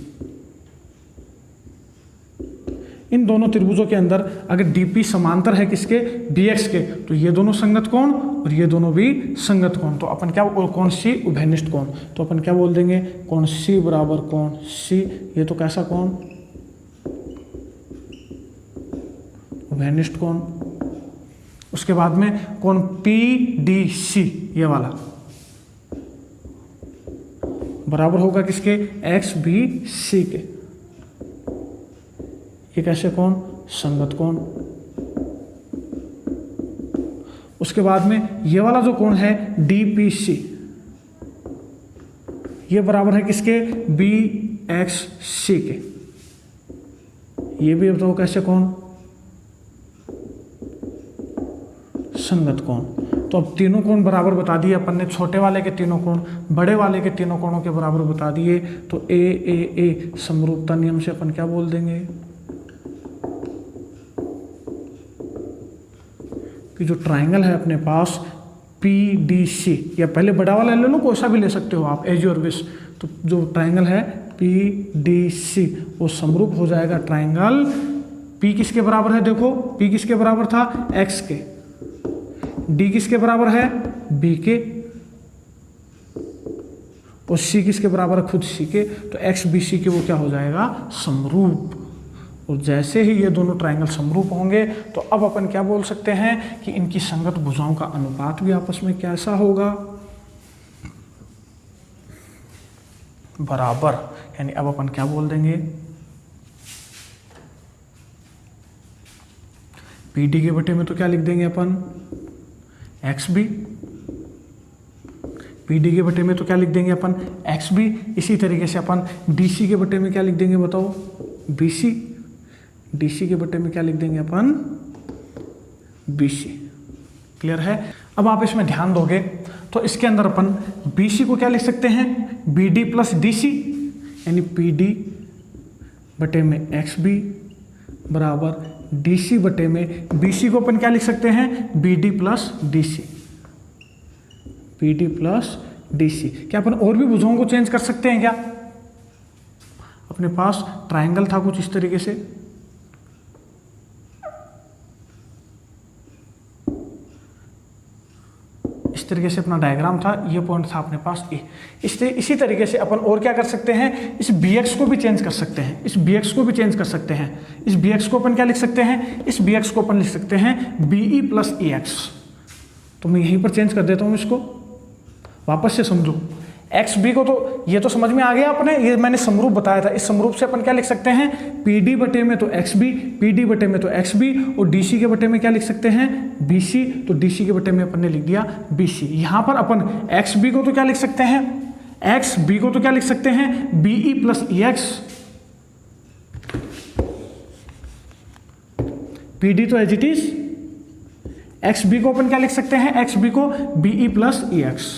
इन दोनों त्रिभुजों के अंदर अगर डीपी समांतर है किसके, बी एक्स के, तो ये दोनों संगत कोण और ये दोनों भी संगत कोण। तो अपन क्या, और कौन सी, उभयनिष्ठ कोण। तो अपन क्या बोल देंगे, कोण सी बराबर कोण सी, ये तो कैसा कोण, उभयनिष्ठ कोण। उसके बाद में कोण पी डी सी, ये वाला बराबर होगा किसके, एक्स बी सी के। ये कैसे कोण, संगत कोण। उसके बाद में ये वाला जो कोण है डी पी सी, ये बराबर है किसके, बी एक्स सी के। ये भी बताओ कैसे कोण, संगत कोण। तो अब तीनों कोण बराबर बता दिए अपन ने, छोटे वाले के तीनों कोण बड़े वाले के तीनों कोणों के बराबर बता दिए। तो ए समरूपता नियम से अपन क्या बोल देंगे कि जो ट्राइंगल है अपने पास PDC, या पहले बड़ा वाला ले लो, कोई सा भी ले सकते हो आप, एज योर विश। तो जो ट्राइंगल है PDC वो समरूप हो जाएगा ट्राइंगल P किसके बराबर है, देखो P किसके बराबर था, X के। D किसके बराबर है, B के। और C किसके बराबर है, खुद C के। तो XBC के वो क्या हो जाएगा, समरूप। और जैसे ही ये दोनों ट्राइंगल समरूप होंगे तो अब अपन क्या बोल सकते हैं कि इनकी संगत भुजाओं का अनुपात भी आपस में कैसा होगा, बराबर। यानी अब अपन क्या बोल देंगे, PD के बटे में तो क्या लिख देंगे अपन, XB। PD के बटे में तो क्या लिख देंगे अपन, XB। इसी तरीके से अपन DC के बटे में क्या लिख देंगे बताओ, BC। DC के बटे में क्या लिख देंगे अपन, BC। क्लियर है। अब आप इसमें ध्यान दोगे तो इसके अंदर अपन BC को क्या लिख सकते हैं, BD प्लस DC, यानी PD बटे में XB बराबर DC बटे में BC को अपन क्या लिख सकते हैं, BD plus DC। BD plus DC। क्या अपन और भी भुजाओं को चेंज कर सकते हैं क्या, अपने पास ट्राइंगल था कुछ इस तरीके से, इस तरीके से अपना डायग्राम था, ये पॉइंट था अपने पास ए। इसी तरीके से अपन और क्या कर सकते हैं, इस bx को भी चेंज कर सकते हैं, इस bx को भी चेंज कर सकते हैं। इस bx को अपन क्या लिख सकते हैं, इस bx को अपन लिख सकते हैं be प्लस ex। तो मैं यहीं पर चेंज कर देता हूँ इसको, वापस से समझो। XB को तो ये तो समझ में आ गया अपने, ये मैंने समरूप बताया था। इस समरूप से अपन क्या लिख सकते हैं, PD बटे में तो XB, PD बटे में तो XB, और DC के बटे में क्या लिख सकते हैं, BC। तो DC के बटे में अपन ने लिख दिया BC। यहाँ पर अपन XB को तो क्या लिख सकते हैं, XB को तो क्या लिख सकते हैं, BE प्लस EX। PD तो एज इट इज, XB को अपन क्या लिख सकते हैं, XB को BE प्लस EX।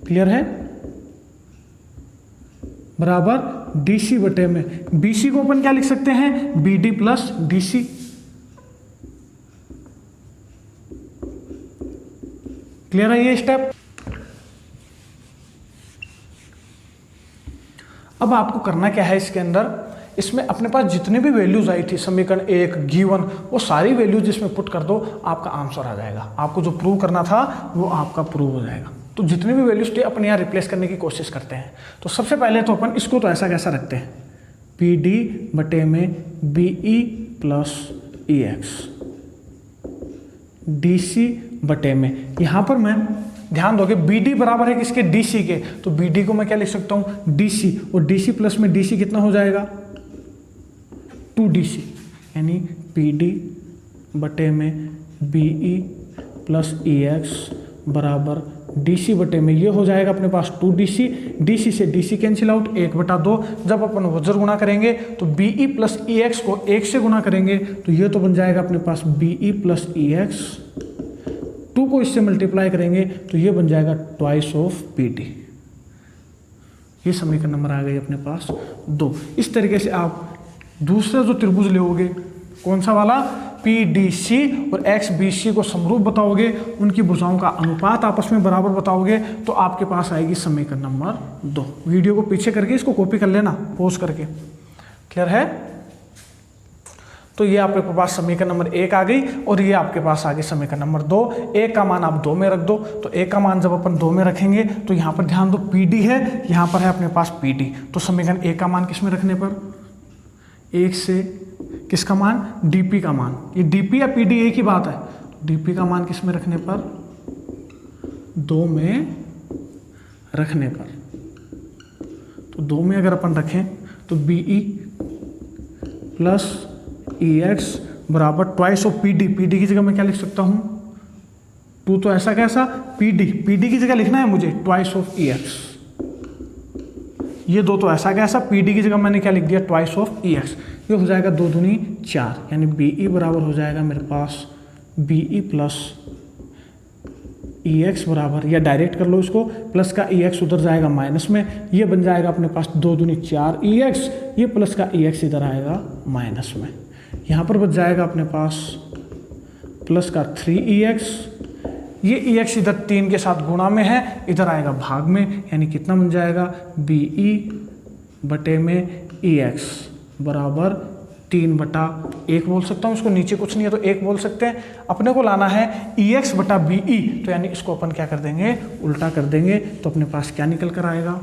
क्लियर है, बराबर DC बटे में BC को अपन क्या लिख सकते हैं, BD प्लस DC। क्लियर है ये स्टेप। अब आपको करना क्या है इसके अंदर, इसमें अपने पास जितने भी वैल्यूज आई थी समीकरण 1 गिवन, वो सारी वैल्यूज इसमें पुट कर दो, आपका आंसर आ जाएगा। आपको जो प्रूव करना था वो आपका प्रूव हो जाएगा। तो जितने भी वैल्यूज थे अपन यहाँ रिप्लेस करने की कोशिश करते हैं। तो सबसे पहले तो अपन इसको तो ऐसा कैसा रखते हैं, PD बटे में BE प्लस EX, DC बटे में, यहाँ पर मैं ध्यान दोगे BD बराबर है किसके, DC के। तो BD को मैं क्या लिख सकता हूँ, DC, और DC प्लस में DC कितना हो जाएगा, 2DC, यानी PD बटे में BE प्लस EX बराबर DC बटे में ये हो जाएगा अपने पास 2DC। DC से DC कैंसिल आउट, 1/2। जब अपन वज्र गुणा करेंगे तो BE प्लस EX को 1 से गुणा करेंगे तो ये तो बन जाएगा अपने पास BE प्लस EX। 2 को इससे मल्टीप्लाई करेंगे तो ये बन जाएगा ट्वाइस ऑफ PD। ये समीकरण नंबर आ गई अपने पास 2। इस तरीके से आप दूसरा जो त्रिभुज लोगे, कौन सा वाला, PDC और XBC को समरूप बताओगे, उनकी भुजाओं का अनुपात आपस में बराबर बताओगे, तो आपके पास आएगी समीकरण नंबर 2। वीडियो को पीछे करके इसको कॉपी कर लेना, पॉज करके। क्लियर है। तो ये आपके पास समीकरण नंबर 1 आ गई, और ये आपके पास आ गई समीकरण नंबर 2। 1 का मान आप 2 में रख दो। तो 1 का मान जब अपन 2 में रखेंगे तो यहाँ पर ध्यान दो PD है, यहाँ पर है अपने पास PD। तो समीकरण 1 का मान किस में रखने पर, 1 से किसका मान, DP का मान। ये DP या PD एक ही बात है। DP का मान किस में रखने पर, 2 में रखने पर, तो 2 में अगर अपन रखें तो BE प्लस EX बराबर ट्वाइस ऑफ PD। PD की जगह मैं क्या लिख सकता हूँ 2, तो ऐसा कैसा PD की जगह लिखना है मुझे ट्वाइस ऑफ EX। ये 2 तो ऐसा कैसा PD की जगह मैंने क्या लिख दिया ट्वाइस ऑफ EX। ये हो जाएगा 2 दूनी 4, यानी BE बराबर हो जाएगा मेरे पास BE प्लस EX बराबर, या डायरेक्ट कर लो इसको, प्लस का EX उधर जाएगा माइनस में, ये बन जाएगा अपने पास 2 दूनी 4 EX, ये प्लस का EX इधर आएगा माइनस में, यहाँ पर बच जाएगा अपने पास प्लस का 3 EX, ये EX इधर 3 के साथ गुणा में है, इधर आएगा भाग में, यानी कितना बन जाएगा BE बटे में EX बराबर 3/1 बोल सकता हूँ। इसको नीचे कुछ नहीं है तो 1 बोल सकते हैं। अपने को लाना है EX बटा BE, तो यानी इसको अपन क्या कर देंगे उल्टा कर देंगे, तो अपने पास क्या निकल कर आएगा,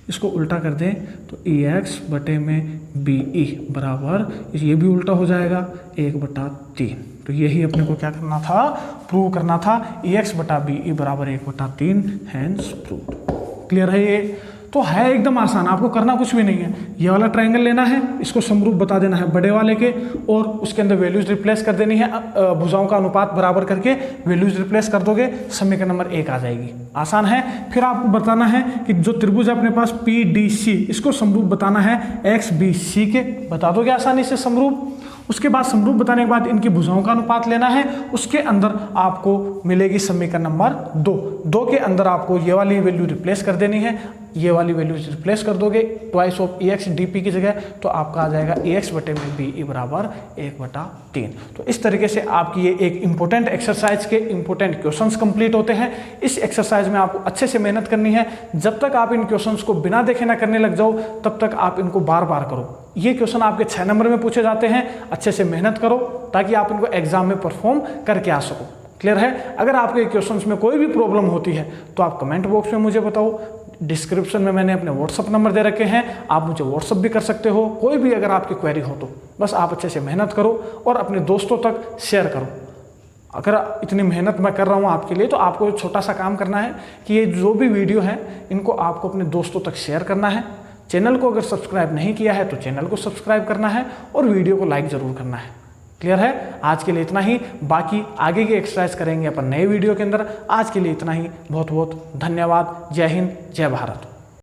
इसको उल्टा कर दें तो EX बटे में BE बराबर, ये भी उल्टा हो जाएगा 1/3। तो यही अपने को क्या करना था, प्रूव करना था, EX बटा BE बराबर 1/3, हैंस प्रूव। क्लियर है ये? तो है एकदम आसान, आपको करना कुछ भी नहीं है। ये वाला ट्रायंगल लेना है, इसको समरूप बता देना है बड़े वाले के, और उसके अंदर वैल्यूज रिप्लेस कर देनी है, भुजाओं का अनुपात बराबर करके वैल्यूज रिप्लेस कर दोगे, समीकरण नंबर 1 आ जाएगी। आसान है। फिर आपको बताना है कि जो त्रिभुज है अपने पास PDC, इसको समरूप बताना है XBC के, बता दोगे आसानी से समरूप। उसके बाद समरूप बताने के बाद इनकी भुजाओं का अनुपात लेना है, उसके अंदर आपको मिलेगी समीकरण नंबर 2 के अंदर आपको ये वाली वैल्यू रिप्लेस कर देनी है, ये वाली वैल्यू रिप्लेस कर दोगे ट्वाइस ऑफ EX DP की जगह, तो आपका आ जाएगा EX बटे में BE बराबर 1/3। तो इस तरीके से आपकी ये एक इंपॉर्टेंट एक्सरसाइज के इंपॉर्टेंट क्वेश्चंस कंप्लीट होते हैं। इस एक्सरसाइज में आपको अच्छे से मेहनत करनी है। जब तक आप इन क्वेश्चंस को बिना देखे ना करने लग जाओ, तब तक आप इनको बार बार करो। ये क्वेश्चन आपके 6 नंबर में पूछे जाते हैं, अच्छे से मेहनत करो ताकि आप इनको एग्जाम में परफॉर्म करके आ सको। क्लियर है? अगर आपके क्वेश्चंस में कोई भी प्रॉब्लम होती है तो आप कमेंट बॉक्स में मुझे बताओ। डिस्क्रिप्शन में मैंने अपने व्हाट्सअप नंबर दे रखे हैं, आप मुझे व्हाट्सअप भी कर सकते हो। कोई भी अगर आपकी क्वेरी हो तो बस आप अच्छे से मेहनत करो और अपने दोस्तों तक शेयर करो। अगर इतनी मेहनत मैं कर रहा हूँ आपके लिए, तो आपको छोटा सा काम करना है कि ये जो भी वीडियो है इनको आपको अपने दोस्तों तक शेयर करना है। चैनल को अगर सब्सक्राइब नहीं किया है तो चैनल को सब्सक्राइब करना है और वीडियो को लाइक ज़रूर करना है। क्लियर है? आज के लिए इतना ही, बाकी आगे की एक्सरसाइज करेंगे अपन नए वीडियो के अंदर। आज के लिए इतना ही, बहुत बहुत धन्यवाद। जय हिंद, जय भारत।